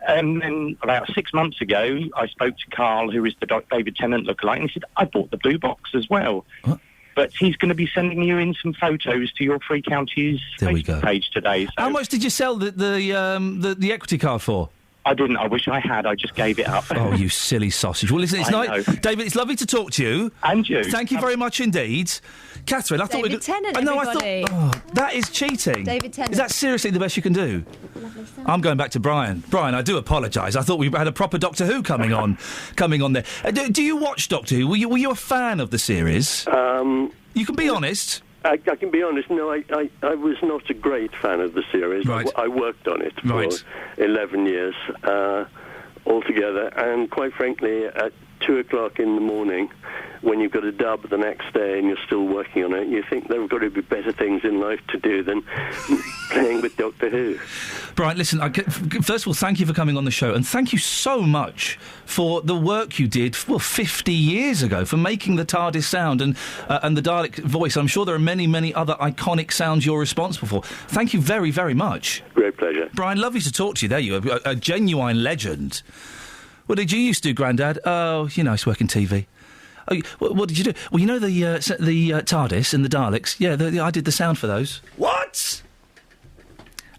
And then about 6 months ago, I spoke to Carl, who is the David Tennant lookalike, and he said, "I bought the blue box as well." What? But he's going to be sending you in some photos to your Three Counties Facebook page today. So How much did you sell the equity card for? I didn't. I wish I had. I just gave it up. Oh, you silly sausage. Well, listen, it's nice. David, it's lovely to talk to you. And you. Thank you very much indeed. Catherine, I thought David Tennant, everybody. that is cheating. David Tennant. Is that seriously the best you can do? I'm going back to Brian. Brian, I do apologise. I thought we had a proper Doctor Who coming on there. Do you watch Doctor Who? Were you a fan of the series? You can be honest. I can be honest. No, I was not a great fan of the series. Right. I worked on it for 11 years altogether, and quite frankly, at 2 o'clock in the morning, when you've got a dub the next day and you're still working on it, you think there have got to be better things in life to do than playing with Doctor Who. Brian, listen, first of all, thank you for coming on the show, and thank you so much for the work you did, 50 years ago, for making the TARDIS sound and the Dalek voice. I'm sure there are many, many other iconic sounds you're responsible for. Thank you very, very much. Great pleasure. Brian, lovely to talk to you. There you are, a genuine legend. What did you used to do, Grandad? Oh, I used to work in TV. Oh, what did you do? Well, you know the TARDIS and the Daleks? Yeah, I did the sound for those. What?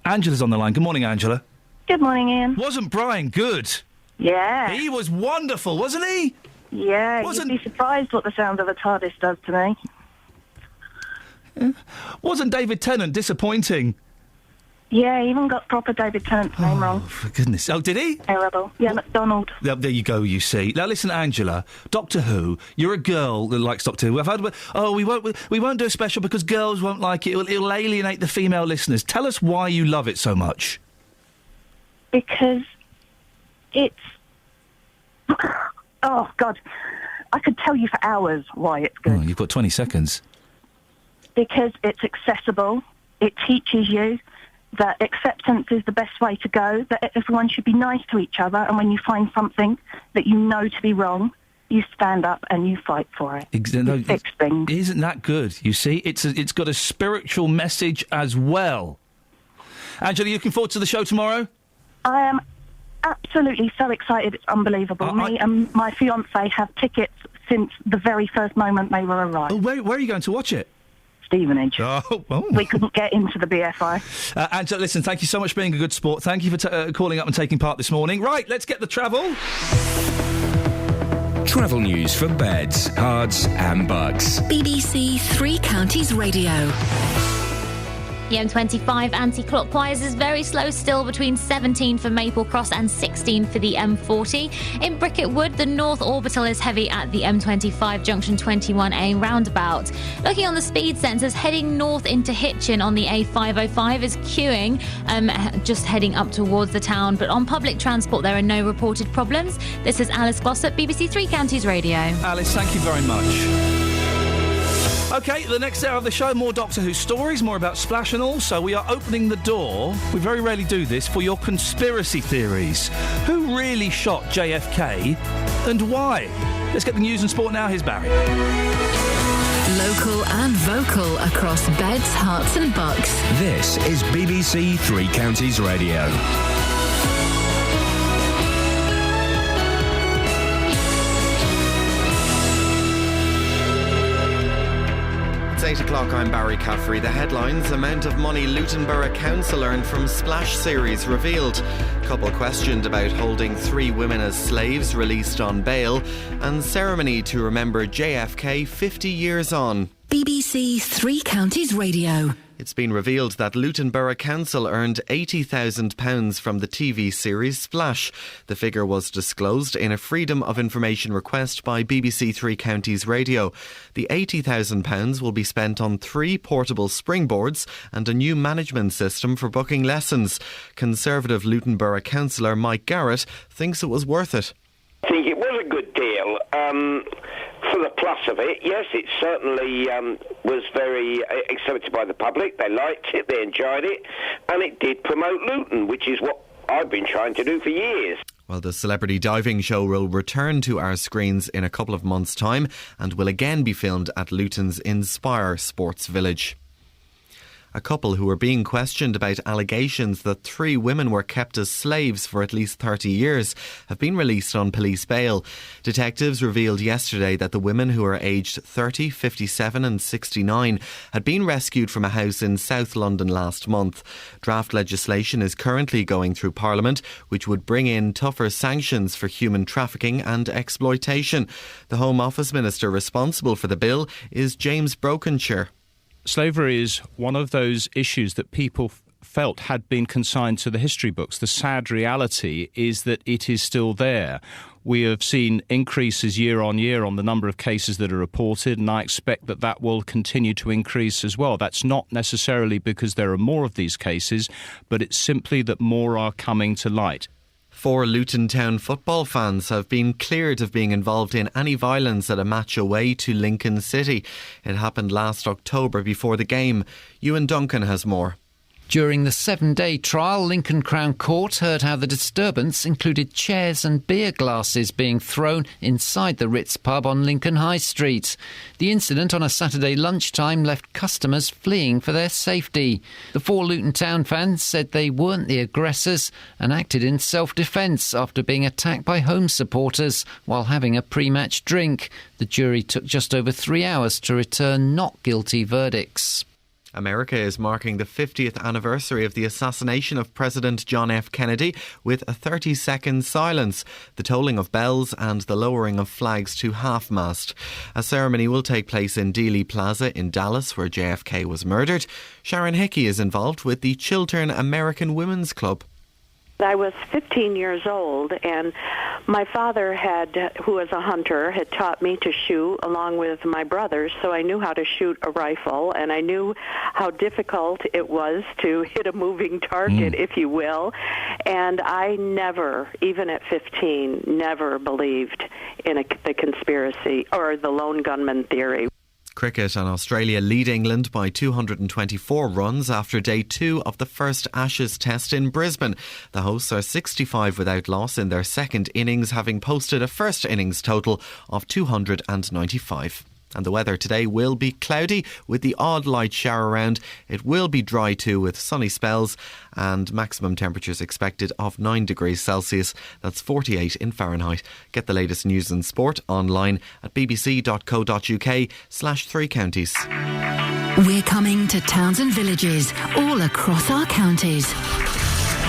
Angela's on the line. Good morning, Angela. Good morning, Ian. Wasn't Brian good? Yeah. He was wonderful, wasn't he? Yeah, you'd be surprised what the sound of a TARDIS does to me. Yeah. Wasn't David Tennant disappointing? Yeah, he even got proper David Tennant's name wrong. For goodness. Oh, did he? Terrible. Yeah, MacDonald. There you go, you see. Now, listen, Angela, Doctor Who, you're a girl that likes Doctor Who. We won't do a special because girls won't like it. It'll alienate the female listeners. Tell us why you love it so much. Because it's... Oh, God. I could tell you for hours why it's good. Oh, you've got 20 seconds. Because it's accessible. It teaches you that acceptance is the best way to go, that everyone should be nice to each other, and when you find something that you know to be wrong, you stand up and you fight for it. You fix things. Isn't that good? You see, it's got a spiritual message as well. Angela, you looking forward to the show tomorrow? I am absolutely so excited, it's unbelievable. Me and my fiancé have tickets since the very first moment they were arrived. Oh, where are you going to watch it? Stevenage. Oh. We couldn't get into the BFI. Angela, listen, thank you so much for being a good sport. Thank you for calling up and taking part this morning. Right, let's get the travel. Travel news for beds, cards and bugs. BBC Three Counties Radio. The M25 anti-clockwise is very slow still between 17 for Maple Cross and 16 for the M40. In Bricket Wood, the North Orbital is heavy at the M25 junction 21A roundabout. Looking on the speed sensors, heading north into Hitchin on the A505 is queuing, just heading up towards the town. But on public transport, there are no reported problems. This is Alice Glossop, BBC Three Counties Radio. Alice, thank you very much. OK, the next hour of the show, more Doctor Who stories, more about Splash, and also we are opening the door, we very rarely do this, for your conspiracy theories. Who really shot JFK and why? Let's get the news and sport now. Here's Barry. Local and vocal across beds, hearts and bucks. This is BBC Three Counties Radio. 8 o'clock, I'm Barry Caffrey. The headlines: amount of money Luton Borough Council earned from Splash series revealed. Couple questioned about holding 3 women as slaves released on bail. And ceremony to remember JFK 50 years on. BBC Three Counties Radio. It's been revealed that Luton Borough Council earned £80,000 from the TV series Splash. The figure was disclosed in a Freedom of Information request by BBC Three Counties Radio. The £80,000 will be spent on 3 portable springboards and a new management system for booking lessons. Conservative Luton Borough Councillor Mike Garrett thinks it was worth it. I think it was a good deal. For the plus of it, yes, it certainly was very accepted by the public. They liked it, they enjoyed it, and it did promote Luton, which is what I've been trying to do for years. Well, the celebrity diving show will return to our screens in a couple of months' time and will again be filmed at Luton's Inspire Sports Village. A couple who were being questioned about allegations that 3 women were kept as slaves for at least 30 years have been released on police bail. Detectives revealed yesterday that the women, who are aged 30, 57 and 69, had been rescued from a house in South London last month. Draft legislation is currently going through Parliament, which would bring in tougher sanctions for human trafficking and exploitation. The Home Office Minister responsible for the bill is James Brokenshire. Slavery is one of those issues that people felt had been consigned to the history books. The sad reality is that it is still there. We have seen increases year on year on the number of cases that are reported, and I expect that that will continue to increase as well. That's not necessarily because there are more of these cases, but it's simply that more are coming to light. 4 Luton Town football fans have been cleared of being involved in any violence at a match away to Lincoln City. It happened last October before the game. Ewan Duncan has more. During the 7-day trial, Lincoln Crown Court heard how the disturbance included chairs and beer glasses being thrown inside the Ritz pub on Lincoln High Street. The incident on a Saturday lunchtime left customers fleeing for their safety. The 4 Luton Town fans said they weren't the aggressors and acted in self-defence after being attacked by home supporters while having a pre-match drink. The jury took just over 3 hours to return not guilty verdicts. America is marking the 50th anniversary of the assassination of President John F. Kennedy with a 30-second silence, the tolling of bells and the lowering of flags to half-mast. A ceremony will take place in Dealey Plaza in Dallas, where JFK was murdered. Sharon Hickey is involved with the Chiltern American Women's Club. I was 15 years old, and my father who was a hunter, had taught me to shoot along with my brothers, so I knew how to shoot a rifle, and I knew how difficult it was to hit a moving target, if you will, and I never, even at 15, never believed in the conspiracy or the lone gunman theory. Cricket, and Australia lead England by 224 runs after day 2 of the first Ashes test in Brisbane. The hosts are 65 without loss in their second innings, having posted a first innings total of 295. And the weather today will be cloudy with the odd light shower around. It will be dry too with sunny spells, and maximum temperatures expected of 9 degrees Celsius. That's 48 in Fahrenheit. Get the latest news and sport online at bbc.co.uk/3 counties. We're coming to towns and villages all across our counties.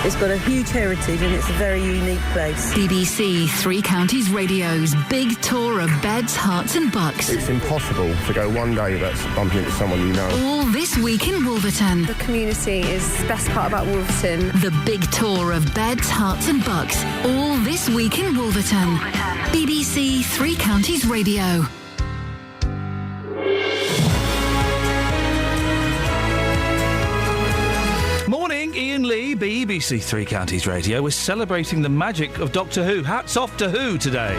It's got a huge heritage and it's a very unique place. BBC Three Counties Radio's big tour of beds, hearts and bucks. It's impossible to go one day without bumping into someone you know. All this week in Wolverton. The community is the best part about Wolverton. The big tour of beds, hearts and bucks. All this week in Wolverton. BBC Three Counties Radio. Morning, Iain Lee, BBC Three Counties Radio. We're celebrating the magic of Doctor Who. Hats off to Who today.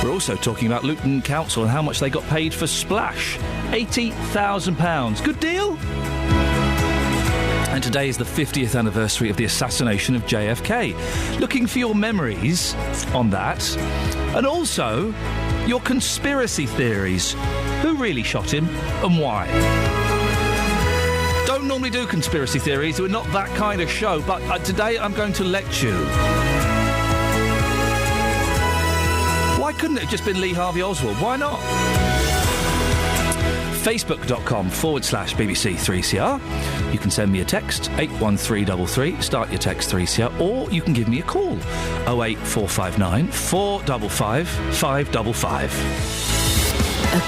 We're also talking about Luton Council and how much they got paid for Splash. £80,000. Good deal? And today is the 50th anniversary of the assassination of JFK. Looking for your memories on that. And also your conspiracy theories. Who really shot him and why? Don't normally do conspiracy theories. We're not that kind of show. But today I'm going to let you. Why couldn't it have just been Lee Harvey Oswald? Why not? Facebook.com/BBC3CR. You can send me a text, 81333, start your text 3CR, or you can give me a call, 08459 455 555.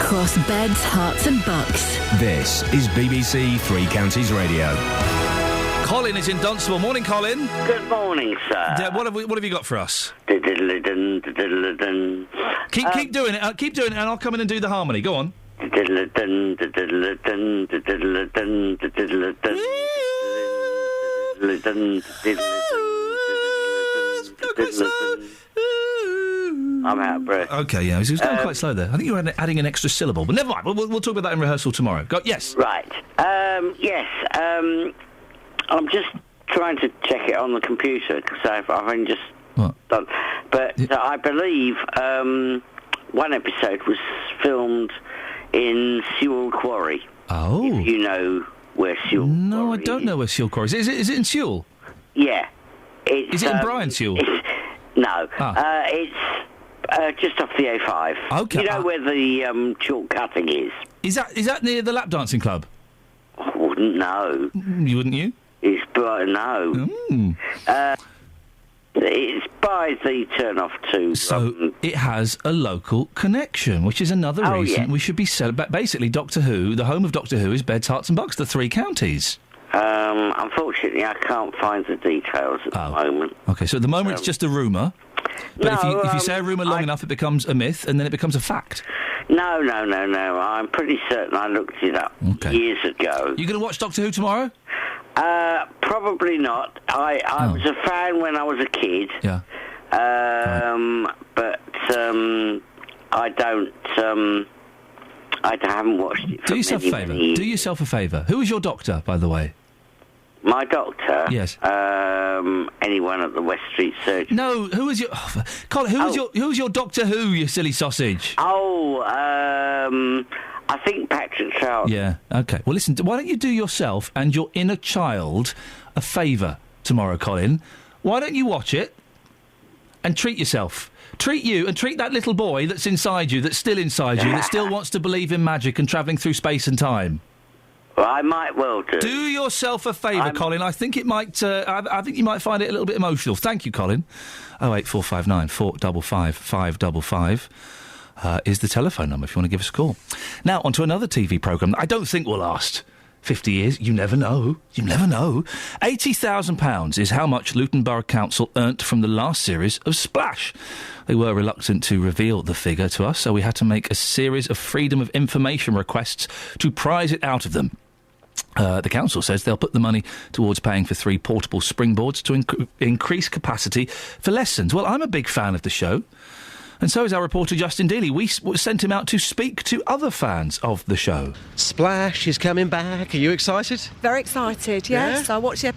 Across beds, hearts and bucks. This is BBC Three Counties Radio. Colin is in Dunstable. Morning, Colin. Good morning, sir. Yeah, what have you got for us? Diddle-a-dun. Keep doing it. Keep doing it, and I'll come in and do the harmony. Go on. Diddle-a-dun. I'm out of breath. Okay, yeah, it was going quite slow there. I think you were adding an extra syllable, but never mind. We'll talk about that in rehearsal tomorrow. Yes. Right. Yes. I'm just trying to check it on the computer because I've only just done. But I believe one episode was filmed in Sewell Quarry. Oh. If you know where Sewell No, I don't know where Sewell Quarry is. Is it in Sewell? Yeah. Is it in Bryan Sewell? No. It's just off the A5. Okay. You know where the chalk cutting is? Is that near the lap dancing club? I wouldn't know. You wouldn't you? It's no. It's by the turn off to. So it has a local connection, which is another reason we should be basically Doctor Who. The home of Doctor Who is Beds, Herts and Bucks, the Three Counties. Unfortunately, I can't find the details at the moment. Okay, so at the moment it's just a rumour. But if you say a rumour long enough, it becomes a myth, and then it becomes a fact. No. I'm pretty certain I looked it up years ago. You going to watch Doctor Who tomorrow? Probably not. I was a fan when I was a kid. Yeah. But I don't. I haven't watched it. For Do yourself a favour. Do yourself a favour. Who is your doctor, by the way? My doctor? Yes. Anyone at the West Street Surgery. No, who is your... Colin, who's your Doctor Who, you silly sausage? I think Patrick Charles. Yeah, OK. Well, listen, why don't you do yourself and your inner child a favour tomorrow, Colin? Why don't you watch it and treat yourself? Treat you and treat that little boy that's inside you, that's still inside you, that still wants to believe in magic and travelling through space and time. Well, I might well do. Do yourself a favour, Colin. I think it might. I think you might find it a little bit emotional. Thank you, Colin. 08459 455 555 is the telephone number if you want to give us a call. Now on to another TV programme that I don't think will last 50 years. You never know. You never know. £80,000 is how much Luton Borough Council earnt from the last series of Splash. They were reluctant to reveal the figure to us, so we had to make a series of Freedom of Information requests to prise it out of them. The council says they'll put the money towards paying for 3 portable springboards to increase capacity for lessons. Well, I'm a big fan of the show, and so is our reporter Justin Dealey. We sent him out to speak to other fans of the show. Splash is coming back. Are you excited? Very excited, yes. I watched the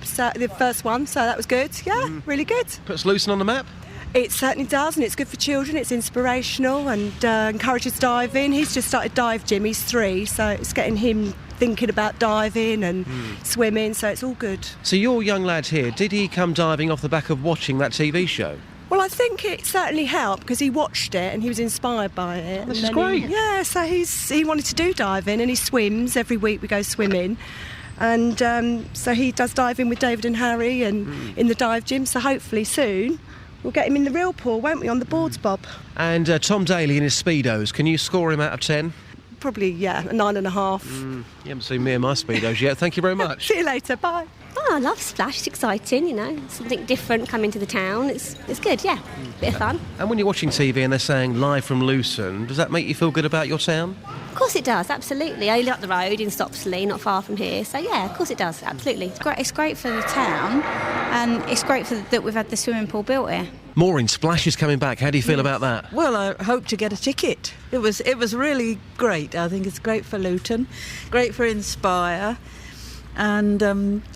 first one, so that was good. Yeah, really good. Puts Luton on the map? It certainly does, and it's good for children. It's inspirational and encourages diving. He's just started dive gym. He's 3, so it's getting him thinking about diving and swimming, so it's all good. So your young lad here, did he come diving off the back of watching that TV show? Well, I think it certainly helped because he watched it and he was inspired by it. This is great. So he wanted to do diving, and he swims. Every week we go swimming. And so he does diving with David and Harry and in the dive gym, so hopefully soon we'll get him in the real pool, won't we, on the boards, Bob? And Tom Daly in his Speedos, can you score him out of 10? Probably, yeah, a 9.5. You haven't seen me in my Speedos yet. Thank you very much. See you later, bye. Oh, I love Splash. It's exciting, you know, something different coming to the town. It's good, yeah. Bit of fun. And when you're watching TV and they're saying live from Luton, does that make you feel good about your town? Of course it does, absolutely. I live up the road in Stopsley, not far from here. So, yeah, of course it does, absolutely. It's great for the town, and it's great that we've had the swimming pool built here. Maureen, Splash is coming back. How do you feel about that? Well, I hope to get a ticket. It was really great. I think it's great for Luton, great for Inspire, and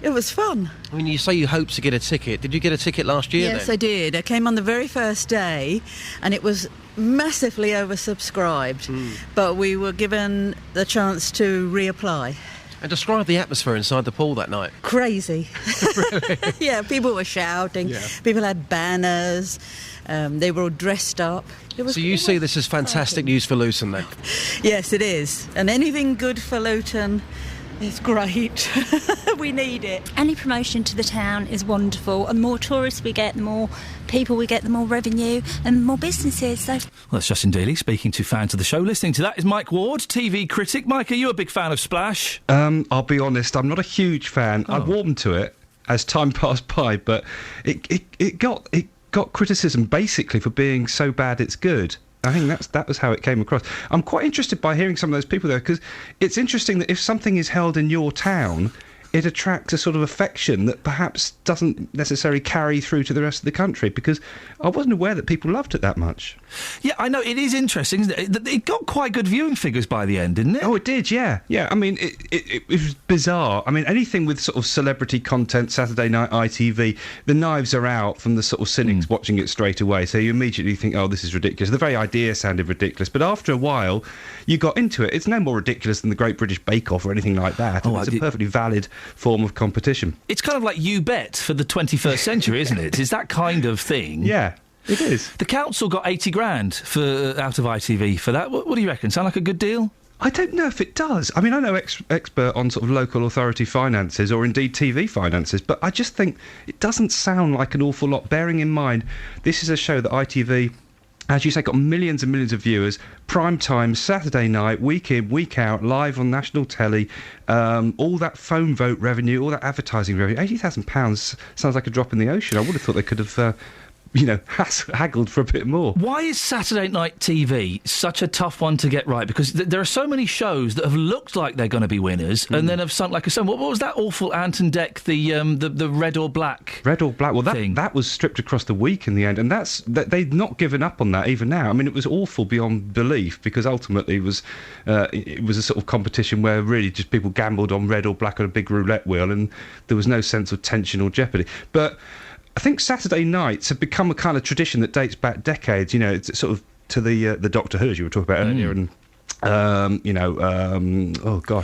it was fun. I mean, you say you hope to get a ticket. Did you get a ticket last year? Yes, I did. I came on the very first day, and it was massively oversubscribed, but we were given the chance to reapply. And describe the atmosphere inside the pool that night. Crazy. Yeah, people were shouting. Yeah. People had banners. They were all dressed up. So you see this as fantastic news for Luton then? Yes, it is. And anything good for Luton is great. We need it. Any promotion to the town is wonderful. And the more tourists we get, the more people we get, the more revenue and more businesses. So. Well, that's Justin Daly speaking to fans of the show. Listening to that is Mike Ward, TV critic. Mike, are you a big fan of Splash? I'll be honest, I'm not a huge fan. I warmed to it as time passed by, but it got criticism basically for being so bad it's good. I think that was how it came across. I'm quite interested by hearing some of those people, though, because it's interesting that if something is held in your town, it attracts a sort of affection that perhaps doesn't necessarily carry through to the rest of the country, because I wasn't aware that people loved it that much. Yeah, I know, it is interesting, isn't it? It got quite good viewing figures by the end, didn't it? Oh, it did, yeah. Yeah, I mean, it was bizarre. I mean, anything with sort of celebrity content, Saturday night ITV, the knives are out from the sort of cynics watching it straight away, so you immediately think, oh, this is ridiculous. The very idea sounded ridiculous, but after a while, you got into it. It's no more ridiculous than the Great British Bake Off or anything like that. It's a perfectly valid form of competition. It's kind of like You Bet for the 21st century, isn't it? It's that kind of thing. Yeah, it is. The council got 80 grand out of ITV for that. What do you reckon? Sound like a good deal? I don't know if it does. I mean, I'm no expert on sort of local authority finances or indeed TV finances, but I just think it doesn't sound like an awful lot, bearing in mind this is a show that ITV, as you say, got millions and millions of viewers, prime time, Saturday night, week in, week out, live on national telly, all that phone vote revenue, all that advertising revenue. £80,000 sounds like a drop in the ocean. I would have thought they could have... haggled for a bit more. Why is Saturday night TV such a tough one to get right? Because there are so many shows that have looked like they're going to be winners and then have sunk like a stone. What was that awful Ant and Dec, the Red or Black? Red or Black. Well, that was stripped across the week in the end, and they've not given up on that even now. I mean, it was awful beyond belief because ultimately it was a sort of competition where really just people gambled on Red or Black on a big roulette wheel, and there was no sense of tension or jeopardy. But I think Saturday nights have become a kind of tradition that dates back decades. You know, it's sort of to the Doctor Who as you were talking about earlier, and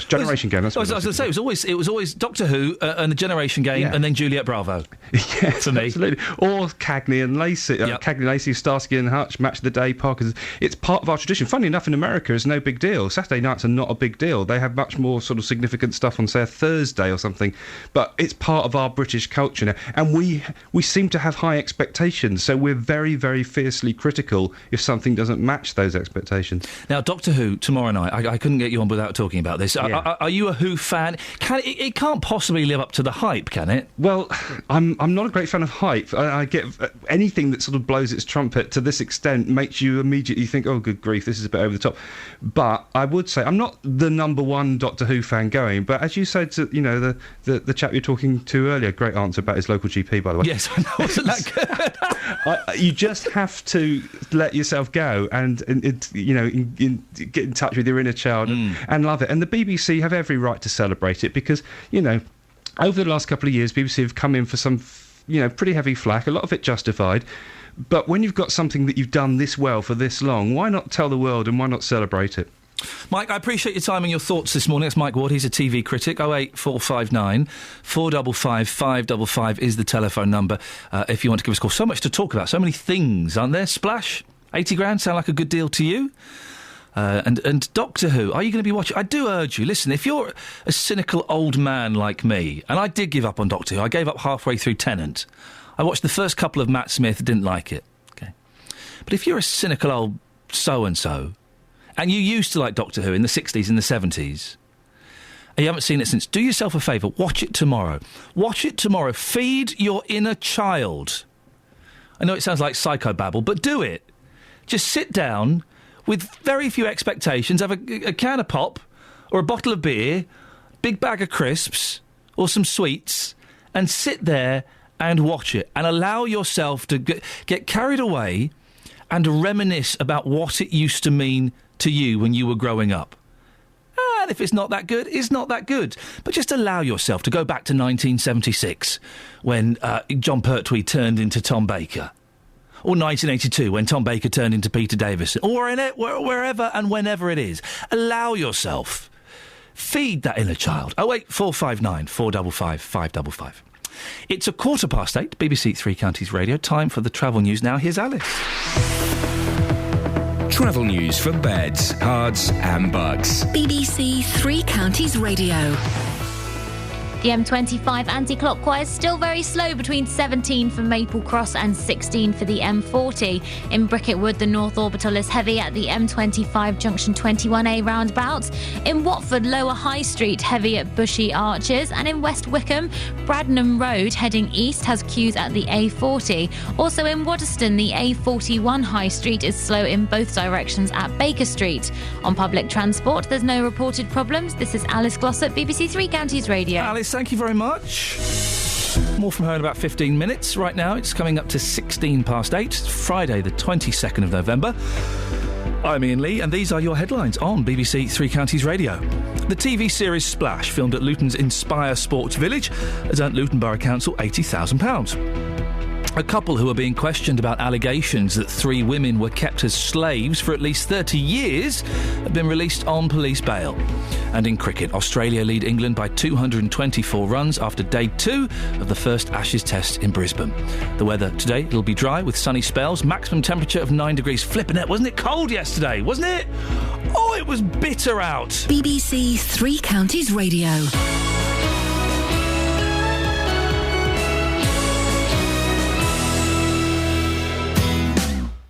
Generation Game. That's what I was going to say. It was always Doctor Who and the Generation Game, and then Juliet Bravo. Yes, for me, absolutely. Or Cagney and Lacey, Cagney, Lacey, Starsky and Hutch, Match of the Day, Parker's. It's part of our tradition. Funnily enough, in America, it's no big deal. Saturday nights are not a big deal. They have much more sort of significant stuff on, say, a Thursday or something. But it's part of our British culture now, and we seem to have high expectations. So we're very, very fiercely critical if something doesn't match those expectations. Now, Doctor Who tomorrow night. I couldn't get you on without talking about this. Yeah. Are you a Who fan? It can't possibly live up to the hype, can it? Well, I'm not a great fan of hype. I get anything that sort of blows its trumpet to this extent makes you immediately think, oh, good grief, this is a bit over the top. But I would say I'm not the number one Doctor Who fan going. But as you said to the chap you're talking to earlier, great answer about his local GP, by the way. Yes, I know. Wasn't that good? You just have to let yourself go and get in touch with your inner child and love it. And the BBC have every right to celebrate it because, over the last couple of years, BBC have come in for some, pretty heavy flack, a lot of it justified. But when you've got something that you've done this well for this long, why not tell the world and why not celebrate it? Mike, I appreciate your time and your thoughts this morning. It's Mike Ward, he's a TV critic. 08459 455 555 is the telephone number if you want to give us a call. So much to talk about, so many things, aren't there? Splash, 80 grand, sound like a good deal to you? And Doctor Who, are you going to be watching? I do urge you, listen, if you're a cynical old man like me, and I did give up on Doctor Who, I gave up halfway through Tennant. I watched the first couple of Matt Smith, didn't like it. Okay, but if you're a cynical old so-and-so, and you used to like Doctor Who in the 60s and the 70s, and you haven't seen it since, do yourself a favour, watch it tomorrow. Watch it tomorrow. Feed your inner child. I know it sounds like psychobabble, but do it. Just sit down with very few expectations, have a can of pop or a bottle of beer, big bag of crisps or some sweets, and sit there and watch it and allow yourself to get carried away and reminisce about what it used to mean to you when you were growing up. And if it's not that good, it's not that good. But just allow yourself to go back to 1976 when John Pertwee turned into Tom Baker. Or 1982, when Tom Baker turned into Peter Davison. Or wherever and whenever it is. Allow yourself. Feed that inner child. 08459 455 555. It's 8:15, BBC Three Counties Radio. Time for the travel news now. Here's Alice. Travel news for beds, cards and bugs. BBC Three Counties Radio. The M25 anti-clockwise still very slow between 17 for Maple Cross and 16 for the M40. In Bricketwood, the North Orbital is heavy at the M25 junction 21A roundabout. In Watford, Lower High Street heavy at Bushy Arches. And in West Wickham, Bradnam Road heading east has queues at the A40. Also in Waddesdon, the A41 High Street is slow in both directions at Baker Street. On public transport, there's no reported problems. This is Alice Glossop, BBC Three Counties Radio. Alice, thank you very much. More from her in about 15 minutes. Right now, it's coming up to 16 past 8. It's Friday, the 22nd of November. I'm Iain Lee, and these are your headlines on BBC Three Counties Radio. The TV series Splash, filmed at Luton's Inspire Sports Village, has earned Luton Borough Council £80,000. A couple who are being questioned about allegations that 3 women were kept as slaves for at least 30 years have been released on police bail. And in cricket, Australia lead England by 224 runs after day 2 of the first Ashes test in Brisbane. The weather today, it'll be dry with sunny spells, maximum temperature of 9 degrees. Flipping it, wasn't it cold yesterday, wasn't it? Oh, it was bitter out. BBC Three Counties Radio.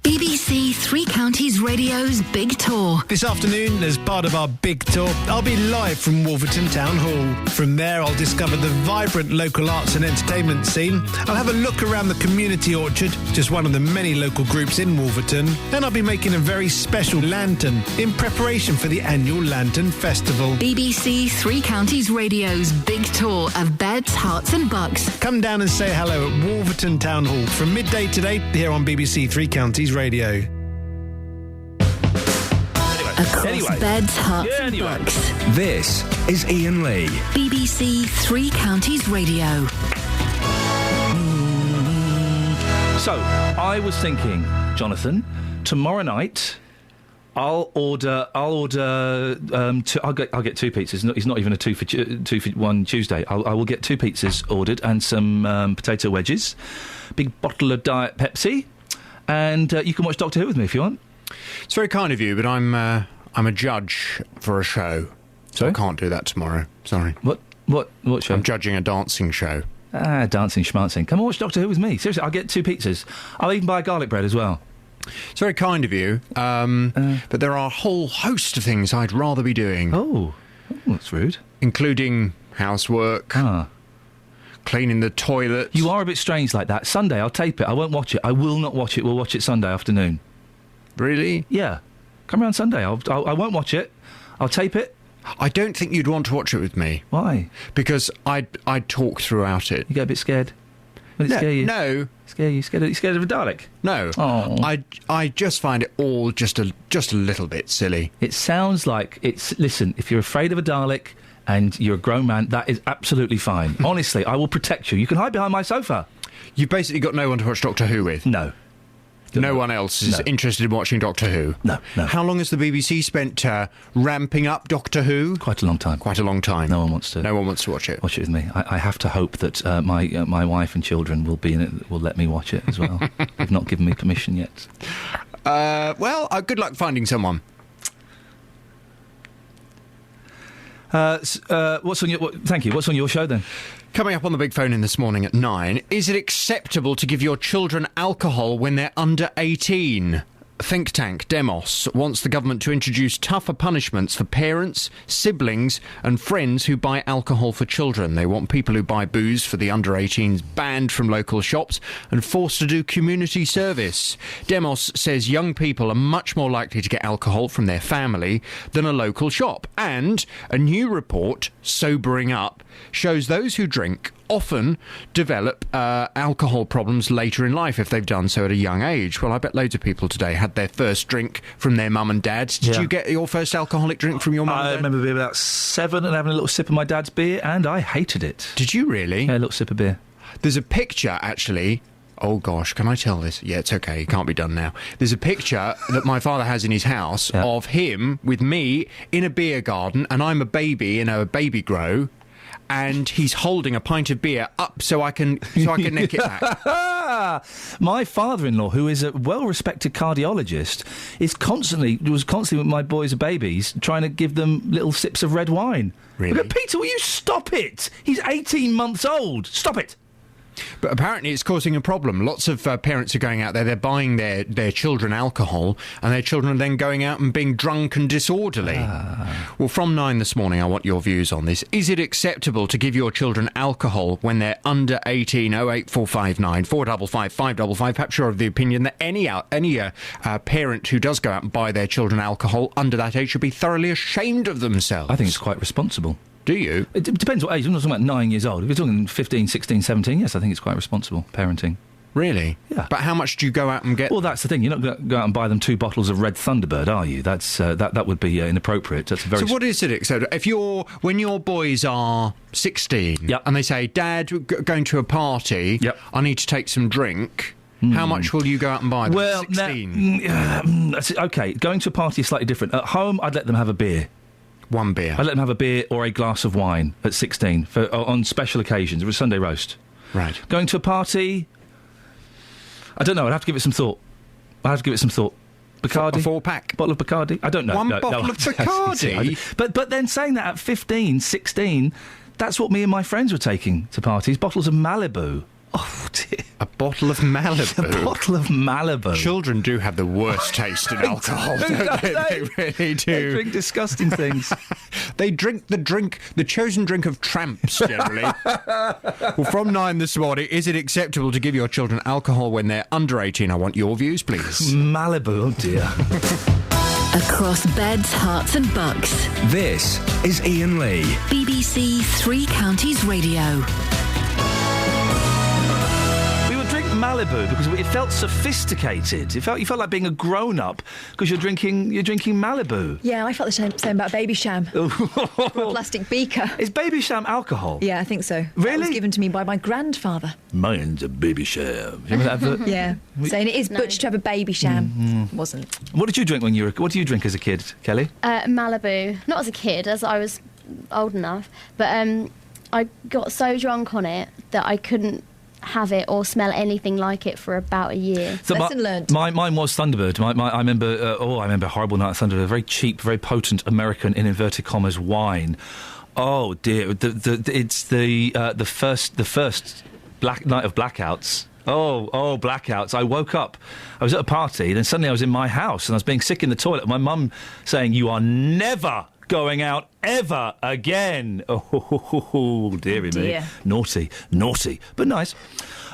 BBC Three Counties Radio's Big Tour. This afternoon, as part of our Big Tour, I'll be live from Wolverton Town Hall. From there, I'll discover the vibrant local arts and entertainment scene. I'll have a look around the Community Orchard, just one of the many local groups in Wolverton. Then I'll be making a very special lantern in preparation for the annual Lantern Festival. BBC Three Counties Radio's Big Tour of beds, hearts and bucks. Come down and say hello at Wolverton Town Hall from midday today here on BBC Three Counties Radio. Across beds, hearts and bucks. This is Iain Lee. BBC Three Counties Radio. So, I was thinking, Jonathan, tomorrow night I'll get 2 pizzas. It's not even a 2 for 1 Tuesday. I will get 2 pizzas ordered and some potato wedges, big bottle of Diet Pepsi, and you can watch Doctor Who with me if you want. It's very kind of you, but I'm a judge for a show, so I can't do that tomorrow. Sorry. What show? I'm judging a dancing show. Dancing schmancing. Come and watch Doctor Who with me. Seriously, I'll get 2 pizzas. I'll even buy garlic bread as well. It's very kind of you, but there are a whole host of things I'd rather be doing. Oh, that's rude. Including housework, cleaning the toilet. You are a bit strange like that. Sunday, I'll tape it. I won't watch it. I will not watch it. We'll watch it Sunday afternoon. Really? Yeah. Come around Sunday. I won't watch it. I'll tape it. I don't think you'd want to watch it with me. Why? Because I'd talk throughout it. You get a bit scared? Will it scare you? No. Scare you? Scared of a Dalek? No. Oh. I just find it all just a little bit silly. It sounds like it's... Listen, if you're afraid of a Dalek and you're a grown man, that is absolutely fine. Honestly, I will protect you. You can hide behind my sofa. You've basically got no one to watch Doctor Who with? No. No one else is interested in watching Doctor Who? No. How long has the BBC spent ramping up Doctor Who? Quite a long time. Quite a long time. No one wants to. No one wants to watch it. Watch it with me. I have to hope that my wife and children will be in it. Will let me watch it as well. They've not given me permission yet. Well, good luck finding someone. Thank you. What's on your show then? Coming up on the big phone in this morning at 9, is it acceptable to give your children alcohol when they're under 18? Think tank Demos wants the government to introduce tougher punishments for parents, siblings and friends who buy alcohol for children. They want people who buy booze for the under-18s banned from local shops and forced to do community service. Demos says young people are much more likely to get alcohol from their family than a local shop. And a new report, Sobering Up, shows those who drink often develop alcohol problems later in life if they've done so at a young age. Well, I bet loads of people today had their first drink from their mum and dad. Did you get your first alcoholic drink from your mum and dad? I remember being about 7 and having a little sip of my dad's beer, and I hated it. Did you really? Yeah, a little sip of beer. There's a picture, actually, Oh, gosh, can I tell this? Yeah, it's okay, it can't be done now. There's a picture that my father has in his house of him with me in a beer garden, and I'm a baby in a baby grow, and he's holding a pint of beer up so I can neck it back. My father-in-law, who is a well-respected cardiologist, was constantly with my boys and babies trying to give them little sips of red wine. Really? But Peter, will you stop it? He's 18 months old. Stop it. But apparently it's causing a problem. Lots of parents are going out there, they're buying their children alcohol, and their children are then going out and being drunk and disorderly. Well, from 9 this morning, I want your views on this. Is it acceptable to give your children alcohol when they're under 18? 08459 455 555. Perhaps you're of the opinion that any parent who does go out and buy their children alcohol under that age should be thoroughly ashamed of themselves. I think it's quite responsible. Do you? It depends what age. I'm not talking about 9 years old. If you're talking 15, 16, 17, yes, I think it's quite responsible parenting. Really? Yeah. But how much do you go out and get? Well, that's the thing. You're not going to go out and buy them 2 bottles of Red Thunderbird, are you? That's that would be inappropriate. That's very. So what is it? So when your boys are 16, and they say, "Dad, going to a party. I need to take some drink." How much will you go out and buy them? Well, 16. Okay, going to a party is slightly different. At home, I'd let them have a beer. One beer. I'd let them have a beer or a glass of wine at 16 on special occasions. It was Sunday roast. Right. Going to a party, I don't know. I'd have to give it some thought. Bacardi? A 4-pack? Bottle of Bacardi? I don't know. One bottle of Bacardi? But then saying that at 15, 16, that's what me and my friends were taking to parties. Bottles of Malibu. Oh, dear. A bottle of Malibu? A bottle of Malibu. Children do have the worst taste in alcohol, don't they? They really do. They drink disgusting things. They drink the chosen drink of tramps, generally. Well, from 9 this morning, is it acceptable to give your children alcohol when they're under 18? I want your views, please. Malibu, oh dear. Across beds, hearts and bucks. This is Iain Lee. BBC Three Counties Radio. Malibu because it felt sophisticated. You felt like being a grown-up because you're drinking Malibu. Yeah, I felt the same about Baby Sham. From a plastic beaker. Is Baby Sham alcohol? Yeah, I think so. Really? That was given to me by my grandfather. Mine's a Baby Sham. You remember that advert? Yeah. Saying it is butch to have a Baby Sham. Wasn't. What did you drink what do you drink as a kid, Kelly? Malibu. Not as a kid, as I was old enough. But I got so drunk on it that I couldn't have it or smell anything like it for about a year. So Lesson learned. Mine was Thunderbird. I remember. I remember a horrible night at Thunderbird. Very cheap, very potent American in inverted commas wine. Oh dear! It's the first black night of blackouts. Oh, blackouts. I woke up. I was at a party, then suddenly I was in my house and I was being sick in the toilet. My mum saying, "You are never going out ever again." Oh, dearie me. Naughty, but nice.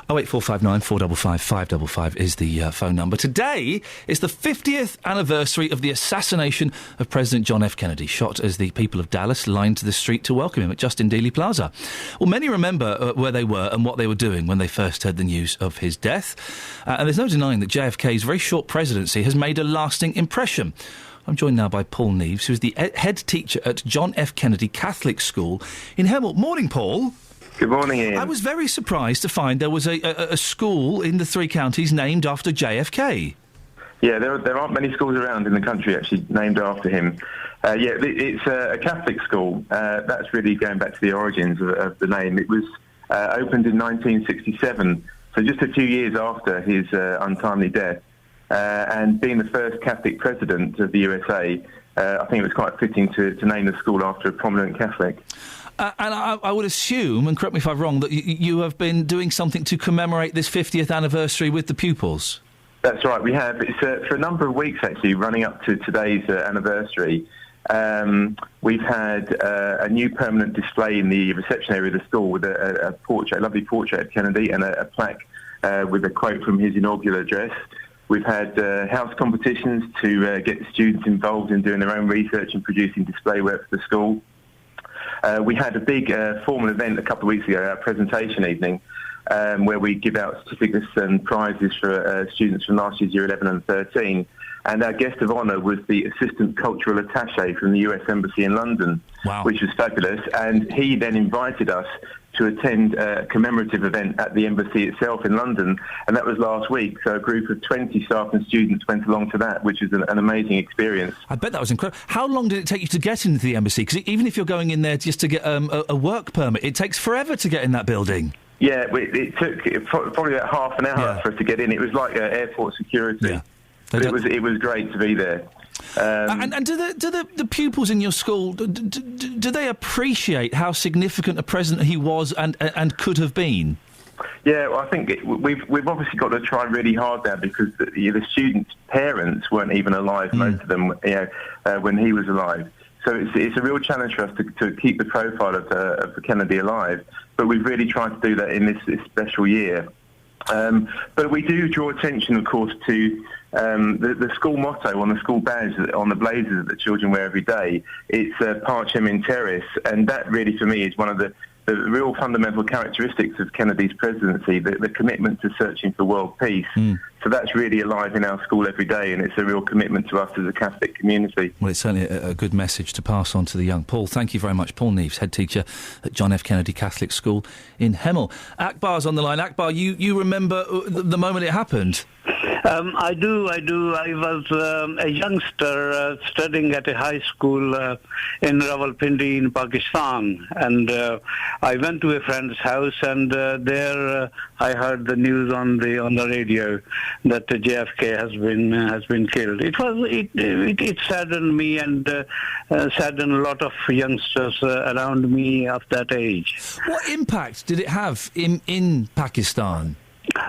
08459 455 555 is the phone number. Today is the 50th anniversary of the assassination of President John F. Kennedy, shot as the people of Dallas lined to the street to welcome him at Justin Dealey Plaza. Well, many remember where they were and what they were doing when they first heard the news of his death. And there's no denying that JFK's very short presidency has made a lasting impression. I'm joined now by Paul Neves, who's the head teacher at John F. Kennedy Catholic School in Hemel. Morning, Paul. Good morning, Ian. I was very surprised to find there was a school in the Three Counties named after JFK. Yeah, there aren't many schools around in the country actually named after him. It's a Catholic school. That's really going back to the origins of the name. It was opened in 1967, so just a few years after his untimely death. And being the first Catholic president of the USA, I think it was quite fitting to name the school after a prominent Catholic. And I would assume, and correct me if I'm wrong, that you have been doing something to commemorate this 50th anniversary with the pupils. That's right, we have. It's for a number of weeks, actually, running up to today's anniversary. We've had a new permanent display in the reception area of the school with a lovely portrait of Kennedy and a plaque with a quote from his inaugural address. We've had house competitions to get the students involved in doing their own research and producing display work for the school. We had a big formal event a couple of weeks ago, our presentation evening, where we give out certificates and prizes for students from last year's Year 11 and 13. And our guest of honour was the Assistant Cultural Attaché from the US Embassy in London, which was fabulous. And he then invited us to attend a commemorative event at the embassy itself in London, and that was last week. So a group of 20 staff and students went along to that, which is an amazing experience. I bet that was incredible. How long did it take you to get into the embassy? Because even if you're going in there just to get a work permit, it takes forever to get in that building. Yeah, it took probably about half an hour for us to get in. It was like airport security. Yeah. It was great to be there. And do the pupils in your school, do they appreciate how significant a president he was and could have been? Yeah, well, I think we've obviously got to try really hard now, because the students' parents weren't even alive, most of them, when he was alive. So it's a real challenge for us to keep the profile of Kennedy alive, but we've really tried to do that in this special year. But we do draw attention, of course, to the school motto on the school badge, on the blazers that the children wear every day. It's Pacem in Terris, and that really, for me, is one of the real fundamental characteristics of Kennedy's presidency, the commitment to searching for world peace. So that's really alive in our school every day, and it's a real commitment to us as a Catholic community. Well, it's certainly a good message to pass on to the young. Paul, thank you very much. Paul Neves, head teacher at John F. Kennedy Catholic School in Hemel. Akbar's on the line. Akbar, you remember the moment it happened? I do. I was a youngster studying at a high school in Rawalpindi in Pakistan, and I went to a friend's house, and there I heard the news on the radio that JFK has been killed. It saddened me and saddened a lot of youngsters around me of that age. What impact did it have in Pakistan?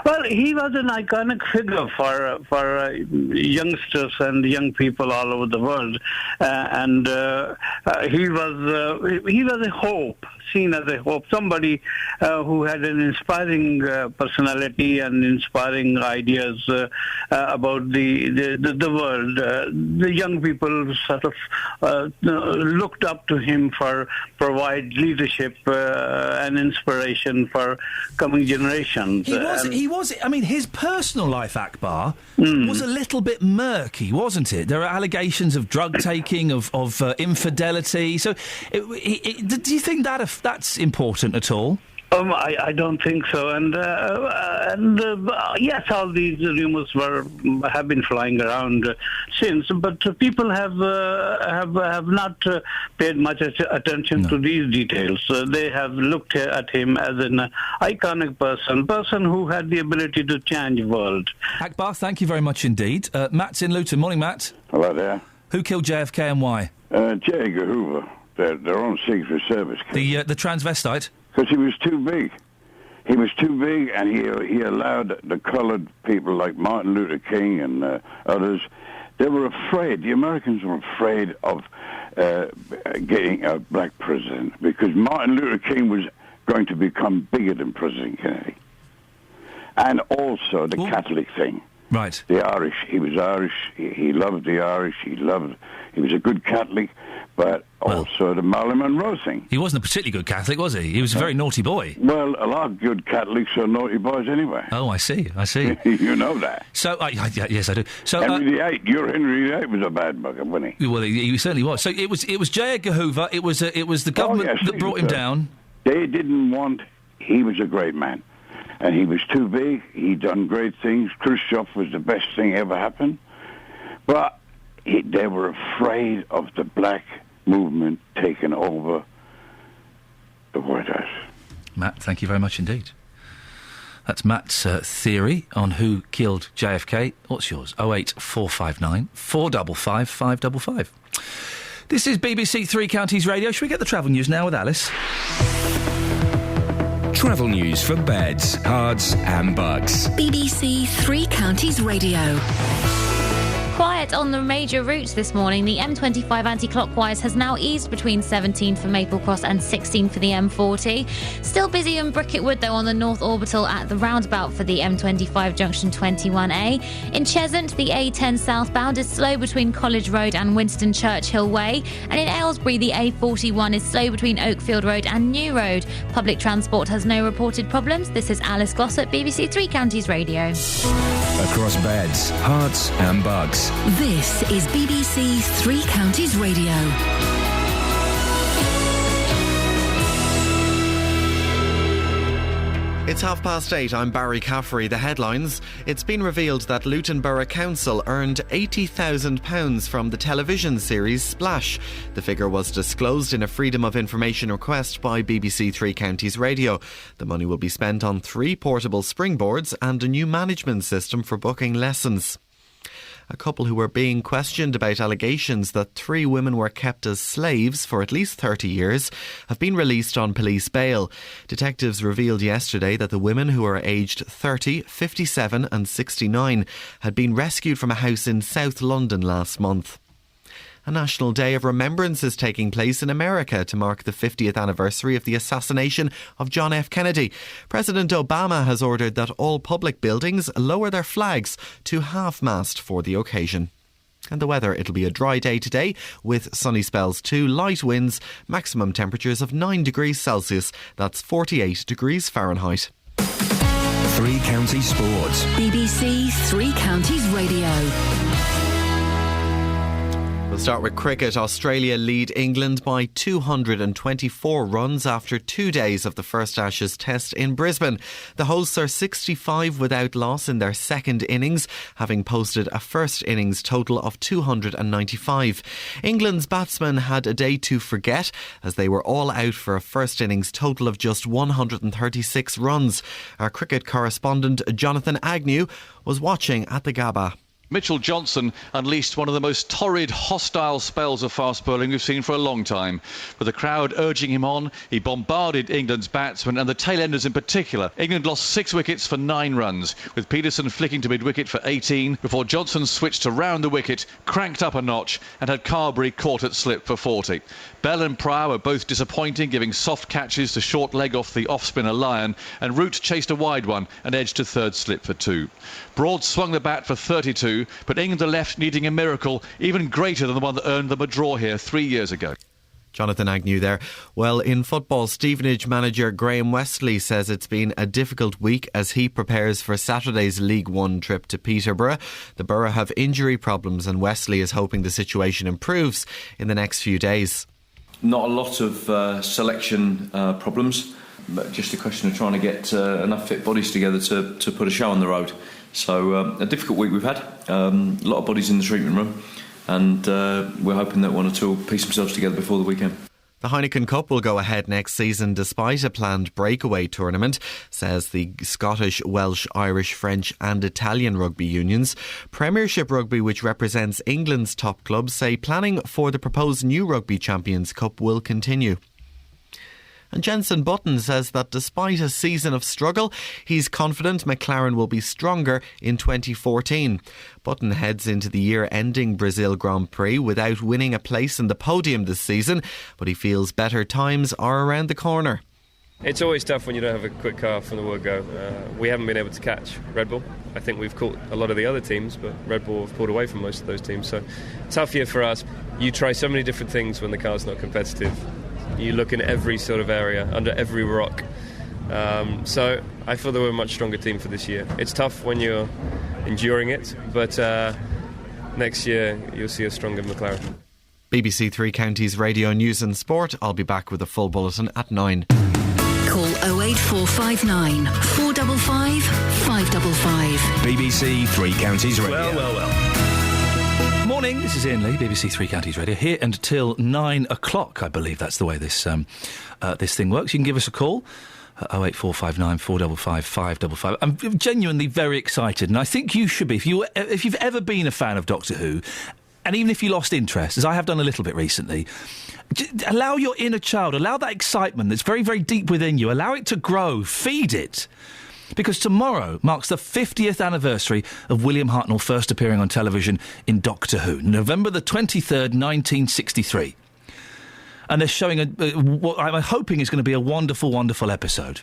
Well, he was an iconic figure for youngsters and young people all over the world, and he was a hope, seen as a hope, somebody who had an inspiring personality and inspiring ideas about the world. The young people sort of looked up to him for provide leadership and inspiration for coming generations. He was. I mean, his personal life, Akbar, was a little bit murky, wasn't it? There are allegations of drug taking, of infidelity. So, do you think that's important at all? I don't think so, and yes, all these rumours have been flying around since, but people have not paid much attention to these details. They have looked at him as an iconic person who had the ability to change the world. Akbar, thank you very much indeed. Matt's in Luton. Morning, Matt. Hello there. Who killed JFK and why? J. Edgar Hoover. They're on Secret Service case. The transvestite. Because he was too big. He was too big, and he allowed the coloured people like Martin Luther King and others. They were afraid. The Americans were afraid of getting a black president, because Martin Luther King was going to become bigger than President Kennedy. And also the Catholic thing. Right. The Irish. He was Irish. He loved the Irish. He was a good Catholic, but also the Marilyn Monroe thing. He wasn't a particularly good Catholic, was he? He was a very naughty boy. Well, a lot of good Catholics are naughty boys anyway. Oh, I see. You know that. So, yes, I do. So, Henry VIII, your Henry VIII was a bad bugger, wasn't he? Well, he certainly was. So it was J. Edgar Hoover. It was the government that brought him down. They didn't want. He was a great man, and he was too big. He done great things. Khrushchev was the best thing ever happened, but they were afraid of the black movement taking over the White House. Matt, thank you very much indeed. That's Matt's theory on who killed JFK. What's yours? 08459 455 555. This is BBC Three Counties Radio. Should we get the travel news now with Alice? Travel news for beds, cards and bugs. BBC Three Counties Radio. Quiet on the major routes this morning. The M25 anti-clockwise has now eased between 17 for Maple Cross and 16 for the M40. Still busy in Bricket Wood, though, on the North Orbital at the roundabout for the M25 junction 21A. In Cheshunt, the A10 southbound is slow between College Road and Winston Churchill Way. And in Aylesbury, the A41 is slow between Oakfield Road and New Road. Public transport has no reported problems. This is Alice Glossop, BBC Three Counties Radio. Across beds, hearts and bugs. This is BBC Three Counties Radio. It's 8:30. I'm Barry Caffrey. The headlines. It's been revealed that Luton Borough Council earned £80,000 from the television series Splash. The figure was disclosed in a Freedom of Information request by BBC Three Counties Radio. The money will be spent on 3 portable springboards and a new management system for booking lessons. A couple who were being questioned about allegations that 3 women were kept as slaves for at least 30 years have been released on police bail. Detectives revealed yesterday that the women, who are aged 30, 57 and 69, had been rescued from a house in South London last month. A National Day of Remembrance is taking place in America to mark the 50th anniversary of the assassination of John F. Kennedy. President Obama has ordered that all public buildings lower their flags to half-mast for the occasion. And the weather, it'll be a dry day today with sunny spells too, light winds, maximum temperatures of 9 degrees Celsius. That's 48 degrees Fahrenheit. Three Counties Sports. BBC Three Counties Radio. We'll start with cricket. Australia lead England by 224 runs after 2 days of the first Ashes test in Brisbane. The hosts are 65 without loss in their second innings, having posted a first innings total of 295. England's batsmen had a day to forget as they were all out for a first innings total of just 136 runs. Our cricket correspondent Jonathan Agnew was watching at the Gabba. Mitchell Johnson unleashed one of the most torrid, hostile spells of fast bowling we've seen for a long time. With the crowd urging him on, he bombarded England's batsmen and the tail-enders in particular. England lost 6 wickets for 9 runs, with Peterson flicking to mid-wicket for 18, before Johnson switched to round the wicket, cranked up a notch and had Carberry caught at slip for 40. Bell and Pryor were both disappointing, giving soft catches to short leg off the off-spinner Lyon, and Root chased a wide one and edged to third slip for 2. Broad swung the bat for 32, but England are left needing a miracle even greater than the one that earned them a draw here 3 years ago. Jonathan Agnew there. Well, in football, Stevenage manager Graham Westley says it's been a difficult week as he prepares for Saturday's League One trip to Peterborough. The Borough have injury problems and Westley is hoping the situation improves in the next few days. Not a lot of selection problems, but just a question of trying to get enough fit bodies together to put a show on the road. So a difficult week we've had, a lot of bodies in the treatment room, and we're hoping that 1 or 2 will piece themselves together before the weekend. The Heineken Cup will go ahead next season despite a planned breakaway tournament, says the Scottish, Welsh, Irish, French and Italian rugby unions. Premiership Rugby, which represents England's top clubs, say planning for the proposed new Rugby Champions Cup will continue. And Jenson Button says that despite a season of struggle, he's confident McLaren will be stronger in 2014. Button heads into the year-ending Brazil Grand Prix without winning a place in the podium this season, but he feels better times are around the corner. It's always tough when you don't have a quick car from the word go. We haven't been able to catch Red Bull. I think we've caught a lot of the other teams, but Red Bull have pulled away from most of those teams. So, tough year for us. You try so many different things when the car's not competitive. You look in every sort of area, under every rock. So I feel that we're a much stronger team for this year. It's tough when you're enduring it, but next year you'll see a stronger McLaren. BBC Three Counties Radio News and Sport. I'll be back with a full bulletin at 9. Call 08459 455 555. BBC Three Counties Radio. Well. Morning, this is Iain Lee, BBC Three Counties Radio, here until 9 o'clock, I believe that's the way this this thing works. You can give us a call, 08459 455 555. I'm genuinely very excited, and I think you should be. If you've ever been a fan of Doctor Who, and even if you lost interest, as I have done a little bit recently, allow your inner child, allow that excitement that's very, very deep within you, allow it to grow, feed it. because tomorrow marks the 50th anniversary of William Hartnell first appearing on television in Doctor Who, November the 23rd, 1963. And they're showing what I'm hoping is going to be a wonderful, wonderful episode.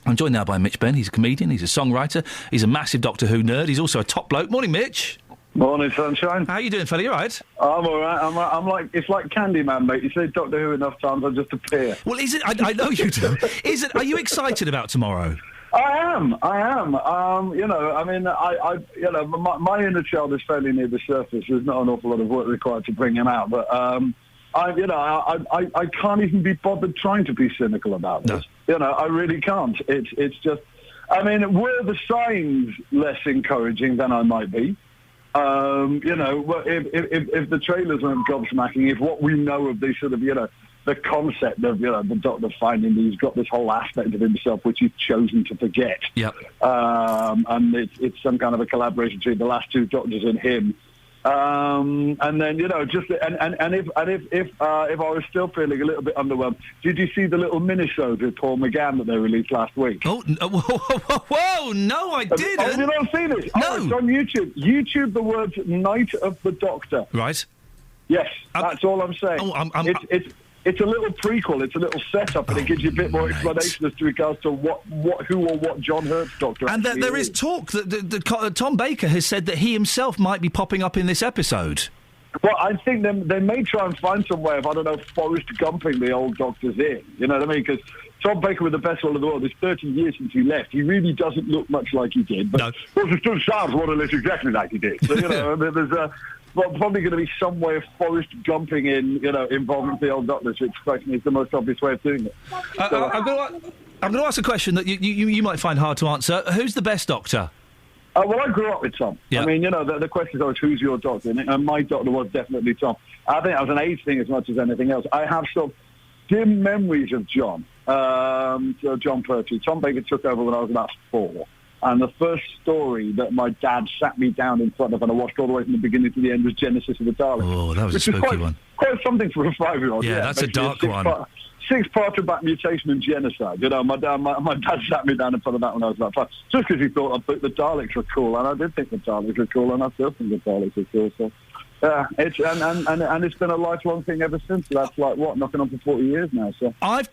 I'm joined now by Mitch Benn. He's a comedian, he's a songwriter, he's a massive Doctor Who nerd, he's also a top bloke. Morning, Mitch. Morning, sunshine. How you doing, fella? You all right? I'm all right. I'm like, it's like Candyman, mate. You say Doctor Who enough times, I just appear. Well, is it? I know you do. Is it? Are you excited about tomorrow? I am. You know, I mean, you know, my inner child is fairly near the surface. There's not an awful lot of work required to bring him out, but I can't even be bothered trying to be cynical about this. No. You know, I really can't. It's just, I mean, were the signs less encouraging than I might be? You know, if the trailers weren't gobsmacking, if what we know of the sort of, you know, the concept of, you know, the Doctor finding that he's got this whole aspect of himself which he's chosen to forget. Yep. And it's some kind of a collaboration between the last two Doctors and him. And then, you know, just and if I was still feeling a little bit underwhelmed, did you see the little mini-shows with Paul McGann that they released last week? Oh, whoa, no, I didn't. Have you not seen it? No. Oh, it's on YouTube. YouTube the words Night of the Doctor. Right. Yes, that's all I'm saying. It's a little prequel, it's a little setup, and it gives you a bit more explanation as to regards to who or what John Hurt's Doctor and there is talk that Tom Baker has said that he himself might be popping up in this episode. Well, I think they may try and find some way of, I don't know, Forrest Gumping the old Doctors in. You know what I mean? Because Tom Baker, with the best will in the world, it's 30 years since he left. He really doesn't look much like he did. But it still sounds more or less exactly like he did. So, you know, there's probably going to be some way of Forrest Gumping in, you know, involving the old Doctors, which strikes me as the most obvious way of doing it. I'm going to ask a question that you might find hard to answer. Who's the best Doctor? Well, I grew up with Tom. Yeah. I mean, you know, the question is always, who's your Doctor? And my Doctor was definitely Tom. I think that was an age thing as much as anything else. I have some dim memories of John Pertwee. Tom Baker took over when I was about 4. And the first story that my dad sat me down in front of, and I watched all the way from the beginning to the end, was Genesis of the Daleks. Oh, that was a spooky one. Quite something for a 5-year-old. Yeah, that's a dark one. 6-part about mutation and genocide. You know, my dad sat me down in front of that when I was about 5, just because he thought the Daleks were cool, and I did think the Daleks were cool, and I still think the Daleks are cool. So, yeah, it's been a lifelong thing ever since. That's like knocking on for 40 years now. So I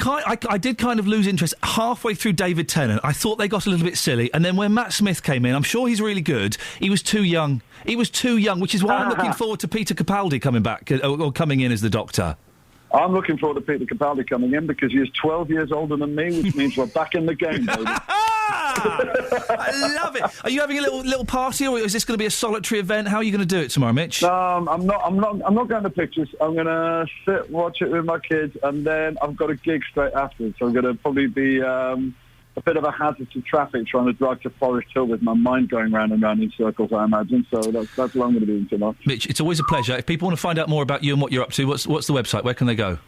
did kind of lose interest halfway through David Tennant. I thought they got a little bit silly, and then when Matt Smith came in, I'm sure he's really good. He was too young. Which is why I'm looking forward to Peter Capaldi coming back or coming in as the Doctor. I'm looking forward to Peter Capaldi coming in because he is 12 years older than me, which means we're back in the game, baby. I love it. Are you having a little party, or is this going to be a solitary event? How are you going to do it tomorrow, Mitch? I'm not going to pictures. I'm going to sit, watch it with my kids, and then I've got a gig straight afterwards. So I'm going to probably be a bit of a hazard to traffic trying to drive to Forest Hill with my mind going round and round in circles, I imagine. So that's what I'm going to be doing tomorrow. Mitch, it's always a pleasure. If people want to find out more about you and what you're up to, what's the website? Where can they go?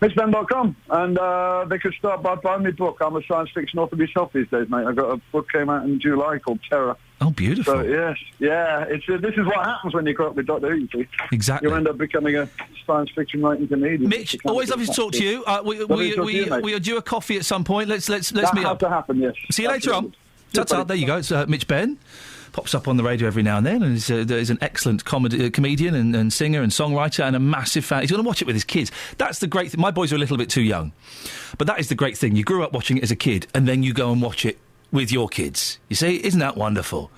MitchBenn.com, and they could start by buying my book. I'm a science fiction author myself these days, mate. I've got a book came out in July called Terror. Oh, beautiful. So, yes, yeah. This is what happens when you grow up with Doctor Who, you see. Exactly. You end up becoming a science fiction writing comedian. Mitch, always lovely to talk to you. We'll do a coffee at some point. Let's meet up. That has to happen, yes. See you later on. Ta-ta, there you go. It's Mitch Benn. Pops up on the radio every now and then, and is an excellent comedian and singer and songwriter and a massive fan. He's going to watch it with his kids. That's the great thing. My boys are a little bit too young, but that is the great thing. You grew up watching it as a kid, and then you go and watch it with your kids. You see, isn't that wonderful?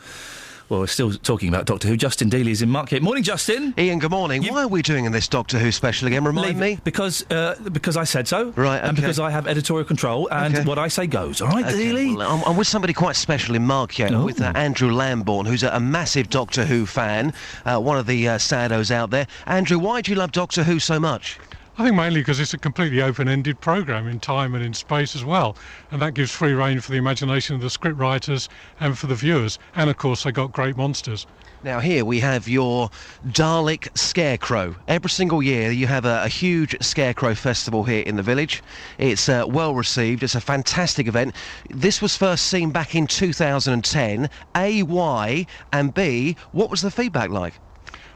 Well, we're still talking about Doctor Who. Justin Dealey is in Markgate. Morning, Justin. Iain, good morning. Why are we doing this Doctor Who special again? Remind me. Because I said so. Right, okay. And because I have editorial control, and what I say goes. All right, Dealey? Well, I'm with somebody quite special in Markgate. I'm with Andrew Lambourne, who's a massive Doctor Who fan, one of the saddos out there. Andrew, why do you love Doctor Who so much? I think mainly because it's a completely open-ended programme in time and in space as well, and that gives free rein for the imagination of the script writers and for the viewers, and of course they got great monsters. Now here we have your Dalek Scarecrow. Every single year you have a huge Scarecrow festival here in the village. It's well received, it's a fantastic event. This was first seen back in 2010. A, why, and B, what was the feedback like?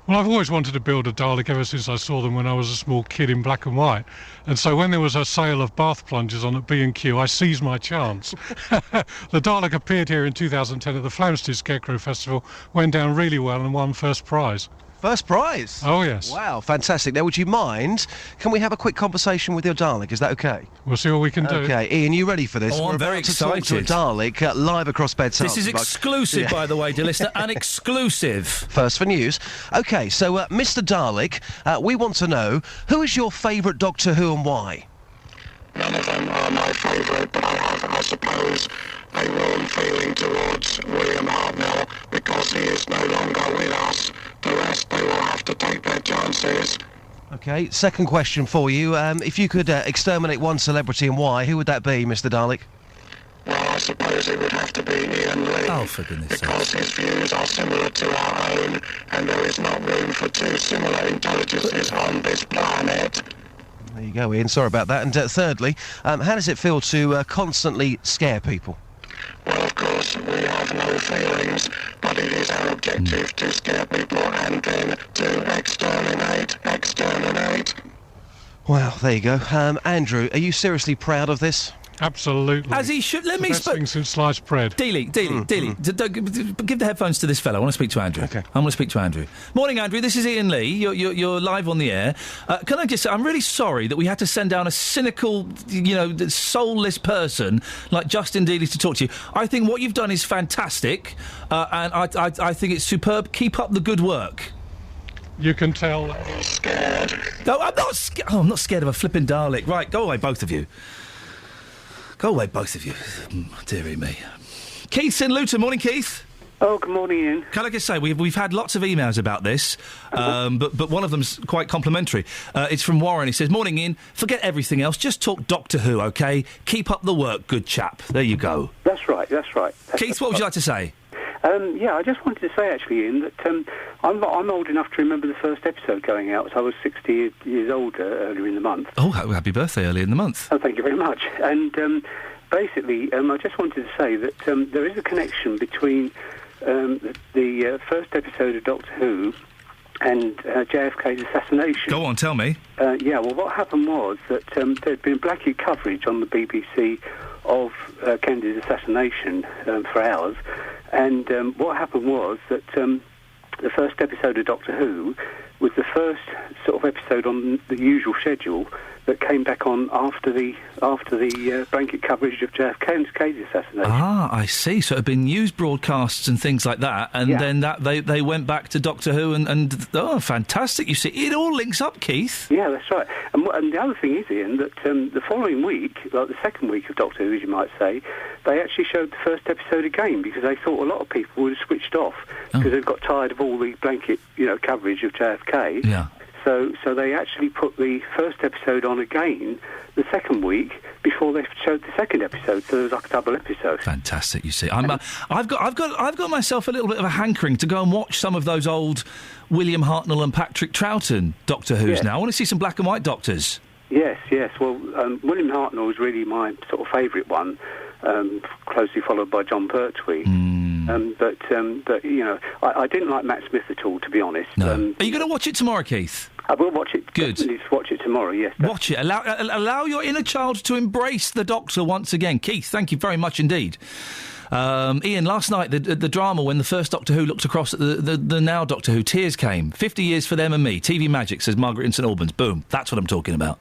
Well, I've always wanted to build a Dalek ever since I saw them when I was a small kid in black and white. And so when there was a sale of bath plungers on at B&Q, I seized my chance. The Dalek appeared here in 2010 at the Flamstead Scarecrow Festival, went down really well and won first prize. First prize? Oh, yes. Wow, fantastic. Now, would you mind, can we have a quick conversation with your Dalek? Is that OK? We'll see what we can do. OK, Ian, you ready for this? Oh, We're I'm very about to talk excited. to a Dalek live across Beds. This is exclusive, by the way, dear listener, an exclusive. First for news. OK, so, Mr Dalek, we want to know, who is your favourite Doctor Who and why? None of them are my favourite, but I have, I suppose, a warm feeling towards William Hartnell because he is no longer with us. The rest, they will have to take their chances. OK, second question for you. If you could exterminate one celebrity and why, who would that be, Mr Dalek? Well, I suppose it would have to be Iain Lee. Oh, for goodness sake. Because his views are similar to our own, and there is not room for two similar intelligences on this planet. There you go, Ian. Sorry about that. And thirdly, how does it feel to constantly scare people? Well, of course, we have no feelings, but it is our objective to scare people and then to exterminate. Well, there you go. Andrew, are you seriously proud of this? Absolutely. As he should. Let the me best thing since sliced bread. Dealey. Give the headphones to this fellow. I want to speak to Andrew. Okay. I want to speak to Andrew. Morning, Andrew. This is Iain Lee. You're live on the air. Can I just say, I'm really sorry that we had to send down a cynical, soulless person like Justin Dealey to talk to you. I think what you've done is fantastic, and I think it's superb. Keep up the good work. You can tell. I'm scared. No, I'm not scared. Oh, I'm not scared of a flipping Dalek. Right, go away, both of you. Go away, both of you. Dearie me. Keith's in Luton. Morning, Keith. Oh, good morning, Ian. Can I just say, we've had lots of emails about this, but one of them's quite complimentary. It's from Warren. He says, morning, Ian. Forget everything else. Just talk Doctor Who, OK? Keep up the work, good chap. There you go. That's right. Keith, what would you like to say? Yeah, I just wanted to say, actually, Ian, that I'm old enough to remember the first episode going out. So I was 60 years old earlier in the month. Oh, happy birthday early in the month. Oh, thank you very much. And basically, I just wanted to say that there is a connection between the first episode of Doctor Who and JFK's assassination. Go on, tell me. Yeah, well, what happened was that there'd been blanket coverage on the BBC of Kennedy's assassination for hours, and what happened was that the first episode of Doctor Who was the first sort of episode on the usual schedule that came back on after the blanket coverage of JFK's assassination. Ah, I see. So it had been news broadcasts and things like that, and then they went back to Doctor Who, and oh, fantastic! You see, it all links up, Keith. Yeah, that's right. And the other thing is, Ian, that the following week, like the second week of Doctor Who, as you might say, they actually showed the first episode again because they thought a lot of people would have switched off because they'd got tired of all the blanket, coverage of JFK. Yeah. So they actually put the first episode on again the second week before they showed the second episode. So there was like a double episode. Fantastic, you see. I've got myself a little bit of a hankering to go and watch some of those old William Hartnell and Patrick Troughton Doctor Who's now. I want to see some black and white Doctors. Yes. Well, William Hartnell is really my sort of favourite one, closely followed by John Pertwee. But I didn't like Matt Smith at all, to be honest. No. Are you going to watch it tomorrow, Keith? I will watch it. Good. Definitely watch it tomorrow, yes. Watch it. Allow your inner child to embrace the Doctor once again. Keith, thank you very much indeed. Iain, last night, the drama when the first Doctor Who looked across at the now Doctor Who, tears came. 50 years for them and me. TV magic, says Margaret in St Albans. Boom. That's what I'm talking about.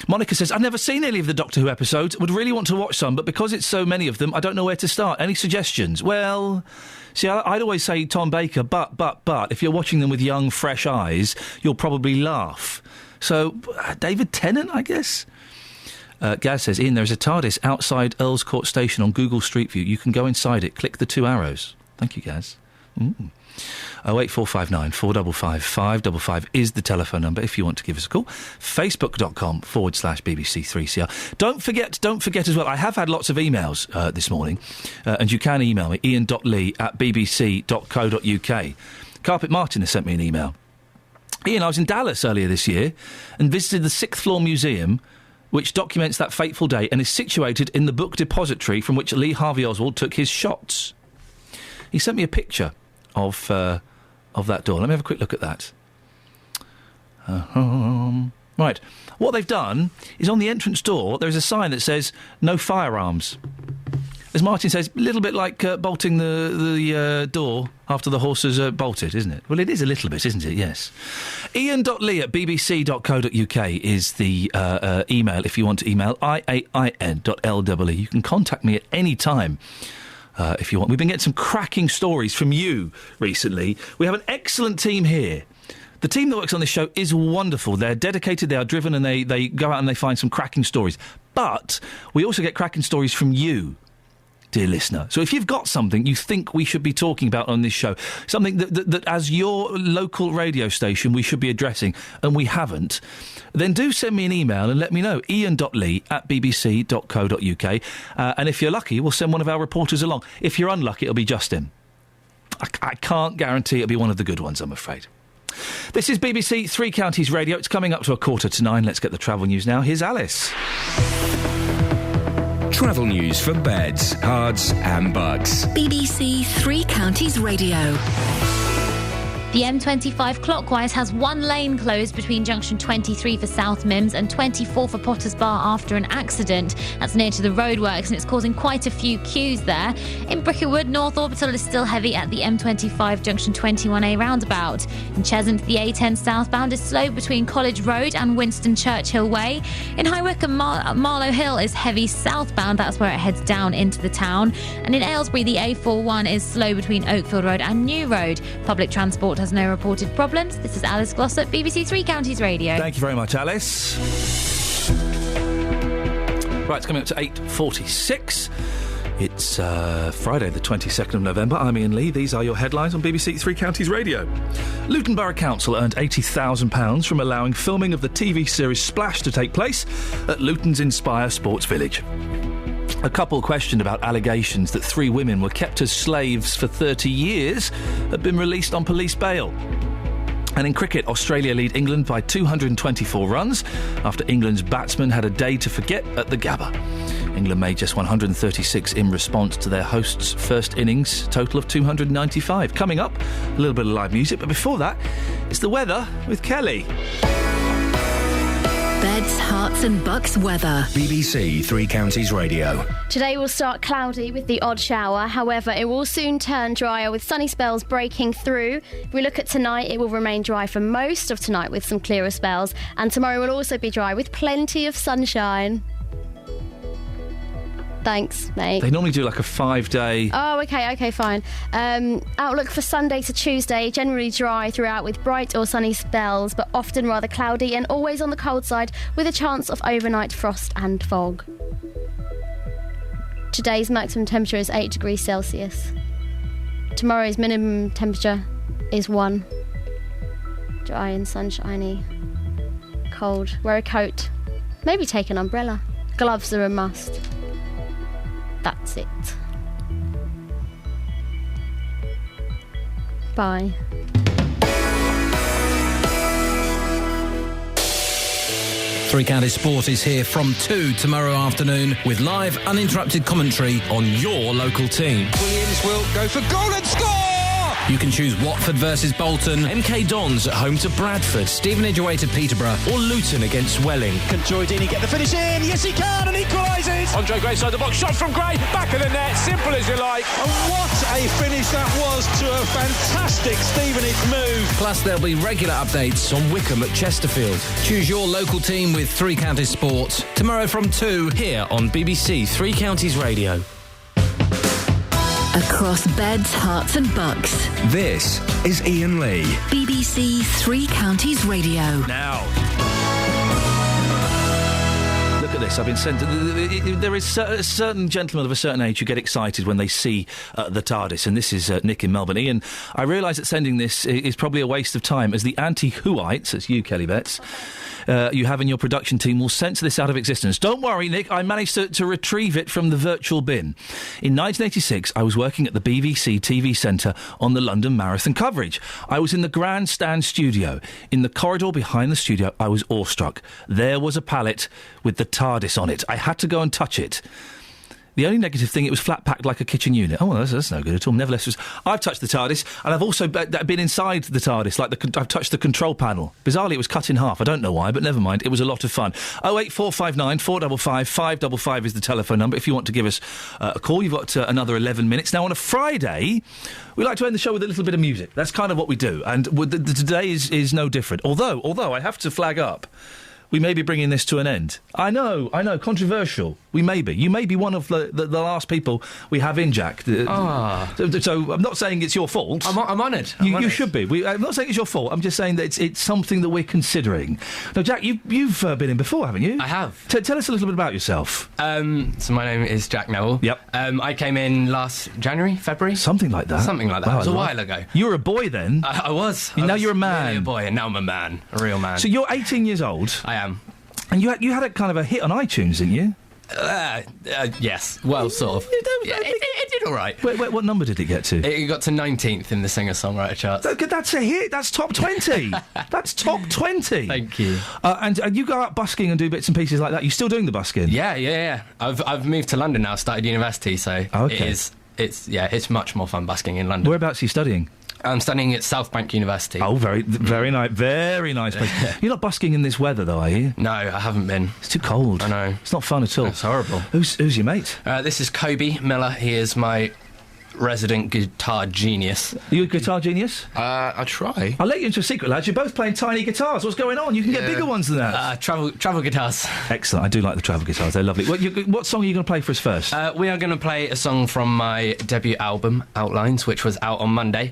Monica says, I've never seen any of the Doctor Who episodes, would really want to watch some, but because it's so many of them, I don't know where to start. Any suggestions? Well, see, I'd always say Tom Baker, but, if you're watching them with young, fresh eyes, you'll probably laugh. So, David Tennant, I guess? Gaz says, Ian, there's a TARDIS outside Earls Court Station on Google Street View. You can go inside it, click the 2 arrows. Thank you, Gaz. 08459 455 555 is the telephone number if you want to give us a call. Facebook.com/BBC3CR. Don't forget as well, I have had lots of emails this morning, and you can email me, ian.lee@bbc.co.uk. Carpet Martin has sent me an email. Ian, I was in Dallas earlier this year and visited the 6th floor museum, which documents that fateful day and is situated in the book depository from which Lee Harvey Oswald took his shots. He sent me a picture of of that door. Let me have a quick look at that. Right. What they've done is on the entrance door, there's a sign that says, no firearms. As Martin says, a little bit like bolting the door after the horse has bolted, isn't it? Well, it is a little bit, isn't it? Yes. Iain.lee@bbc.co.uk is the email if you want to email. IAIN.LEE. You can contact me at any time. If you want. We've been getting some cracking stories from you recently. We have an excellent team here. The team that works on this show is wonderful. They're dedicated, they are driven, and they go out and they find some cracking stories. But we also get cracking stories from you, dear listener. So if you've got something you think we should be talking about on this show, something that as your local radio station we should be addressing, and we haven't, then do send me an email and let me know. Iain.lee@bbc.co.uk. And if you're lucky, we'll send one of our reporters along. If you're unlucky, it'll be Justin. I can't guarantee it'll be one of the good ones, I'm afraid. This is BBC Three Counties Radio. It's coming up to 8:45. Let's get the travel news now. Here's Alice. Travel news for beds, cards and bugs. BBC Three Counties Radio. The M25 clockwise has one lane closed between junction 23 for South Mims and 24 for Potters Bar after an accident. That's near to the roadworks and it's causing quite a few queues there. In Brickerwood, North Orbital is still heavy at the M25 junction 21A roundabout. In Cheshunt, the A10 southbound is slow between College Road and Winston Churchill Way. In High Wycombe, Marlow Hill is heavy southbound. That's where it heads down into the town. And in Aylesbury, the A41 is slow between Oakfield Road and New Road. Public transport has no reported problems. This is Alice Glossop, BBC Three Counties Radio. Thank you very much, Alice. Right, it's coming up to 8:46. It's Friday, the 22nd of November. I'm Iain Lee. These are your headlines on BBC Three Counties Radio. Luton Borough Council earned £80,000 from allowing filming of the TV series Splash to take place at Luton's Inspire Sports Village. A couple questioned about allegations that 3 women were kept as slaves for 30 years have been released on police bail. And in cricket, Australia lead England by 224 runs after England's batsmen had a day to forget at the Gabba. England made just 136 in response to their hosts' first innings, total of 295. Coming up, a little bit of live music, but before that, it's the weather with Kelly. Beds, Hearts and Bucks weather. BBC Three Counties Radio. Today will start cloudy with the odd shower. However, it will soon turn drier with sunny spells breaking through. If we look at tonight, it will remain dry for most of tonight with some clearer spells. And tomorrow will also be dry with plenty of sunshine. Thanks, mate. They normally do like a 5-day... Oh, okay, fine. Outlook for Sunday to Tuesday, generally dry throughout with bright or sunny spells, but often rather cloudy and always on the cold side with a chance of overnight frost and fog. Today's maximum temperature is 8 degrees Celsius. Tomorrow's minimum temperature is 1. Dry and sunshiny. Cold. Wear a coat. Maybe take an umbrella. Gloves are a must. That's it. Bye. Three Counties Sport is here from 2 tomorrow afternoon with live uninterrupted commentary on your local team. Williams will go for goal and score! You can choose Watford versus Bolton, MK Dons at home to Bradford, Stevenage away to Peterborough, or Luton against Welling. Can Joy Deeney get the finish in? Yes, he can, and equalises! Andre Gray side the box, shot from Gray, back of the net, simple as you like. And what a finish that was to a fantastic Stevenage move. Plus, there'll be regular updates on Wickham at Chesterfield. Choose your local team with Three Counties Sport. Tomorrow from 2, here on BBC Three Counties Radio. Across beds, hearts and bucks. This is Iain Lee. BBC Three Counties Radio. Now. Look at this. I've been sent to... There is a certain gentlemen of a certain age who get excited when they see the TARDIS, and this is Nick in Melbourne. Ian, I realise that sending this is probably a waste of time, as the anti-Whoites, that's you, Kelly Betts, you have in your production team will censor this out of existence. Don't worry, Nick, I managed to retrieve it from the virtual bin. In 1986, I was working at the BBC TV Centre on the London Marathon coverage. I was in the grandstand studio. In the corridor behind the studio, I was awestruck. There was a pallet with the TARDIS on it. I had to go and touch it. The only negative thing, it was flat packed like a kitchen unit. Oh, well, that's no good at all. Nevertheless, I've touched the TARDIS, and I've also been inside the TARDIS. I've touched the control panel. Bizarrely, it was cut in half. I don't know why, but never mind. It was a lot of fun. 08459 455 555 is the telephone number. If you want to give us a call, you've got another 11 minutes. Now, on a Friday, we like to end the show with a little bit of music. That's kind of what we do, and today is no different. Although I have to flag up, we may be bringing this to an end. I know, controversial. We may be. You may be one of the last people we have in, Jack. So I'm not saying it's your fault. I'm honoured. You should be. I'm not saying it's your fault. I'm just saying that it's something that we're considering. Now, Jack, you've been in before, haven't you? I have. Tell us a little bit about yourself. So my name is Jack Neville. Yep. I came in last January, February? Something like that. Something like that. Wow, it was a while ago. You were a boy then? I was. Now you're a man. Really a boy, and now I'm a man. A real man. So you're 18 years old? I am. And you had a kind of a hit on iTunes, didn't you? Yes. Well, sort of. It did all right. Wait, what number did it get to? It got to 19th in the singer-songwriter charts. That's a hit. That's top 20. That's top 20. Thank you. And you go out busking and do bits and pieces like that. You still doing the busking? Yeah. I've moved to London now. Started university, so it's much more fun busking in London. Whereabouts are you studying? I'm studying at South Bank University. Oh, very nice, very nice place. You're not busking in this weather, though, are you? No, I haven't been. It's too cold. I know. It's not fun at all. It's horrible. Who's your mate? This is Kobe Miller. He is my resident guitar genius. Are you a guitar genius? I try. I'll let you into a secret, lads. You're both playing tiny guitars. What's going on? You can get bigger ones than that. Travel guitars. Excellent. I do like the travel guitars. They're lovely. What song are you going to play for us first? We are going to play a song from my debut album, Outlines, which was out on Monday,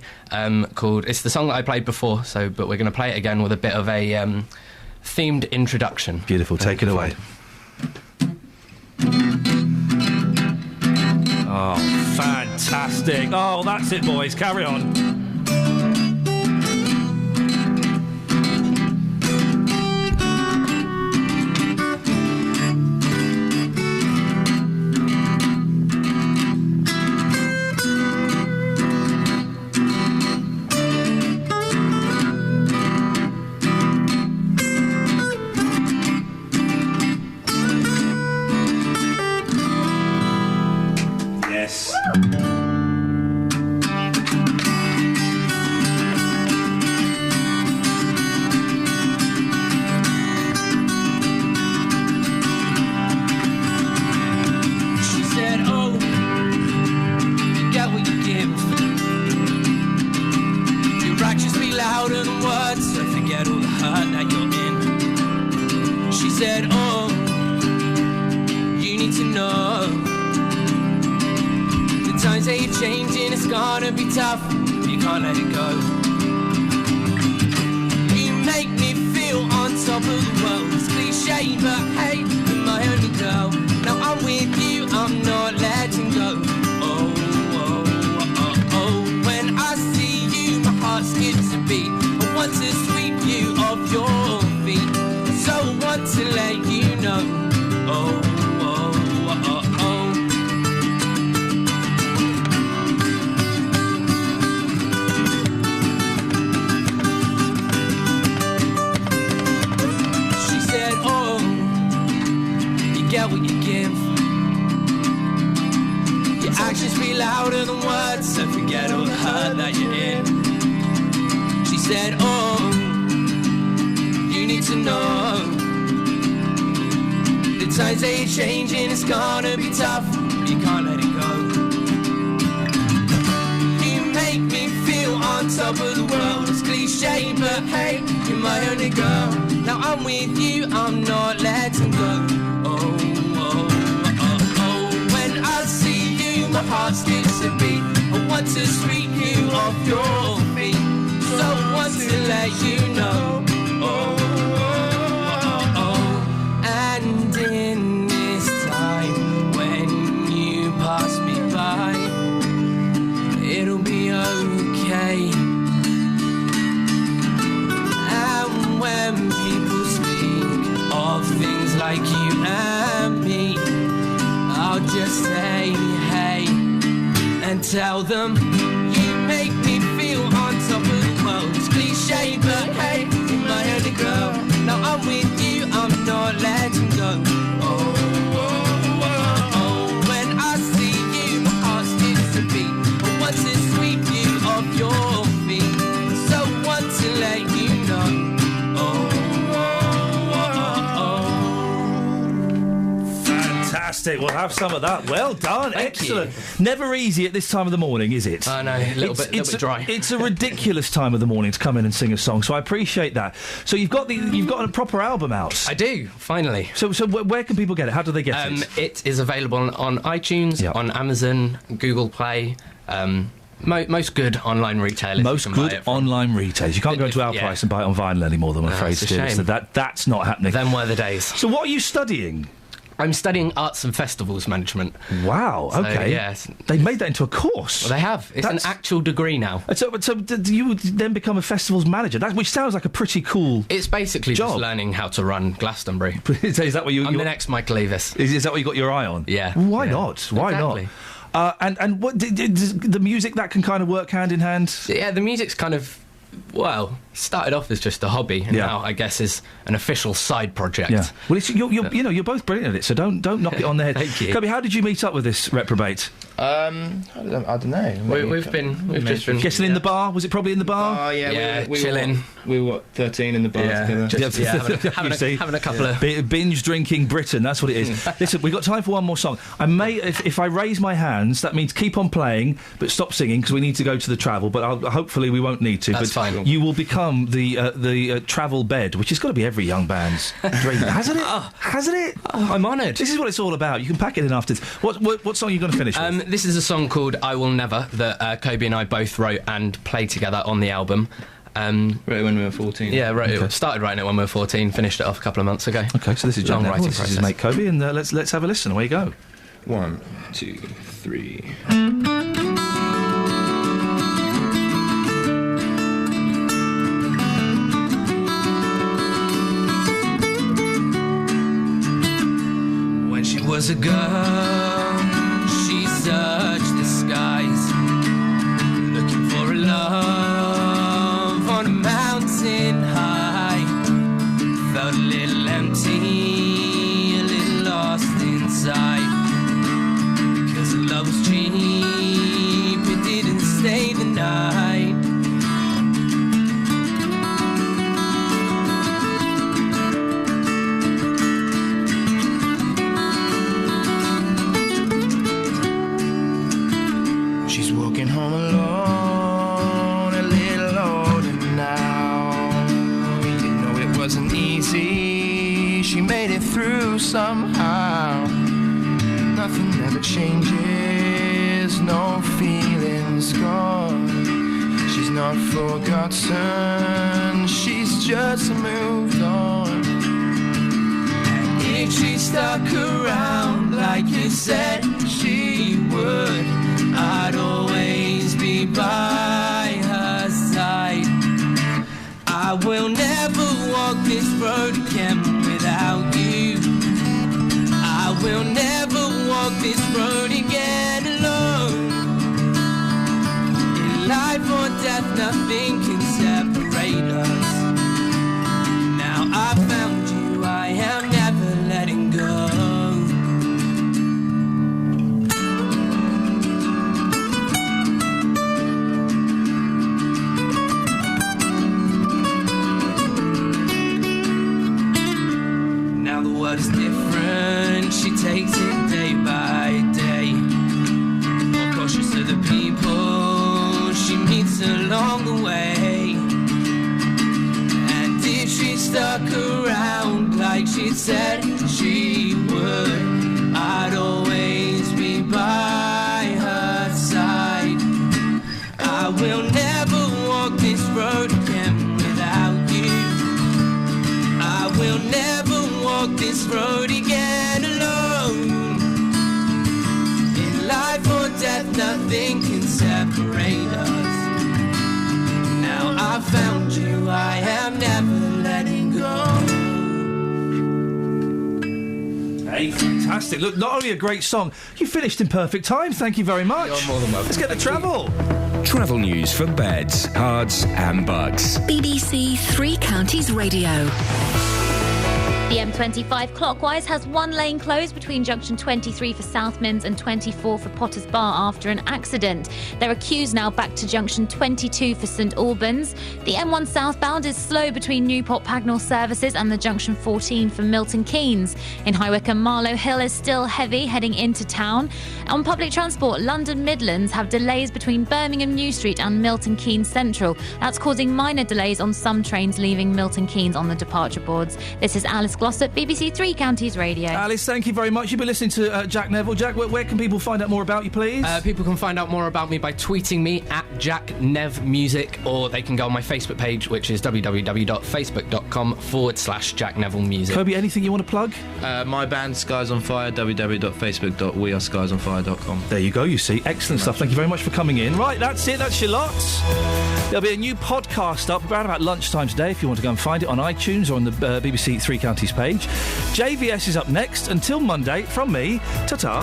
called... It's the song that I played before, but we're going to play it again with a bit of a themed introduction. Beautiful. Take it away. Oh, fantastic. Oh, that's it, boys. Carry on. Tell them you make me feel on top of the world. It's cliche, but hey, you're my only girl. Now I'm with you, I'm not letting go. Oh, oh, oh, oh. When I Fantastic. We'll have some of that. Well done. Excellent. Never easy at this time of the morning, is it? I know, a little bit dry. It's a ridiculous time of the morning to come in and sing a song, so I appreciate that. So you've got a proper album out. I do, finally. So where can people get it? How do they get it? It is available on iTunes, on Amazon, Google Play. Most good online retailers. Most good online retailers. You can't go to our price and buy it on vinyl anymore, I'm afraid. It's a shame. So that's not happening. Them were the days. So what are you studying? I'm studying arts and festivals management. Wow, okay. Yes. They made that into a course. Well, they have. It's an actual degree now. So do you then become a festivals manager? Which sounds like a pretty cool It's basically job. just learning how to run Glastonbury. Is that what I'm the next Mike Leavis. Is that what you got your eye on? Yeah. Why not? Why Exactly. not? And what does the music that can kind of work hand in hand? Yeah, the music's kind of, well, started off as just a hobby, and now I guess is an official side project. Yeah. Well, you're both brilliant at it, so don't knock it on the head. Thank you. Kobe, how did you meet up with this reprobate? I don't know. We've just been guessing in the bar. Was it probably in the bar? Oh yeah, we chilling. We were 13 in the bar together. Having a couple of binge drinking Britain. That's what it is. Listen, we've got time for one more song. I may, if I raise my hands, that means keep on playing, but stop singing because we need to go to the travel. But hopefully we won't need to. That's fine. You will become the travel bed, which has got to be every young band's dream, hasn't it? Hasn't it? Oh, I'm honoured. This is what it's all about. You can pack it in after this. What song are you going to finish with? This is a song called "I Will Never" that Kobe and I both wrote and played together on the album. Wrote it when we were 14. Yeah, started writing it when we were 14, finished it off a couple of months ago. Okay, so this is long writing this process. is mate Kobe, and let's have a listen. Away you go. 1, 2, 3. When she was a girl, she searched the skies, looking for a love on a mountain high. Felt a little empty, a little lost inside, 'cause love was cheap, it didn't stay the night. She's walking home alone, a little older now. You know it wasn't easy, she made it through somehow. Nothing ever changes, no feelings gone. She's not forgotten, she's just moved on. And if she stuck around like you said she would, I'd always be by her side. I will never walk this road again without you. I will never walk this road again alone. In life or death, nothing can separate us. Now I found you, I am never letting go. Now the world is different, she takes it day by day. More cautious of the people she meets along the way. And if she stuck around like she said she would, I'd always be by her side. I will never walk this road again without you. I will never walk this road again alone. In life or death, nothing can separate us. Now I found you, I am never letting go. Hey, fantastic. Look, not only a great song, you finished in perfect time. Thank you very much. You're more than welcome. Let's get the travel. Travel news for beds, cards, and bugs. BBC Three Counties Radio. The M25 clockwise has one lane closed between junction 23 for South Mimms and 24 for Potters Bar after an accident. There are queues now back to junction 22 for St Albans. The M1 southbound is slow between Newport Pagnell services and the junction 14 for Milton Keynes. In High Wycombe, Marlow Hill is still heavy heading into town. On public transport, London Midlands have delays between Birmingham New Street and Milton Keynes Central. That's causing minor delays on some trains leaving Milton Keynes on the departure boards. This is Alice Glossop, BBC Three Counties Radio. Alice, thank you very much. You've been listening to Jack Neville. Jack, where can people find out more about you, please? People can find out more about me by tweeting me at JackNevMusic, or they can go on my Facebook page, which is www.facebook.com/Jack Neville Music. Kobe, anything you want to plug? My band, Skies on Fire, www.facebook.weareskiesonfire.com. There you go, you see. Excellent stuff. Thank you very much for coming in. Right, that's it. That's your lots. There'll be a new podcast up around about lunchtime today if you want to go and find it on iTunes or on the BBC Three Counties page. JVS is up next. Until Monday, from me, ta-ta.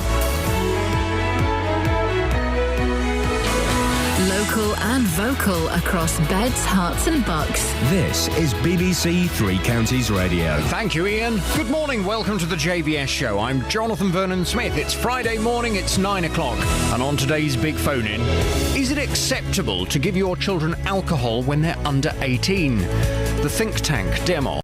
Local and vocal across beds, hearts and bucks. This is BBC Three Counties Radio. Thank you, Ian. Good morning. Welcome to the JVS show. I'm Jonathan Vernon Smith. It's Friday morning. It's 9 o'clock. And on today's Big Phone In, is it acceptable to give your children alcohol when they're under 18? The think tank demo.